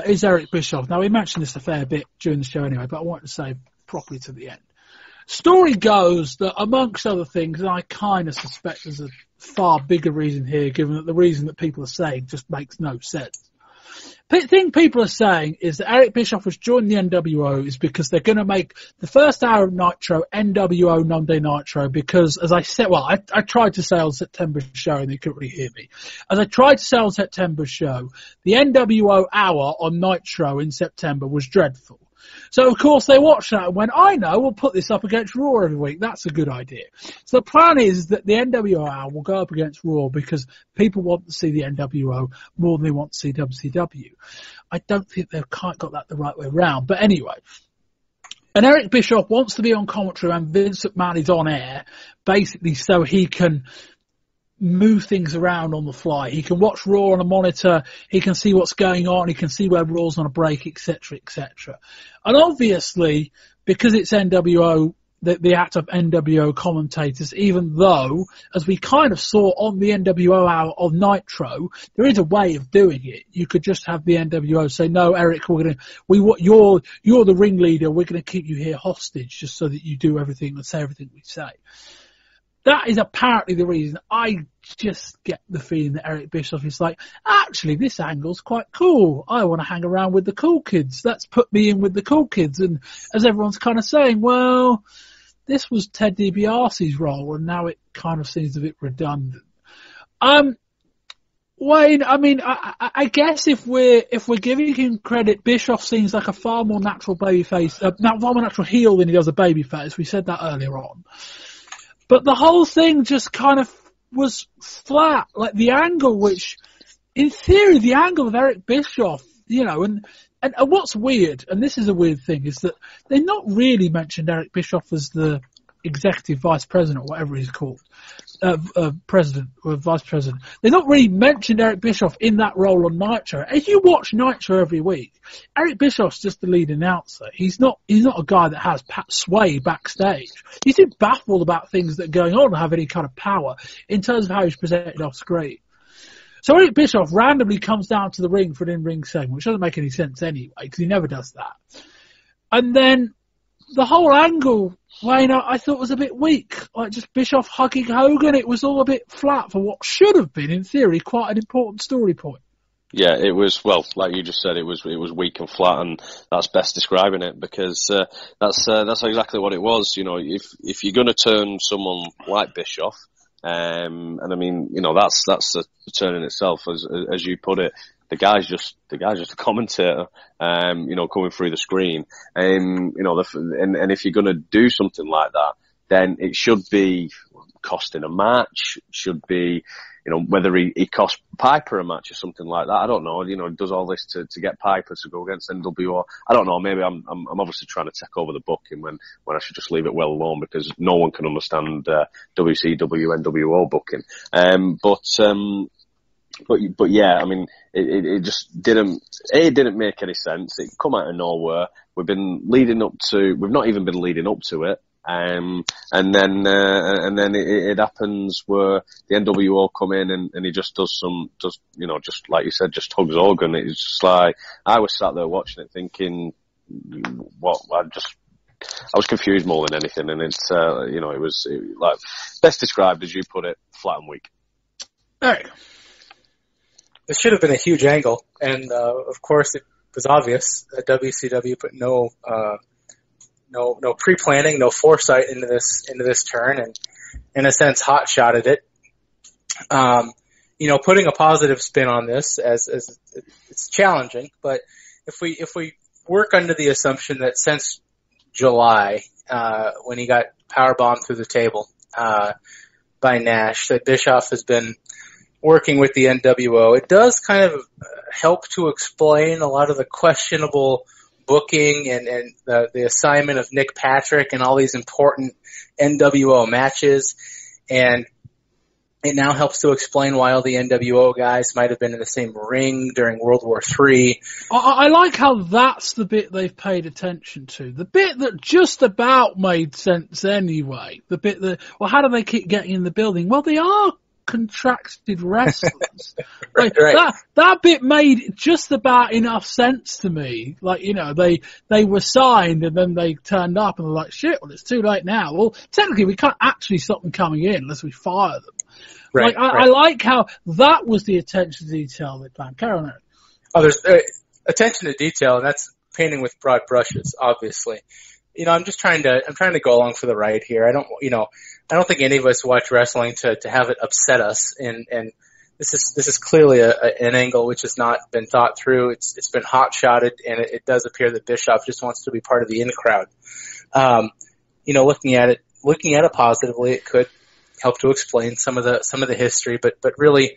is Eric Bischoff. Now, we mentioned this a fair bit during the show anyway, but I wanted to say properly to the end. Story goes that, amongst other things, and I kind of suspect there's a far bigger reason here, given that the reason that people are saying just makes no sense. The thing people are saying is that Eric Bischoff has joined the NWO is because they're going to make the first hour of Nitro NWO Monday Nitro, because, as I said, I tried to say on September's show and they couldn't really hear me. As I tried to say on September's show, the NWO hour on Nitro in September was dreadful. So, of course, they watched that and went, I know, we'll put this up against Raw every week. That's a good idea. So the plan is that the NWO hour will go up against Raw because people want to see the NWO more than they want to see WCW. I don't think they've quite got that the right way around. But anyway, and Eric Bischoff wants to be on commentary and Vince McMahon is on air, basically so he can move things around on the fly. He can watch Raw on a monitor, he can see what's going on, he can see where Raw's on a break, etc., etc. And obviously, because it's NWO, the act of NWO commentators, even though, as we kind of saw on the NWO hour of Nitro, there is a way of doing it. You could just have the NWO say, no, Eric, you're the ringleader, we're going to keep you here hostage just so that you do everything and say everything we say. That is apparently the reason. I just get the feeling that Eric Bischoff is like, actually, this angle's quite cool. I want to hang around with the cool kids. Let's put me in with the cool kids. And as everyone's kind of saying, well, this was Ted DiBiase's role, and now it kind of seems a bit redundant. Wayne, I mean, I guess if we're giving him credit, Bischoff seems like a far more natural babyface, far more natural heel than he does a babyface. We said that earlier on. But the whole thing just kind of was flat. Like the angle, which, in theory, the angle of Eric Bischoff, and what's weird, and this is a weird thing, is that they not really mentioned Eric Bischoff as the executive vice president, or whatever he's called, president or vice president. They not really mentioned Eric Bischoff in that role on Nitro. If you watch Nitro every week, Eric Bischoff's just the lead announcer. He's not a guy that has sway backstage. He's too baffled about things that are going on to have any kind of power in terms of how he's presented off screen. So Eric Bischoff randomly comes down to the ring for an in-ring segment, which doesn't make any sense anyway, because he never does that. And then the whole angle, Wayne, I thought was a bit weak. Like just Bischoff hugging Hogan, it was all a bit flat for what should have been, in theory, quite an important story point. Yeah, it was, well, like you just said, it was weak and flat, and that's best describing it, because that's exactly what it was. If you're going to turn someone like Bischoff, And I mean, that's a turn in itself, as you put it. The guy's just a commentator, coming through the screen. And if you're going to do something like that, then it should be costing a match. It should be, whether he cost Piper a match or something like that. I don't know. He does all this to get Piper to go against NWO. I don't know. Maybe I'm obviously trying to take over the booking when I should just leave it well alone, because no one can understand WCW NWO booking. But yeah, I mean, it just didn't make any sense. It come out of nowhere. We've not even been leading up to it. And then it happens where the NWO come in and he just just like you said, just hugs Hogan. It's just like, I was sat there watching it thinking, I was confused more than anything. And it's, it was like best described, as you put it, flat and weak. Eric. This should have been a huge angle, and of course it was obvious that WCW put no pre-planning, no foresight into this turn, and in a sense hot-shotted it. Putting a positive spin on this as it's challenging, but if we work under the assumption that since July, when he got powerbombed through the table by Nash, that Bischoff has been working with the NWO, it does kind of help to explain a lot of the questionable booking and the assignment of Nick Patrick and all these important NWO matches. And it now helps to explain why all the NWO guys might have been in the same ring during World War III. I like how that's the bit they've paid attention to. The bit that just about made sense anyway. The bit that, how do they keep getting in the building? Well, they are contracted wrestlers. Right. That bit made just about enough sense to me. Like, they were signed and then they turned up and they're like, shit, well, it's too late now. Well, technically we can't actually stop them coming in unless we fire them. Right. I like how that was the attention to detail they planned. Carry on, Eric. Oh, there's attention to detail, and that's painting with broad brushes, obviously. I'm trying to go along for the ride here. I don't think any of us watch wrestling to have it upset us, and this is clearly an angle which has not been thought through. It's been hot-shotted, and it does appear that Bischoff just wants to be part of the in-crowd. Looking at it positively, it could help to explain some of the history, but really,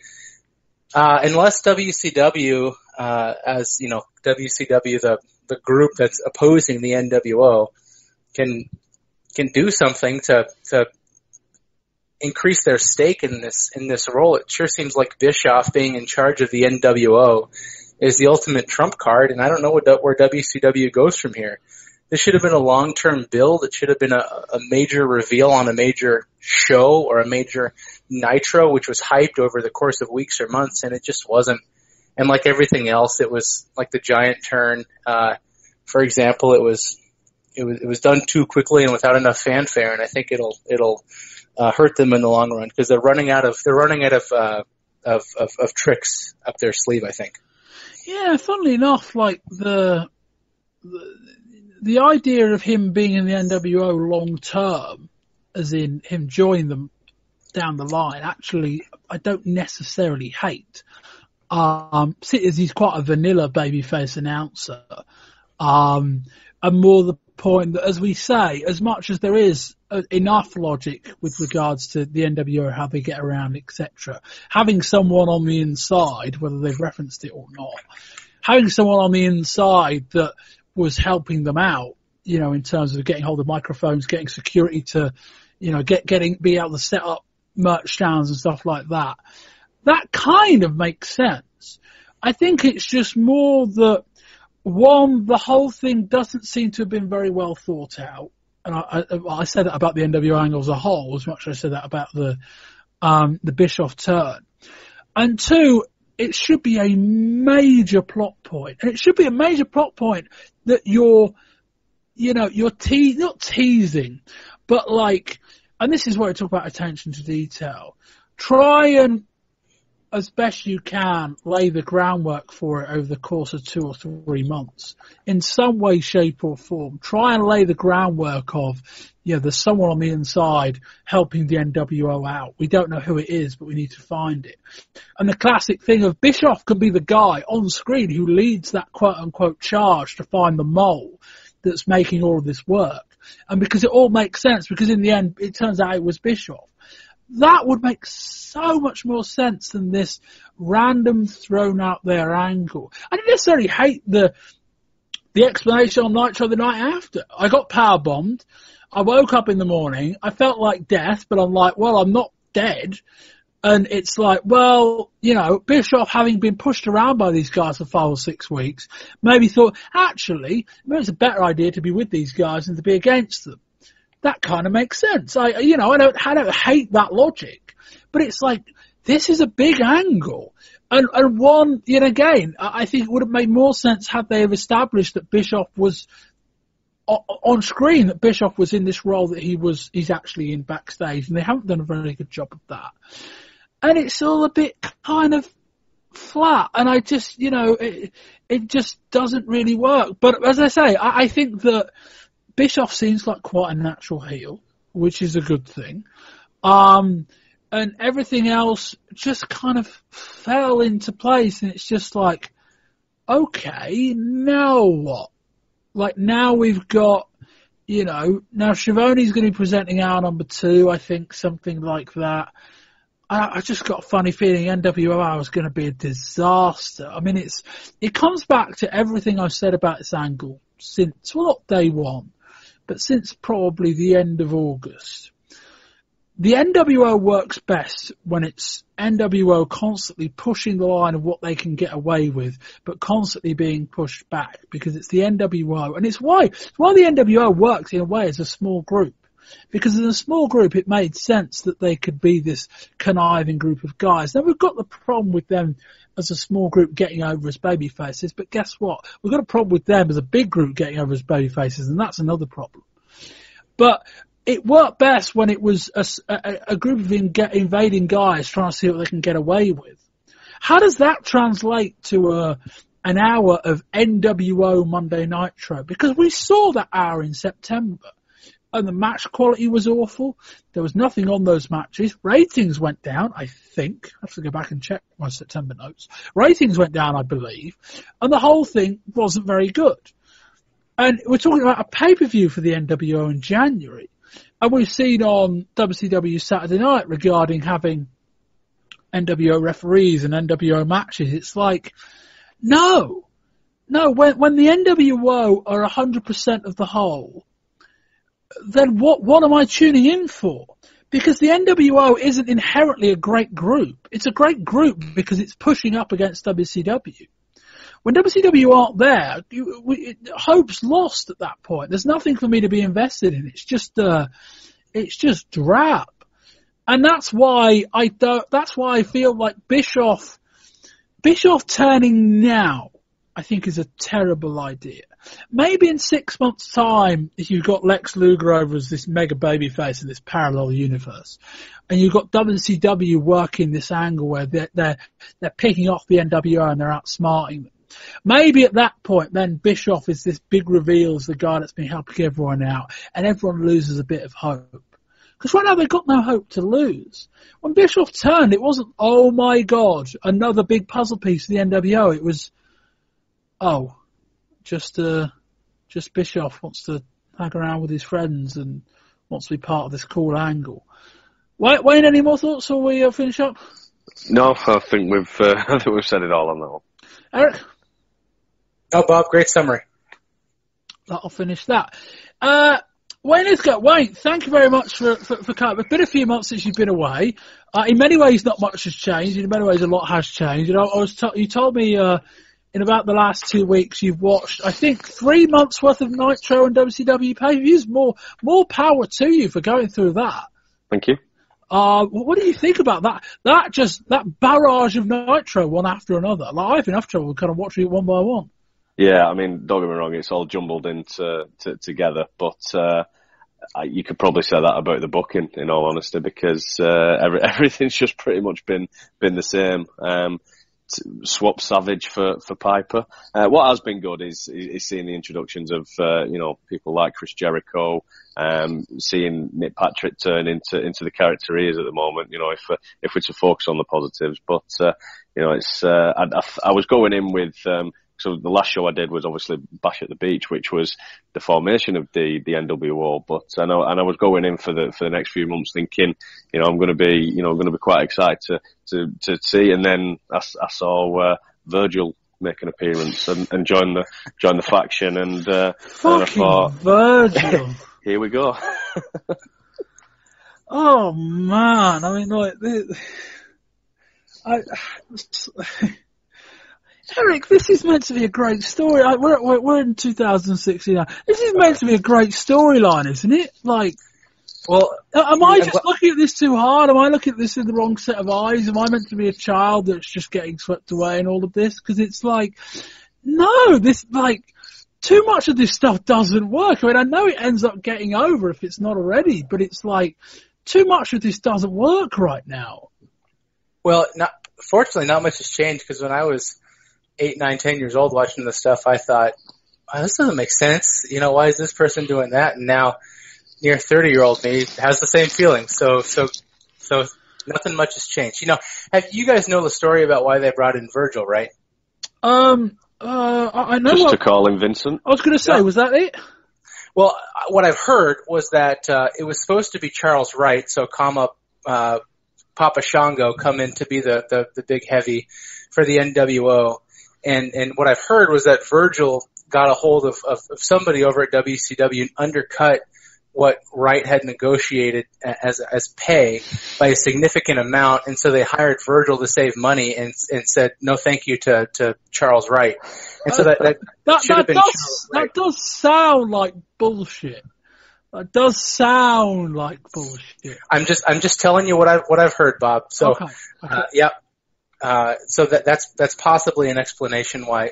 unless WCW, WCW, the group that's opposing the NWO, can do something to increase their stake in this role, it sure seems like Bischoff being in charge of the NWO is the ultimate trump card, and I don't know where WCW goes from here. This should have been a long-term build. It should have been a major reveal on a major show or a major Nitro, which was hyped over the course of weeks or months, and it just wasn't. And like everything else, it was like the giant turn. For example, it was done too quickly and without enough fanfare, and I think it'll hurt them in the long run because they're running out of tricks up their sleeve, I think. Yeah, funnily enough, like the idea of him being in the NWO long term, as in him joining them down the line, actually, I don't necessarily hate. As he's quite a vanilla babyface announcer, and more the point that, as we say, as much as there is enough logic with regards to the NWO, how they get around, etc., having someone on the inside, whether they've referenced it or not, having someone on the inside that was helping them out, in terms of getting hold of microphones, getting security to, be able to set up merch stands and stuff like that. That kind of makes sense. I think it's just more that, one, the whole thing doesn't seem to have been very well thought out. And I said that about the NWO angle as a whole, as much as I said that about the Bischoff turn. And two, it should be a major plot point. And it should be a major plot point that you're not teasing, but like, and this is where I talk about attention to detail. Try and, as best you can, lay the groundwork for it over the course of 2 or 3 months. In some way, shape or form. Try and lay the groundwork of, there's someone on the inside helping the NWO out. We don't know who it is, but we need to find it. And the classic thing of Bischoff can be the guy on screen who leads that quote-unquote charge to find the mole that's making all of this work. And because it all makes sense, because in the end it turns out it was Bischoff, that would make so much more sense than this random thrown out there angle. I didn't necessarily hate the explanation on Nitro the night after. I got power bombed. I woke up in the morning. I felt like death, but I'm like, well, I'm not dead. And it's like, well, Bischoff, having been pushed around by these guys for 5 or 6 weeks, maybe thought, actually, maybe it's a better idea to be with these guys than to be against them. That kind of makes sense. I don't hate that logic, but it's like, this is a big angle. And one, again, I think it would have made more sense had they have established that Bischoff was on screen, that Bischoff was in this role that he's actually in backstage, and they haven't done a very good job of that. And it's all a bit kind of flat, and I just, it just doesn't really work. But as I say, I think that Bischoff seems like quite a natural heel, which is a good thing. And everything else just kind of fell into place, and it's just like, okay, now what? Like, now we've got, now Schiavone's going to be presenting our number 2, I think, something like that. I just got a funny feeling NWO is going to be a disaster. I mean, it comes back to everything I've said about this angle since, well, not day one, but since probably the end of August. The NWO works best when it's NWO constantly pushing the line of what they can get away with, but constantly being pushed back, because it's the NWO. And it's why the NWO works in a way as a small group. Because in a small group, it made sense that they could be this conniving group of guys. Now, we've got the problem with them as a small group getting over as babyfaces, but guess what? We've got a problem with them as a big group getting over as babyfaces, and that's another problem. But it worked best when it was a group of invading guys trying to see what they can get away with. How does that translate to an hour of NWO Monday Nitro? Because we saw that hour in September, and the match quality was awful. There was nothing on those matches. Ratings went down, I think. I have to go back and check my September notes. Ratings went down, I believe, and the whole thing wasn't very good. And we're talking about a pay-per-view for the NWO in January. And we've seen on WCW Saturday Night regarding having NWO referees and NWO matches. It's like, no, when the NWO are 100% of the whole, then what am I tuning in for? Because the NWO isn't inherently a great group. It's a great group because it's pushing up against WCW. When WCW aren't there, hope's lost at that point. There's nothing for me to be invested in. It's just drab. And that's why I feel like Bischoff turning now, I think, is a terrible idea. Maybe in 6 months' time, if you've got Lex Luger over as this mega babyface in this parallel universe, and you've got WCW working this angle where they're picking off the NWO and they're outsmarting them, maybe at that point, then Bischoff is this big reveal as the guy that's been helping everyone out, and everyone loses a bit of hope. Because right now they've got no hope to lose. When Bischoff turned, it wasn't, oh my God, another big puzzle piece for the NWO. It was, just Bischoff wants to hang around with his friends and wants to be part of this cool angle. Wayne, any more thoughts or we finish up? No, I think we've said it all on that one. Eric? Oh, Bob, great summary. That'll finish that. Wayne Lythgoe. Wayne, thank you very much for coming. It's been a few months since you've been away. In many ways, not much has changed. In many ways, a lot has changed. You told me in about the last 2 weeks you've watched, I think, 3 months worth of Nitro and WCW pay-per-views. More power to you for going through that. Thank you. What do you think about that? That barrage of Nitro, one after another. Like, I've enough trouble kind of watching it one by one. Yeah, I mean, don't get me wrong, it's all jumbled together, but you could probably say that about the booking, in all honesty, because everything's just pretty much been the same. swap Savage for Piper. What has been good is seeing the introductions of people like Chris Jericho, seeing Nick Patrick turn into the character he is at the moment. If we're to focus on the positives, but I was going in with. So the last show I did was obviously Bash at the Beach, which was the formation of the NWO. But I was going in for the next few months thinking, I'm going to be quite excited to see. And then I saw Virgil make an appearance and join the faction. And I thought, Virgil. Here we go. Oh man! I mean, Eric, this is meant to be a great story. We're in 2016 now. This is meant to be a great storyline, isn't it? Am I just looking at this too hard? Am I looking at this in the wrong set of eyes? Am I meant to be a child that's just getting swept away in all of this? Because it's too much of this stuff doesn't work. I mean, I know it ends up getting over if it's not already, but it's too much of this doesn't work right now. Well, fortunately, not much has changed, because when I was 8, 9, 10 years old watching this stuff, I thought, oh, this doesn't make sense. Why is this person doing that? And now, near 30-year-old me has the same feeling. So nothing much has changed. You guys know the story about why they brought in Virgil, right? I know. Just to call him Vincent. I was going to say, was that it? Well, what I've heard was that it was supposed to be Charles Wright, so Papa Shango come in to be the big heavy for the NWO. And what I've heard was that Virgil got a hold of somebody over at WCW and undercut what Wright had negotiated as pay by a significant amount, and so they hired Virgil to save money and said no thank you to Charles Wright. And so that should have been Charles Wright. That does sound like bullshit. That does sound like bullshit. I'm just telling you what I've heard, Bob. So okay. Yep. So that's possibly an explanation why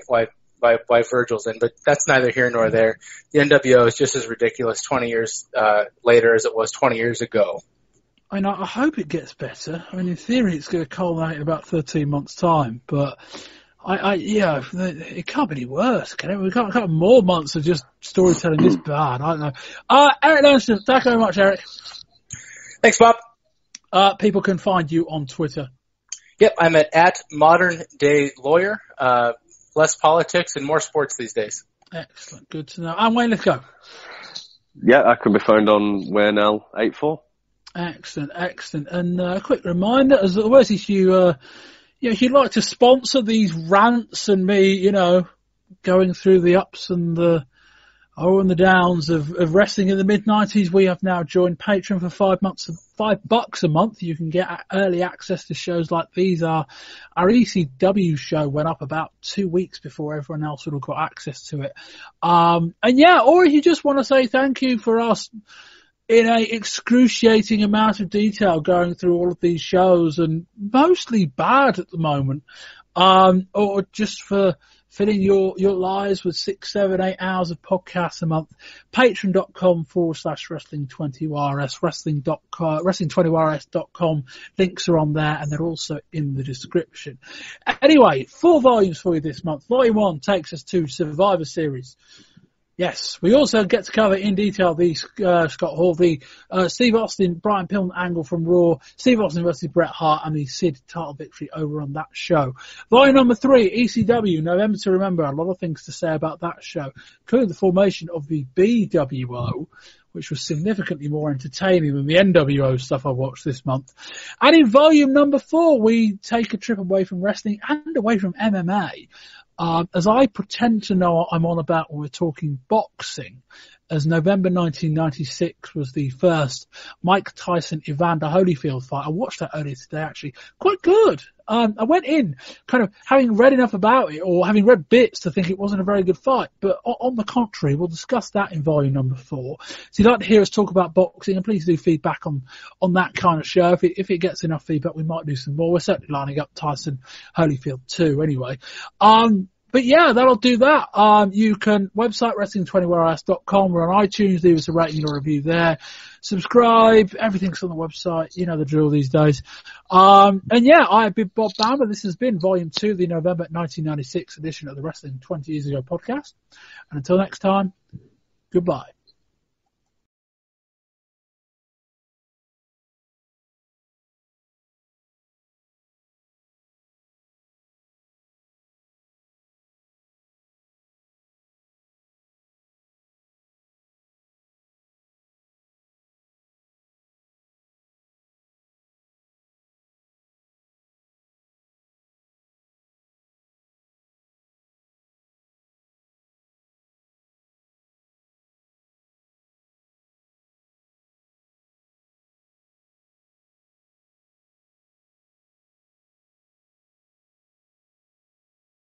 Virgil's in, but that's neither here nor there. The NWO is just as ridiculous 20 years later as it was 20 years ago. I mean, I hope it gets better. I mean, in theory, it's going to culminate in about 13 months' time, but it can't be any worse, can it? We can't have more months of just storytelling this bad. I don't know. Eric Landstrom, thank you very much, Eric. Thanks, Bob. People can find you on Twitter. Yep, I'm at Modern Day Lawyer. Less politics and more sports these days. Excellent, good to know. And Wayne, let's go. Yeah, I can be found on WayneL84. Excellent. And a quick reminder, as always, if if you'd like to sponsor these rants and me, going through the ups and the downs of wrestling in the mid-90s, we have now joined Patreon for $5 a month. You can get early access to shows like these. Our ECW show went up about 2 weeks before everyone else would have got access to it. Or if you just want to say thank you for us in a excruciating amount of detail going through all of these shows, and mostly bad at the moment, or just for filling your lives with 6, 7, 8 hours of podcasts a month. Patreon.com/Wrestling20YRS, Wrestling20YRS.com. Links are on there, and they're also in the description. Anyway, 4 volumes for you this month. Volume 1 takes us to Survivor Series. Yes, we also get to cover in detail the Scott Hall, the Steve Austin, Brian Pillman angle from Raw, Steve Austin versus Bret Hart, and the Sid title victory over on that show. Volume number 3, ECW, November to Remember. A lot of things to say about that show, including the formation of the BWO, which was significantly more entertaining than the NWO stuff I watched this month. And in volume number 4, we take a trip away from wrestling and away from MMA. As I pretend to know what I'm on about when we're talking boxing, as November 1996 was the first Mike Tyson Evander Holyfield fight. I watched that earlier today, actually. Quite good. I went in kind of having read enough about it, or having read bits to think it wasn't a very good fight. But on the contrary, we'll discuss that in volume number 4. So if you'd like to hear us talk about boxing, and please do feedback on that kind of show. If it gets enough feedback, we might do some more. We're certainly lining up Tyson Holyfield too, anyway. But yeah, that'll do that. You can website wrestling20whereas.com. We're on iTunes. Leave us a rating or review there. Subscribe. Everything's on the website. You know the drill these days. And yeah, I've been Bob Bamber. This has been Volume 2, the November 1996 edition of the Wrestling 20 Years Ago podcast. And until next time, goodbye.